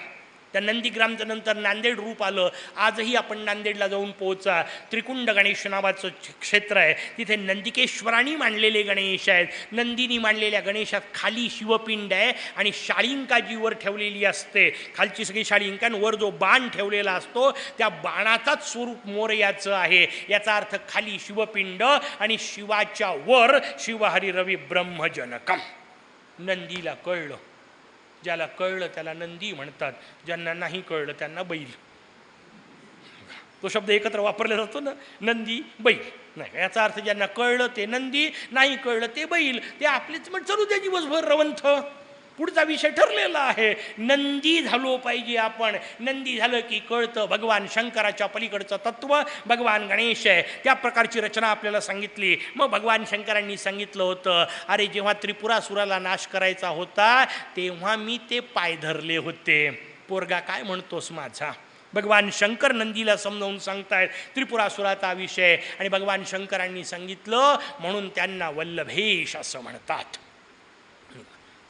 त्या नंदीग्रामचं नंतर नांदेड रूप आलं. आजही आपण नांदेडला जाऊन पोहोचा, त्रिकुंड गणेश नावाचं क्षेत्र आहे. तिथे नंदिकेश्वरांनी मांडलेले गणेश आहेत. नंदीनी मांडलेल्या गणेशात खाली शिवपिंड आहे आणि शाळिंकाजी वर ठेवलेली असते. खालची सगळी शाळिंकांवर जो बाण ठेवलेला असतो त्या बाणाचाच स्वरूप मोरयाचं आहे. याचा अर्थ खाली शिवपिंड आणि शिवाच्या वर शिवहरी रवी ब्रह्मजनकम. नंदीला कळलं. ज्याला कळलं त्याला नंदी म्हणतात, ज्यांना नाही कळलं त्यांना बैल. तो शब्द एकत्र वापरला जातो ना, नंदी बैल, नाही. याचा अर्थ ज्यांना कळलं ते नंदी, नाही कळलं ते बैल. ते आपलेच म्हण चालू द्या दिवसभर रवंथ. पुढचा विषय ठरलेला आहे. नंदी झालो पाहिजे आपण. नंदी झालं की कळतं भगवान शंकराच्या पलीकडचं तत्व भगवान गणेश आहे. त्या प्रकारची रचना आपल्याला सांगितली. मग भगवान शंकरांनी सांगितलं होतं, अरे जेव्हा त्रिपुरासुराला नाश करायचा होता तेव्हा मी ते पाय धरले होते. पोरगा काय म्हणतोस माझा. भगवान शंकर नंदीला समजावून सांगतायत त्रिपुरासुराचा विषय. आणि भगवान शंकरांनी सांगितलं म्हणून त्यांना वल्लभेश असं म्हणतात.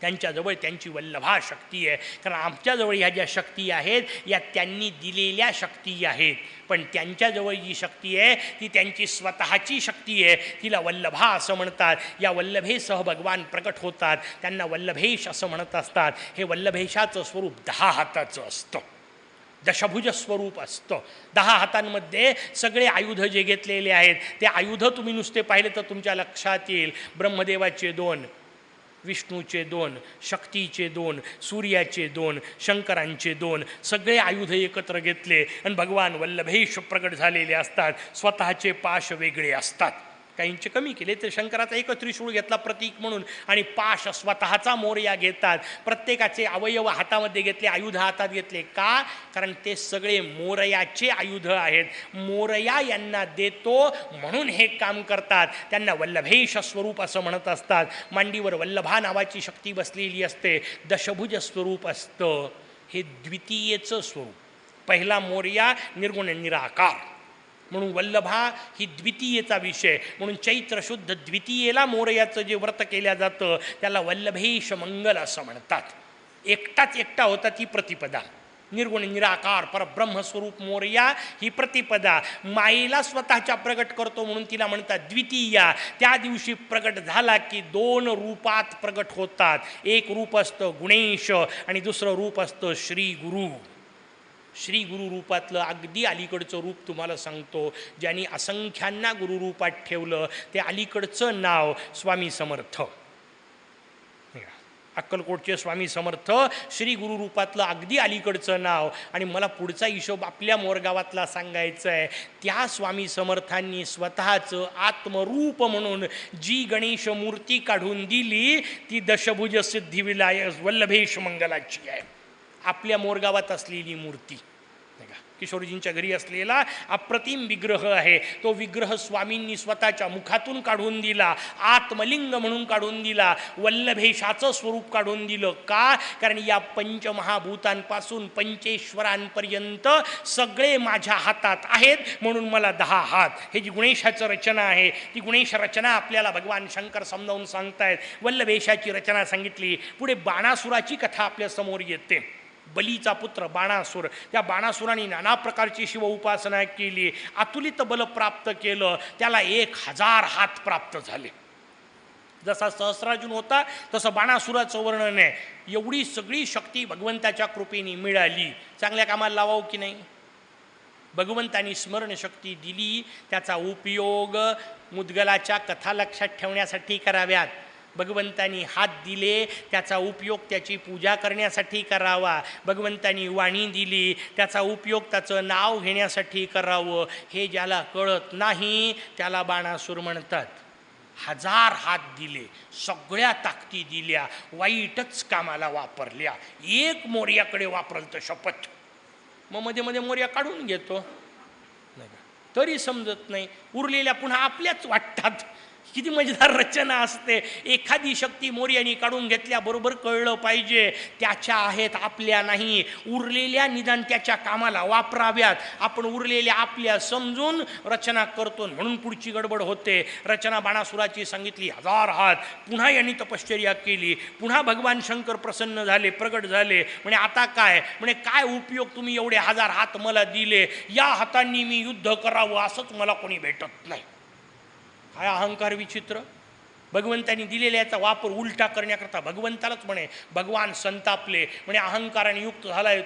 त्यांच्याजवळ त्यांची वल्लभा शक्ती आहे. कारण आमच्याजवळ ह्या ज्या शक्ती आहेत या त्यांनी दिलेल्या शक्ती आहेत. पण त्यांच्याजवळ जी शक्ती आहे ती त्यांची स्वतःची शक्ती आहे. तिला वल्लभा असं म्हणतात. या वल्लभेसह भगवान प्रकट होतात. त्यांना वल्लभेश असं म्हणत असतात. हे वल्लभेशाचं स्वरूप 10 हाताचं असतं. दशभुज स्वरूप असतं. 10 हातांमध्ये सगळे आयुध जे घेतलेले आहेत ते आयुध तुम्ही नुसते पाहिले तर तुमच्या लक्षात येईल. ब्रह्मदेवाचे 2, विष्णूचे 2, शक्तीचे 2, सूर्याचे 2, शंकरांचे 2, सगळे आयुध एकत्र घेतले आणि भगवान वल्लभेश प्रकट झालेले असतात. स्वतःचे पाश वेगळे असतात. काहींचे कमी केले. तर शंकराचा एकच त्रिशूळ घेतला प्रतीक म्हणून आणि पाश स्वतःचा मोरया घेतात. प्रत्येकाचे अवयव हातामध्ये घेतले, आयुध हातात घेतले. का? कारण ते सगळे मोरयाचे आयुध आहेत. मोरया यांना देतो म्हणून हे काम करतात. त्यांना वल्लभेश स्वरूप असं म्हणत असतात. मांडीवर वल्लभा नावाची शक्ती बसलेली असते. दशभुज स्वरूप असतं. हे द्वितीयेचं स्वरूप. पहिला मोरया निर्गुण निराकार म्हणून वल्लभा ही द्वितीयेचा विषय. म्हणून चैत्र शुद्ध द्वितीयेला मोरयाचं जे व्रत केलं जातं त्याला वल्लभेश मंगल असं म्हणतात. एकटाच एकटा होता ती प्रतिपदा. निर्गुण निराकार परब्रह्मस्वरूप मोरया ही प्रतिपदा. मायेला स्वतःच्या प्रगट करतो म्हणून तिला म्हणतात द्वितीया. त्या दिवशी प्रगट झाला की 2 रूपात प्रगट होतात. एक रूप असतं गुणेश आणि दुसरं रूप असतं श्री गुरु. श्री गुरु रूपातलं अगदी अलीकडचं रूप तुम्हाला सांगतो. ज्यांनी असंख्यांना गुरुरूपात ठेवलं ते अलीकडचं नाव स्वामी समर्थ. अक्कलकोटचे स्वामी समर्थ श्री गुरु रूपातलं अगदी अलीकडचं नाव. आणि मला पुढचा हिशोब आपल्या मोरगावातला सांगायचा आहे. त्या स्वामी समर्थांनी स्वतःचं आत्मरूप म्हणून जी गणेश मूर्ती काढून दिली ती दशभुज सिद्धिविनायक वल्लभेश मंगलाची आहे. आपल्या मोरगावात असलेली मूर्ती किशोरजींच्या घरी असलेला अप्रतिम विग्रह आहे. तो विग्रह स्वामींनी स्वतःच्या मुखातून काढून दिला. आत्मलिंग म्हणून काढून दिला. वल्लभेशाचं स्वरूप काढून दिलं. का? कारण या पंचमहाभूतांपासून पंचेश्वरांपर्यंत सगळे माझ्या हातात आहेत म्हणून मला 10 हात. हे जी गुणेशाचं रचना आहे ती गुणेश रचना आपल्याला भगवान शंकर समजावून सांगतायत. वल्लभेशाची रचना सांगितली. पुढे बाणासुराची कथा आपल्या समोर येते. बलीचा पुत्र बाणासूर. त्या बाणासुराने नाना प्रकारची शिव उपासना केली. अतुलित बल प्राप्त केलं. त्याला 1000 हात प्राप्त झाले. जसा सहस्रार्जुन होता तसं बाणासुराचं वर्णन आहे. एवढी सगळी शक्ती भगवंताच्या कृपेने मिळाली. चांगल्या कामाला लावावं की नाही? भगवंतानी स्मरणशक्ती दिली त्याचा उपयोग मुद्गलाच्या कथा लक्षात ठेवण्यासाठी कराव्यात. भगवंतानी हात दिले त्याचा उपयोग त्याची पूजा करण्यासाठी करावा. भगवंतानी वाणी दिली त्याचा उपयोग त्याचं नाव घेण्यासाठी करावं. हे ज्याला कळत नाही त्याला बाणासूर म्हणतात. 1000 हात दिले, सगळ्या ताकदी दिल्या, वाईटच कामाला वापरल्या. एक मोर्याकडे वापरल तर शपथ. मग मध्ये मध्ये मोर्या काढून घेतो तरी समजत नाही. उरलेल्या पुन्हा आपल्याच वाटतात. किती मजेदार रचना असते. एखादी शक्ती मोर्यानी काढून घेतल्याबरोबर कळलं पाहिजे त्याच्या आहेत, आपल्या नाही. उरलेल्या निदान त्याच्या कामाला वापराव्यात. आपण उरलेल्या आपल्या समजून रचना करतो म्हणून पुढची गडबड होते. रचना बाणासुराची सांगितली. 1000 हात. पुन्हा यांनी तपश्चर्या केली. पुन्हा भगवान शंकर प्रसन्न झाले, प्रगट झाले. म्हणे आता काय? म्हणे काय उपयोग? तुम्ही एवढे 1000 हात मला दिले, या हातांनी मी युद्ध करावं असंच मला कोणी भेटत नाही. काय अहंकार विचित्र. भगवंतांनी दिलेल्याचा वापर उलटा करण्याकरता भगवंतालाच म्हणे भगवान संतापले. म्हणे अहंकाराने युक्त झालाय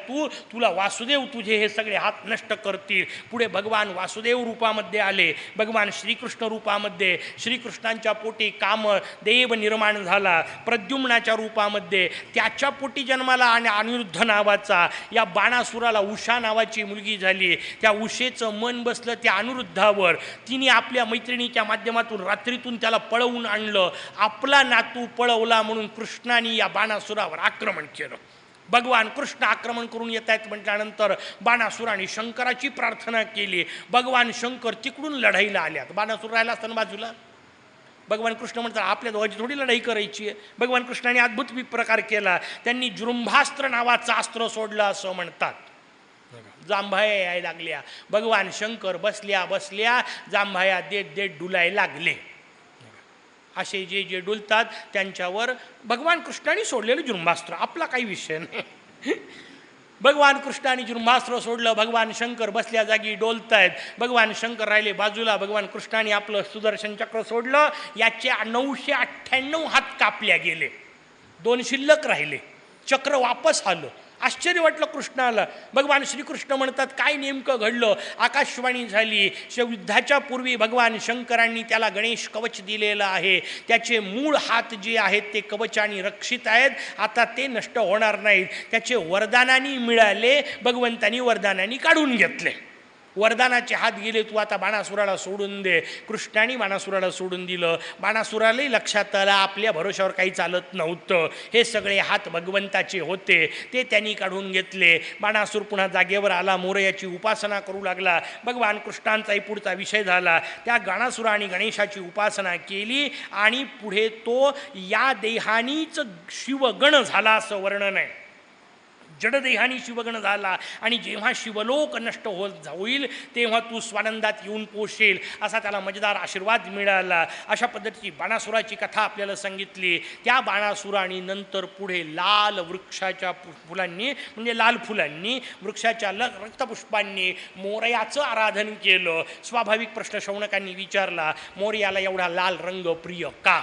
तुला वासुदेव तुझे हे सगळे हात नष्ट करतील. पुढे भगवान वासुदेव रूपामध्ये आले. भगवान श्रीकृष्ण रूपामध्ये. श्रीकृष्णांच्या पोटी कामदेव निर्माण झाला. प्रद्युम्नाच्या रूपामध्ये त्याच्या पोटी जन्माला आणि अनिरुद्ध नावाचा या बाणासुराला उषा नावाची मुलगी झाली. त्या उषेचं मन बसलं त्या अनिरुद्धावर. तिने आपल्या मैत्रिणीच्या माध्यमातून रात्रीतून त्याला पळवून आणलं. आपला नातू पळवला म्हणून कृष्णाने या बाणासुरावर आक्रमण केलं. भगवान कृष्ण आक्रमण करून येत आहेत म्हटल्यानंतर बाणासुराने शंकराची प्रार्थना केली. भगवान शंकर तिकडून लढाईला आल्यात. बाणासुर राहिला असताना बाजूला. भगवान कृष्ण म्हणतात आपल्या दोघांची थोडी लढाई करायची आहे. भगवान कृष्णाने अद्भुत प्रकार केला. त्यांनी जृंभास्त्र नावाचं अस्त्र सोडलं असं म्हणतात. जांभाया यायला लागल्या. भगवान शंकर बसल्या बसल्या जांभाया देत देत डुलाय लागले. असे जे जे डुलतात त्यांच्यावर भगवान कृष्णाने सोडलेलं जृंभास्त्र. आपला काही विषय नाही. भगवान कृष्णाने जृंभास्त्र सोडलं. भगवान शंकर बसल्या जागी डोलतायत. भगवान शंकर राहिले बाजूला. भगवान कृष्णाने आपलं सुदर्शन चक्र सोडलं. याचे 998 हात कापल्या गेले. 2 शिल्लक राहिले. चक्र वापस आलं. आश्चर्य वाटलं कृष्णाला. भगवान श्रीकृष्ण म्हणतात काय नेमकं घडलं? आकाशवाणी झाली. युद्धाच्या पूर्वी भगवान शंकरांनी त्याला गणेश कवच दिलेलं आहे. त्याचे मूळ हात जे आहेत ते कवचाने रक्षित आहेत. आता ते नष्ट होणार नाहीत. त्याचे वरदानाने मिळाले. भगवंतानी वरदानाने काढून घेतले. वरदानाचे हात गेले, तू आता बाणासुराला सोडून दे. कृष्णाने बाणासुराला सोडून दिलं. बाणासुरालाही लक्षात आलं आपल्या भरोशावर काही चालत नव्हतं. हे सगळे हात भगवंताचे होते, ते त्यांनी काढून घेतले. बाणासूर पुन्हा जागेवर आला, मोरयाची उपासना करू लागला. भगवान कृष्णांचाही पुढचा विषय झाला. त्या गणासुराने गणेशाची उपासना केली आणि पुढे तो या देहानीच शिवगण झाला असं वर्णन आहे. जडदेहानी शिवगण झाला आणि जेव्हा शिवलोक नष्ट होईल तेव्हा तू स्वानंदात येऊन पोचेल असा त्याला मजेदार आशीर्वाद मिळाला. अशा पद्धतीची बाणासुराची कथा आपल्याला सांगितली. त्या बाणासुराने नंतर पुढे लाल वृक्षाच्या फुलांनी म्हणजे लाल फुलांनी वृक्षाच्या रक्तपुष्पांनी मोरयाचं आराधन केलं. स्वाभाविक प्रश्न शौनकांनी विचारला, मोरयाला एवढा लाल रंग प्रिय का?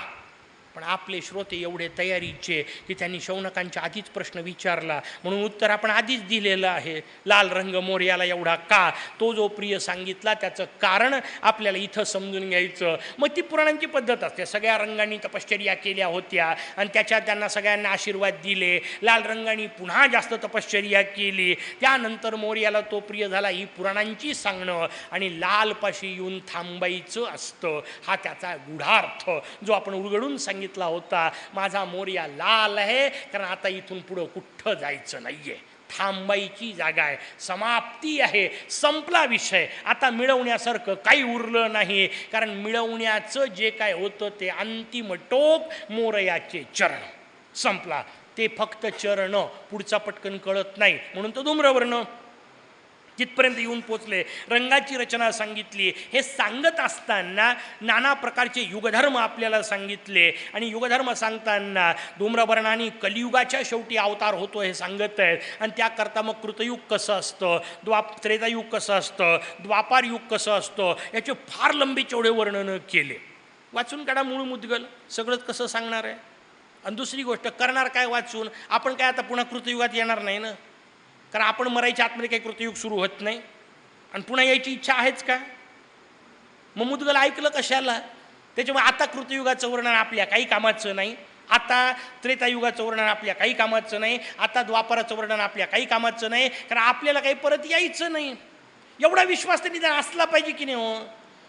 पण आपले श्रोते एवढे तयारीचे की त्यांनी शौनकांच्या आधीच प्रश्न विचारला, म्हणून उत्तर आपण आधीच दिलेलं आहे. लाल रंग मोरयाला एवढा का? तो जो प्रिय सांगितला त्याचं कारण आपल्याला इथं समजून घ्यायचं. मग ती पुराणांची पद्धत असते. सगळ्या रंगांनी तपश्चर्या केल्या होत्या आणि त्याच्यात त्यांना सगळ्यांना आशीर्वाद दिले. लाल रंगाने पुन्हा जास्त तपश्चर्या केली, त्यानंतर मोरयाला तो प्रिय झाला. ही पुराणांची सांगणं. आणि लालपाशी येऊन थांबायचं असतं, हा त्याचा गूढार्थ जो आपण उलगडून सांगितला होता. माझा मोरया लाल आहे कारण आता इथून पुढं कुठं जायचं नाहीये, थांबायची जागा आहे, समाप्ती आहे, संपला विषय. आता मिळवण्यासारखं काही उरलं नाही, कारण मिळवण्याचं जे काय होतं ते अंतिम टोक मोरयाचे चरण. संपला. ते फक्त चरण, पुढचा पटकन कळत नाही, म्हणून तो धूम्रवर्ण तिथपर्यंत येऊन पोचले. रंगाची रचना सांगितली. हे सांगत असताना नाना प्रकारचे युगधर्म आपल्याला सांगितले. आणि युगधर्म सांगताना धूम्रवर्णाने कलियुगाच्या शेवटी अवतार होतो हे सांगत आहेत. आणि त्याकरता मग कृतयुग कसं असतं, त्रेतायुग कसं असतं, द्वापार युग कसं असतं, याचे फार लंबे चौडे वर्णन केले. वाचून काढा मूळ मुद्गल, सगळंच कसं सांगणार आहे. आणि दुसरी गोष्ट, करणार काय वाचून? आपण काय आता पुन्हा कृतयुगात येणार नाही ना, कारण आपण मरायच्या आतमध्ये काही कृतयुग सुरू होत नाही आणि पुन्हा यायची इच्छा आहेच का? मग मुद्गल ऐकलं कशाला? त्याच्यामुळे आता कृतयुगाचं वर्णन आपल्या काही कामाचं नाही, आता त्रेतायुगाचं वर्णन आपल्या काही कामाचं नाही, आता द्वापाराचं वर्णन आपल्या काही कामाचं नाही, कारण आपल्याला काही परत यायचं नाही. एवढा विश्वास तरी असला पाहिजे की नाही हो?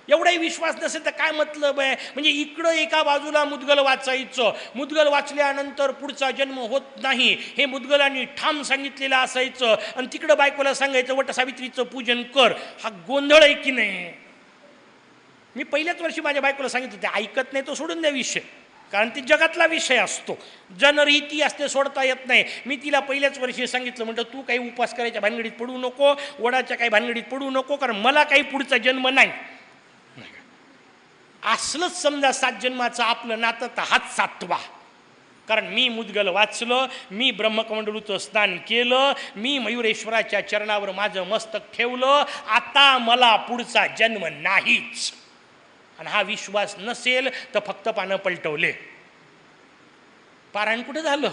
एवढाही विश्वास नसेल तर काय मतलब आहे? म्हणजे इकडं एका बाजूला मुद्गल वाचायचं, मुद्गल वाचल्यानंतर पुढचा जन्म होत नाही हे मुद्गलांनी ठाम सांगितलेलं असायचं, आणि तिकडं बायकोला सांगायचं वटसावित्रीचं पूजन कर. हा गोंधळ आहे की नाही? मी पहिल्याच वर्षी माझ्या बायकोला सांगितलं, ते ऐकत नाही तो सोडून द्या विषय, कारण ती जगातला विषय असतो, जनरीती असते, सोडता येत नाही. मी तिला पहिल्याच वर्षी सांगितलं, म्हटलं तू काही उपास करायच्या भानगडीत पडू नको, वडाच्या काही भानगडीत पडू नको, कारण मला काही पुढचा जन्म नाही. असलंच समजा 7 जन्माचं आपलं नातं तर हाच 7वा. कारण मी मुद्गल वाचलं, मी ब्रह्मकमंडलूचं स्नान केलं, मी मयुरेश्वराच्या चरणावर माझं मस्तक ठेवलं, आता मला पुढचा जन्म नाहीच. आणि हा विश्वास नसेल तर फक्त पानं पलटवले. पारायण कुठं झालं?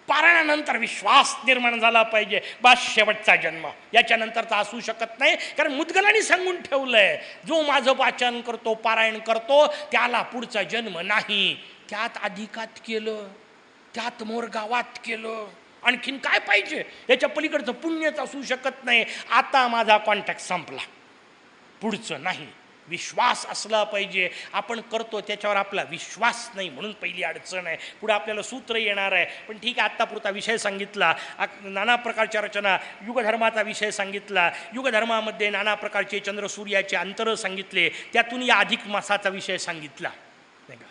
पारायणानंतर विश्वास निर्माण झाला पाहिजे, बस शेवटचा जन्म, याच्यानंतरचा असू शकत नाही. कारण मुद्गलांनी सांगून ठेवलंय, जो माझं वाचन करतो, पारायण करतो, त्याला पुढचा जन्म नाही. त्यात अधिकात केलं, त्यात मोरगावात केलं, आणखीन काय पाहिजे? याच्या पलीकडचं पुण्यच असू शकत नाही. आता माझा कॉन्टॅक्ट संपला, पुढचं नाही. विश्वास असला पाहिजे. आपण करतो त्याच्यावर आपला विश्वास नाही, म्हणून पहिली अडचण आहे. पुढे आपल्याला सूत्र येणार आहे, पण ठीक आहे. आत्तापुरता विषय सांगितला, नाना प्रकारच्या रचना, युगधर्माचा विषय सांगितला. युगधर्मामध्ये नाना प्रकारचे चंद्रसूर्याचे अंतर सांगितले, त्यातून या अधिक मासाचा विषय सांगितला नाही का.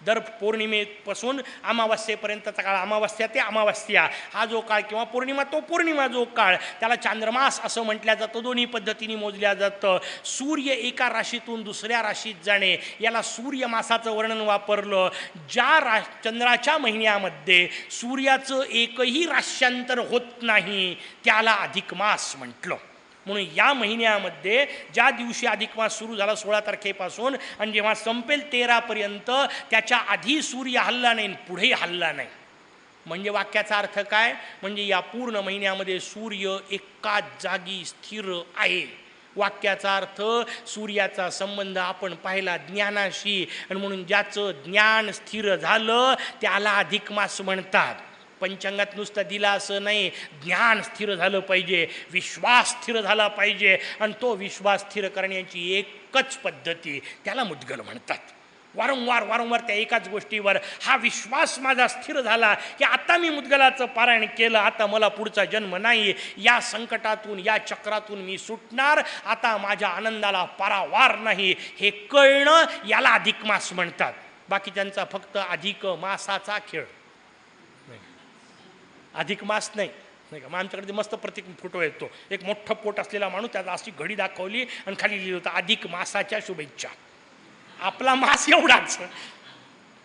दर पौर्णिमेपासून अमावस्येपर्यंतचा काळ, अमावस्या ते अमावस्या हा जो काळ, किंवा पौर्णिमा तो पौर्णिमा जो काळ, त्याला चांद्रमास असं म्हटलं जातं. दोन्ही पद्धतीने मोजल्या जातं. सूर्य एका राशीतून दुसऱ्या राशीत जाणे, याला सूर्यमासाचं वर्णन वापरलं. ज्या चंद्राच्या महिन्यामध्ये सूर्याचं एकही राश्यांतर होत नाही त्याला अधिक मास म्हटलं. म्हणून या महिन्यामध्ये ज्या दिवशी अधिक मास सुरू झाला 16 तारखेपासून आणि जेव्हा संपेल 13 पर्यंत, त्याच्या आधी सूर्य हलला नाही, पुढेही हलला नाही. म्हणजे वाक्याचा अर्थ काय? म्हणजे या पूर्ण महिन्यामध्ये सूर्य एकाच जागी स्थिर आहे. वाक्याचा अर्थ, सूर्याचा संबंध आपण पाहिला ज्ञानाशी, आणि म्हणून ज्याचं ज्ञान स्थिर झालं त्याला अधिक मास म्हणतात. पंचांगात नुसतं दिलं असं नाही, ज्ञान स्थिर झालं पाहिजे, विश्वास स्थिर झाला पाहिजे. आणि तो विश्वास स्थिर करण्याची एकच पद्धती, त्याला मुद्गल म्हणतात. वारंवार त्या एकाच गोष्टीवर हा विश्वास माझा स्थिर झाला की आता मी मुद्गलाचं पारायण केलं, आता मला पुढचा जन्म नाही, या संकटातून या चक्रातून मी सुटणार, आता माझ्या आनंदाला पारावार नाही, हे कळणं याला अधिक मास म्हणतात. बाकी त्यांचा फक्त अधिक मासाचा खेळ, अधिक मास नाही का. मग आमच्याकडे मस्त प्रतीक फोटो येतो, एक मोठं पोट असलेला माणूस, त्याला अशी घडी दाखवली आणि खाली लिहिलं होतं अधिक मासाच्या शुभेच्छा. आपला मास एवढाच,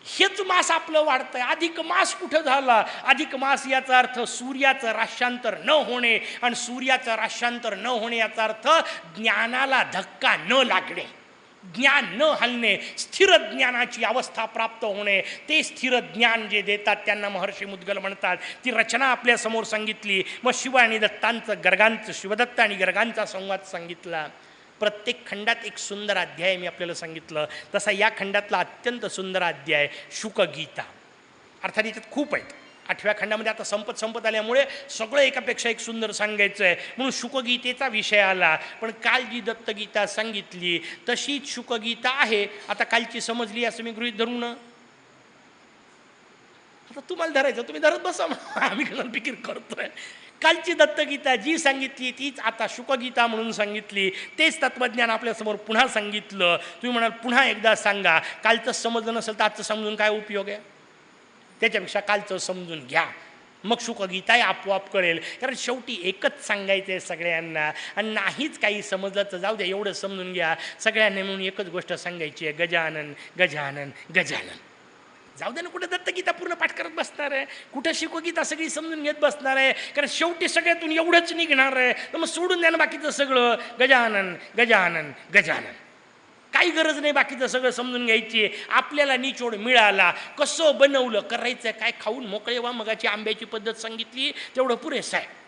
हेच मास आपलं वाढतंय. अधिक मास कुठं झाला? अधिक मास याचा अर्थ सूर्याचं राशांतर न होणे, आणि सूर्याचं राशांतर न होणे याचा अर्थ ज्ञानाला धक्का न लागणे, ज्ञान न हलणे, स्थिर ज्ञानाची अवस्था प्राप्त होणे. ते स्थिर ज्ञान जे देतात त्यांना महर्षी मुद्गल म्हणतात. ती रचना आपल्यासमोर सांगितली. मग शिव आणि दत्तांचं गर्गांचं, शिवदत्त आणि गर्गांचा संवाद सांगितला. प्रत्येक खंडात एक सुंदर अध्याय मी आपल्याला सांगितलं. तसा या खंडातला अत्यंत सुंदर अध्याय शुकगीता. अर्थात याच्यात खूप आहेत. 8व्या खंडामध्ये आता संपत आल्यामुळे सगळं एकापेक्षा एक सुंदर सांगायचं आहे, म्हणून शुकगीतेचा विषय आला. पण काल जी दत्तगीता सांगितली तशीच शुकगीता आहे. आता कालची समजली असं मी गृहीत धरू ना. आता तुम्हाला धरायचं, तुम्ही धरत बसा, आम्ही कसं फिकीर करतोय. कालची दत्तगीता जी सांगितली तीच आता शुकगीता म्हणून सांगितली. तेच तत्त्वज्ञान आपल्यासमोर पुन्हा सांगितलं. तुम्ही म्हणाल पुन्हा एकदा सांगा. कालचं समजलं नसेल तर आजचं समजून काय उपयोग आहे? त्याच्यापेक्षा कालचं समजून घ्या, मग शुकगीताही आपोआप कळेल. कारण शेवटी एकच सांगायचं आहे सगळ्यांना, आणि नाहीच काही समजलं तर जाऊ द्या, एवढं समजून घ्या. सगळ्यांना म्हणून एकच गोष्ट सांगायची आहे, गजानन गजानन गजानन. जाऊ दे ना, कुठं दत्तगीता पूर्ण पाठ करत बसणार आहे, कुठं शुकगीता सगळी समजून घेत बसणार आहे. कारण शेवटी सगळ्यातून एवढंच निघणार आहे, तर मग सोडून द्या ना बाकीचं सगळं. गजानन गजानन गजानन, काही गरज नाही बाकीचं सगळं समजून घ्यायची. आपल्याला निचोड मिळाला, कसं बनवलं, करायचं काय, खाऊन मोकळे व्हा. मगाची आंब्याची पद्धत सांगितली, तेवढं पुरेसं आहे.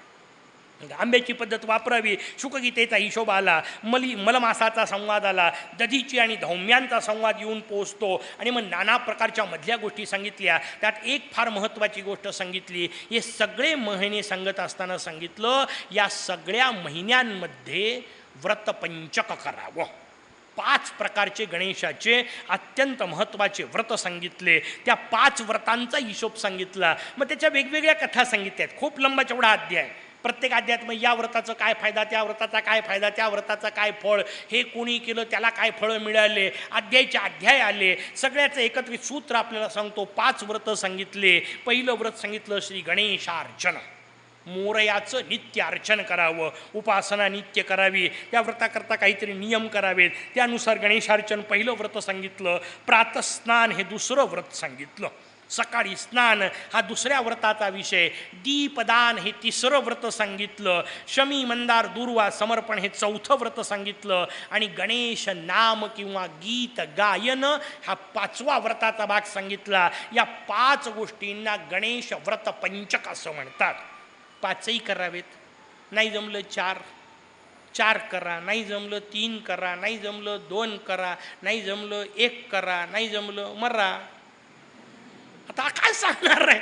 आंब्याची पद्धत वापरावी. शुकगीतेचा हिशोब आला, मलमासाचा संवाद आला, दधीची आणि धौम्यांचा संवाद येऊन पोचतो. आणि मग नाना प्रकारच्या मधल्या गोष्टी सांगितल्या. त्यात एक फार महत्त्वाची गोष्ट सांगितली. हे सगळे महिने सांगत असताना सांगितलं, या सगळ्या महिन्यांमध्ये व्रतपंचक करावं. 5 प्रकारचे गणेशाचे अत्यंत महत्त्वाचे व्रत सांगितले. त्या 5 व्रतांचा हिशोब सांगितला. मग त्याच्या वेगवेगळ्या कथा सांगितल्यात. खूप लंबा चौडा अध्याय. प्रत्येक अध्यायात मग या व्रताचं काय फायदा, त्या व्रताचा काय फायदा, त्या व्रताचा काय फळ, हे कोणी केलं त्याला काय फळं मिळाले, अध्यायचे अध्याय आले. सगळ्याचं एकत्रित सूत्र आपल्याला सांगतो. 5 व्रत सांगितले. पहिलं व्रत सांगितलं श्री गणेशार्चन. मोरयाचं नित्य अर्चन करावं, उपासना नित्य करावी. त्या व्रताकरता काहीतरी नियम करावेत. त्यानुसार गणेशार्चन पहिलं व्रत सांगितलं. प्रातस्नान हे दुसरं व्रत सांगितलं. सकाळी स्नान हा दुसऱ्या व्रताचा विषय. दीपदान हे तिसरं व्रत सांगितलं. शमी मंदार दुर्वा समर्पण हे चौथं व्रत सांगितलं. आणि गणेश नाम किंवा गीत गायन हा 5वा व्रताचा भाग सांगितला. या 5 गोष्टींना गणेश व्रत पंचक असं म्हणतात. 5ही करावेत. नाही जमलं 4 करा, नाही जमलं 3 करा, नाही जमलं 2 करा, नाही जमलं 1 करा, नाही जमलं मरा. आता काय सांगणार आहे?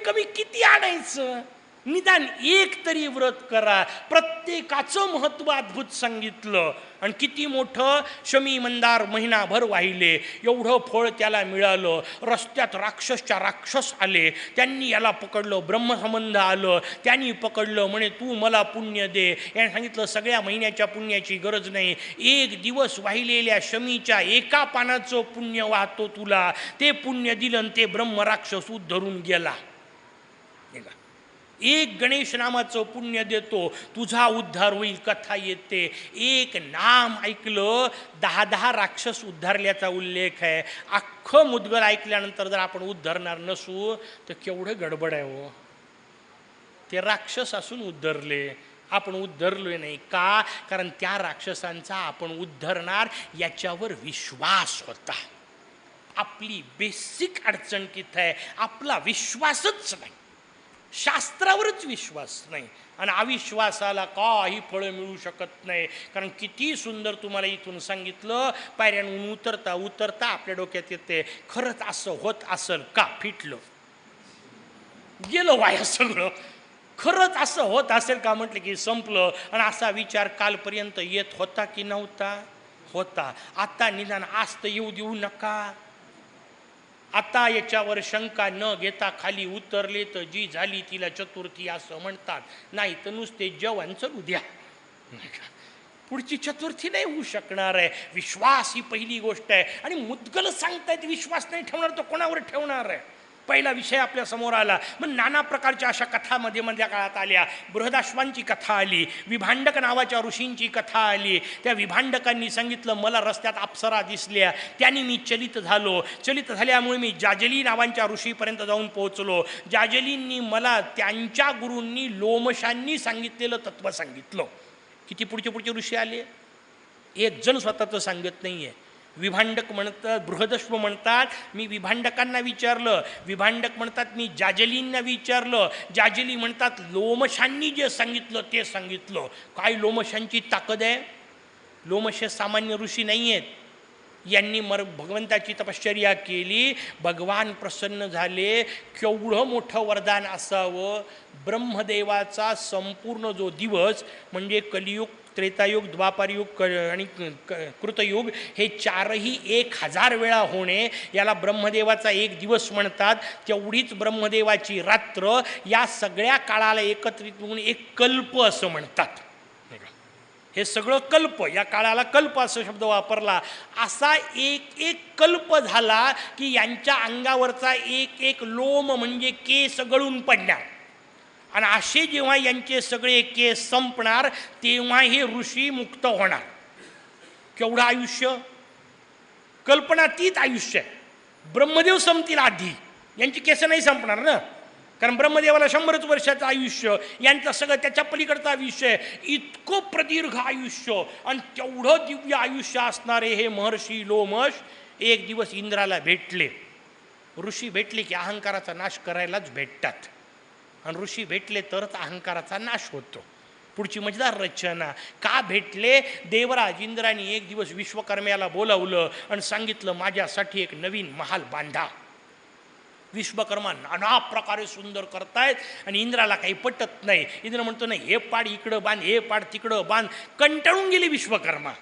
कमी किती आणायचं? निदान एक तरी व्रत करा. प्रत्येकाचं महत्त्व अद्भुत सांगितलं. आणि किती मोठं शमी मंदार महिनाभर वाहिले, एवढं फळ त्याला मिळालं. रस्त्यात राक्षस आले, त्यांनी याला पकडलं. ब्रह्मसंबंध आलं, त्यांनी पकडलं. म्हणे तू मला पुण्य दे. याने सांगितलं सगळ्या महिन्याच्या पुण्याची गरज नाही, 1 दिवस वाहिलेल्या शमीच्या एका पानाचं पुण्य वाहतो तुला. ते पुण्य दिलं आणि ते ब्रह्मराक्षस धरून गेला. एक गणेश नामाचं पुण्य देतो, तुझा उद्धार होईल. कथा येते, एक नाम ऐकलं 10 राक्षस उद्धारल्याचा उल्लेख आहे. अख्खं मुद्गल ऐकल्यानंतर जर आपण उद्धारणार नसू तर केवढं गडबड आहे हो. ते राक्षस असून उद्धारले, आपण उद्धारलोय नाही का? कारण त्या राक्षसांचा आपण उद्धारणार याच्यावर विश्वास होता. आपली बेसिक अडचण तिथं आहे, आपला विश्वासच नाही, शास्त्रावरच विश्वास नाही. आणि अविश्वासाला काही फळं मिळू शकत नाही. कारण किती सुंदर तुम्हाला इथून सांगितलं, पायऱ्यांहून उतरता आपल्या डोक्यात येते, खरंच असं होत असेल का? फिटलं. गेलं वाया सगळं. खरंच असं होत असेल का म्हटलं की संपलं. आणि असा विचार कालपर्यंत येत होता की नव्हता? होता. आता निदान आस्त येऊ देऊ नका. आता याच्यावर शंका न घेता खाली उतरले तर जी झाली तिला चतुर्थी असं म्हणतात. नाही तर नुसते जेवण चलू द्या. पुढची चतुर्थी नाही होऊ शकणार आहे. विश्वास ही पहिली गोष्ट आहे. आणि मुद्गल सांगतायत विश्वास नाही ठेवणार तर कोणावर ठेवणार आहे? पहिला विषय आपल्या समोर आला. मग नाना प्रकारच्या अशा कथा मध्ये मधल्या काळात आल्या. बृहदाश्वांची कथा आली, विभांडक नावाच्या ऋषींची कथा आली. त्या विभांडकांनी सांगितलं मला रस्त्यात अप्सरा दिसल्या, त्यांनी मी चलित झालो. चलित झाल्यामुळे मी जाजली नावांच्या ऋषीपर्यंत जाऊन पोहोचलो. जाजलींनी मला त्यांच्या गुरूंनी लोमशांनी सांगितलेलं तत्व सांगितलं. किती पुढचे ऋषी आले? एक जण स्वतःचं सांगत नाहीये. विभांडक म्हणतात, बृहदश्व म्हणतात मी विभांडकांना विचारलं. विभांडक म्हणतात मी जाजलींना विचारलं. जाजली म्हणतात लोमशांनी जे सांगितलं ते सांगितलं. काय लोमशांची ताकद आहे? लोमश सामान्य ऋषी नाही आहेत. यांनी भगवंताची तपश्चर्या केली, भगवान प्रसन्न झाले. केवढं मोठं वरदान असावं. ब्रह्मदेवाचा संपूर्ण जो दिवस म्हणजे कलियुग, त्रेतायुग, द्वापारयुग आणि कृतयुग हे चारही 1000 वेळा होणे, याला ब्रह्मदेवाचा एक दिवस म्हणतात. तेवढीच ब्रह्मदेवाची रात्र, या सगळ्या काळाला एकत्रित म्हणून एक कल्प असं म्हणतात. हे सगळं कल्प, या काळाला कल्प असा शब्द वापरला. असा एक एक कल्प झाला की यांच्या अंगावरचा एक एक लोम म्हणजे केस गळून पडणार. आणि असे जेव्हा यांचे सगळे केस संपणार तेव्हा हे ऋषी मुक्त होणार. केवढं आयुष्य! कल्पनातीत आयुष्य आहे. ब्रह्मदेव संपतील आधी, यांची केस नाही संपणार ना, कारण ब्रह्मदेवाला 100 वर्षाचं आयुष्य, यांचं सगळं त्याच्या पलीकडचं आयुष्य आहे. इतकं प्रदीर्घ आयुष्य आणि तेवढं दिव्य आयुष्य असणारे हे महर्षी लोमश एक दिवस इंद्राला भेटले. ऋषी भेटले की अहंकाराचा नाश करायलाच भेटतात. आणि ऋषी भेटले तरच अहंकाराचा नाश होतो. पुढची मजेदार रचना. का भेटले? देवराज इंद्राने एक दिवस विश्वकर्म्याला बोलावलं आणि सांगितलं माझ्यासाठी एक नवीन महाल बांधा. विश्वकर्मा नाना प्रकारे सुंदर करतायत आणि इंद्राला काही पटत नाही. इंद्र म्हणतो नाही हे पाड इकडं बांध, हे पाड तिकडं बांध. कंटाळून गेले विश्वकर्मा.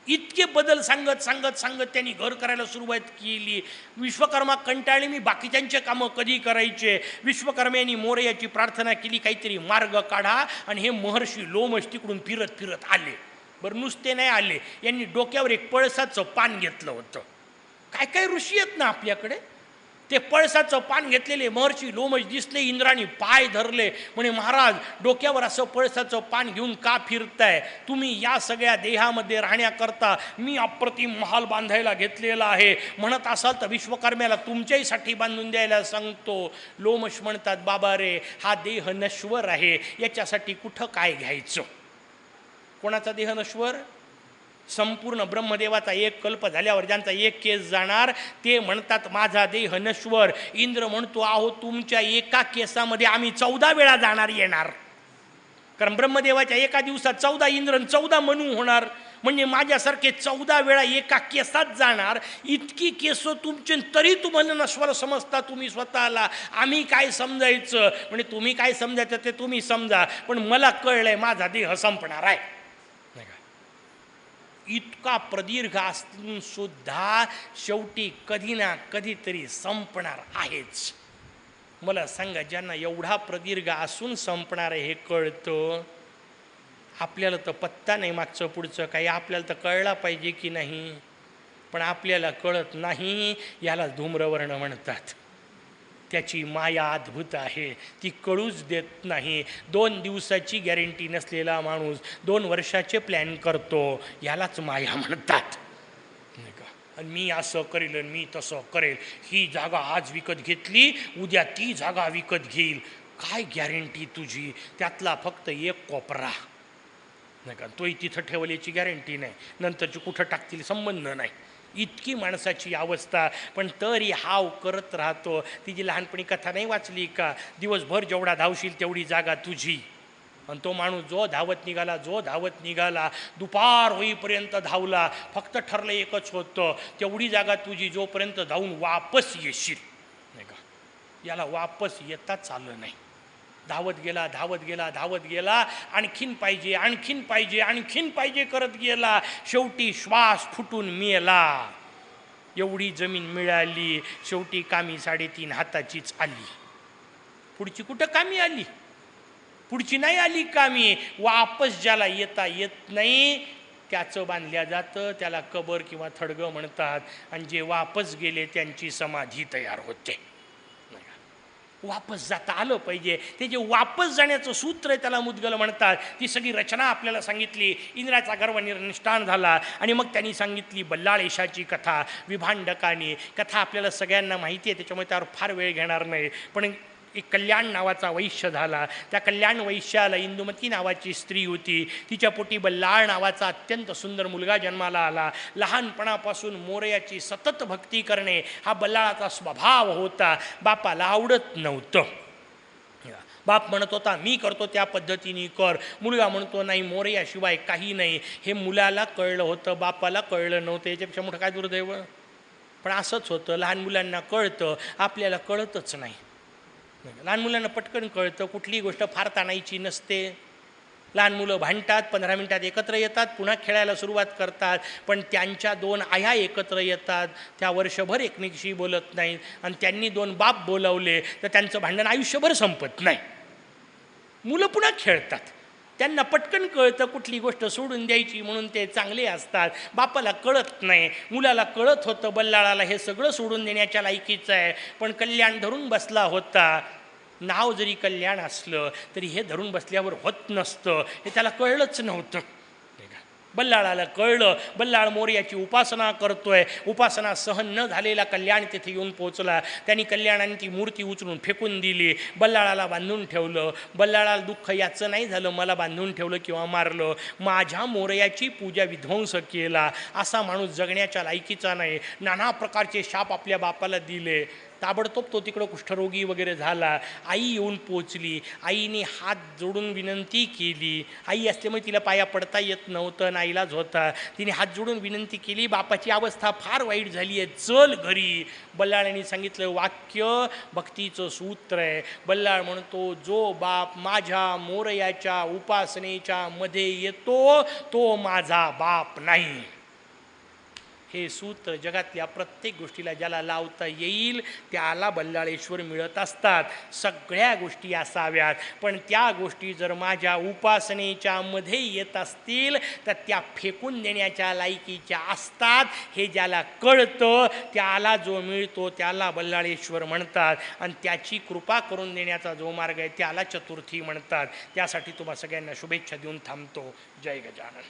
इतके बदल सांगत सांगत सांगत त्यांनी घर करायला सुरुवात केली. विश्वकर्मा कंटाळले, मी बाकीच्यांचे कामं कधी करायचे? विश्वकर्म्यांनी मोरयाची प्रार्थना केली काहीतरी मार्ग काढा. आणि हे महर्षी लोमश तिकडून फिरत फिरत आले. बरं नुसते नाही आले, यांनी डोक्यावर एक पळसाचं पान घेतलं होतं. काय काय ऋषी आहेत ना आपल्याकडे. ते पळसाचं पान घेतलेले महर्षी लोमश दिसले. इंद्राने पाय धरले, म्हणे महाराज डोक्यावर असं पळसाचं पान घेऊन का फिरताय? तुम्ही या सगळ्या देहामध्ये राहण्याकरता मी अप्रतिम महाल बांधायला घेतलेला आहे. म्हणत असाल तर विश्वकर्म्याला तुमच्याहीसाठी बांधून द्यायला सांगतो. लोमश म्हणतात बाबा रे, हा देह नश्वर आहे, याच्यासाठी कुठं काय घ्यायचं? कोणाचा देह नश्वर? संपूर्ण ब्रह्मदेवाचा एक कल्प झाल्यावर ज्यांचा एक केस जाणार ते म्हणतात माझा देह नश्वर. इंद्र म्हणतो अहो तुमच्या एका केसामध्ये आम्ही 14 वेळा जाणार येणार. कारण ब्रह्मदेवाच्या एका दिवसात 14 इंद्र 14 मनू होणार. म्हणजे माझ्यासारखे 14 वेळा एका केसात जाणार. इतकी केस तुमचे तरी तुम्हाला नश्वर समजता तुम्ही स्वतःला. आम्ही काय समजायचं? म्हणजे तुम्ही काय समजायचं ते तुम्ही समजा, पण मला कळलंय माझा देह संपणार आहे. इतका प्रदीर्घ असून सुद्धा शेवटी कधी ना कधीतरी संपणार आहेच. मला सांगा, ज्यांना एवढा प्रदीर्घ असून संपणार आहे हे कळतं, आपल्याला तर पत्ता नाही मागचं पुढचं काही. आपल्याला तर कळला पाहिजे की नाही, पण आपल्याला कळत नाही. याला धूम्रवर्ण म्हणतात. त्याची माया अद्भुत आहे, ती कळूच देत नाही. 2 दिवसाची गॅरंटी नसलेला माणूस 2 वर्षाचे प्लॅन करतो, यालाच माया म्हणतात. नाही का? आणि मी असं करेल आणि मी तसं करेल. ही जागा आज विकत घेतली, उद्या ती जागा विकत घेईल. काय गॅरंटी तुझी? त्यातला फक्त एक कोपरा नाही का, तोही तिथं ठेवल्याची गॅरंटी नाही. नंतरची कुठं टाकतील संबंध नाही. इतकी माणसाची अवस्था. पण तरी हाव करत राहतो. तिची लहानपणी कथा नाही वाचली का? दिवसभर जेवढा धावशील तेवढी जागा तुझी. आणि तो माणूस जो धावत निघाला दुपार होईपर्यंत धावला. फक्त ठरलं एकच होतं, तेवढी जागा तुझी जोपर्यंत धावून वापस येशील. नाही का? याला वापस येताच आलं नाही. धावत गेला धावत गेला धावत गेला, आणखीन पाहिजे आणखीन पाहिजे आणखीन पाहिजे करत गेला. शेवटी श्वास फुटून मेला. एवढी जमीन मिळाली. शेवटी कामी 3.5 हाताचीच आली. पुढची कुठं कामी आली? पुढची नाही आली कामी. वापस ज्याला येता येत नाही त्याचं बांधल्या जातं, त्याला कबर किंवा थडगं म्हणतात. आणि जे वापस गेले त्यांची समाधी तयार होते. वापस जाता आलं पाहिजे. ते जे वापस जाण्याचं सूत्र आहे त्याला मुद्गल म्हणतात. ती सगळी रचना आपल्याला सांगितली. इंद्राचा गर्व निष्ठान झाला आणि मग त्यांनी सांगितली बल्लाळेशाची कथा विभांडकाने. कथा आपल्याला सगळ्यांना माहिती आहे, त्याच्यामुळे त्यावर फार वेळ घेणार नाही. पण एक कल्याण नावाचा वैश्य झाला. त्या कल्याण वैश्याला इंदुमती नावाची स्त्री होती. तिच्या पोटी बल्लाळ नावाचा अत्यंत सुंदर मुलगा जन्माला आला. लहानपणापासून मोरयाची सतत भक्ती करणे हा बल्लाळाचा स्वभाव होता. बापाला आवडत नव्हतं. बाप म्हणत होता मी करतो त्या पद्धतीने कर. मुलगा म्हणतो नाही, मोरयाशिवाय काही नाही. हे मुलाला कळलं होतं, बापाला कळलं नव्हतं. याच्यापेक्षा मोठं काय दुर्दैव. पण असंच होतं, लहान मुलांना कळतं, आपल्याला कळतच नाही. लहान मुलांना पटकन कळतं, कुठलीही गोष्ट फार ताणायची नसते. लहान मुलं भांडतात, 15 मिनिटात एकत्र येतात, पुन्हा खेळायला सुरुवात करतात. पण त्यांच्या 2 आया एकत्र येतात, त्या वर्षभर एकमेकीशी बोलत नाहीत. आणि त्यांनी 2 बाप बोलावले तर त्यांचं भांडण आयुष्यभर संपत नाही. मुलं पुन्हा खेळतात. त्यांना पटकन कळतं कुठली गोष्ट सोडून द्यायची, म्हणून ते चांगले असतात. बापाला कळत नाही. मुलाला कळत होतं बल्लाळाला हे सगळं सोडून देण्याच्या लायकीचं आहे, पण कल्याण धरून बसला होता. नाव जरी कल्याण असलं तरी हे धरून बसल्यावर होत नसतं, हे त्याला कळलंच नव्हतं. बल्लाळाला कळलं. बल्लाळ मोरयाची उपासना करतोय. उपासना सहन न झालेला कल्याण तिथे येऊन पोचला. त्यांनी कल्याणाने ती मूर्ती उचलून फेकून दिली. बल्लाळाला बांधून ठेवलं. बल्लाळाला दुःख याचं नाही झालं मला बांधून ठेवलं किंवा मारलं, माझ्या मोरयाची पूजा विध्वंस केला. असा माणूस जगण्याच्या लायकीचा नाही. नाना प्रकारचे शाप आपल्या बापाला दिले. ताबडतोब तो तिकडं कुष्ठरोगी वगैरे झाला. आई येऊन पोचली. आईने हात जोडून विनंती केली. आई असल्यामुळे तिला पाया पडता येत नव्हतं, नाईलाज होता. तिने हात जोडून विनंती केली, बापाची अवस्था फार वाईट झाली आहे, चल घरी. बल्लाळाने सांगितलं वाक्य भक्तीचं सूत्र आहे. बल्लाळ म्हणतो जो बाप माझ्या मोरयाच्या उपासनेच्या मध्ये येतो तो माझा बाप नाही. हे सूत्र जगातल्या प्रत्येक गोष्टीला ज्याला लावता येईल त्याला बल्लाळेश्वर मिळत असतात. सगळ्या गोष्टी असाव्यात, पण त्या गोष्टी जर माझ्या उपासनेच्या मध्ये येत असतील तर त्या फेकून देण्याच्या लायकीच्या असतात. हे ज्याला कळतं त्याला जो मिळतो त्याला बल्लाळेश्वर म्हणतात. आणि त्याची कृपा करून देण्याचा जो मार्ग आहे त्याला चतुर्थी म्हणतात. त्यासाठी तुम्हा सगळ्यांना शुभेच्छा देऊन थांबतो. जय गजानन.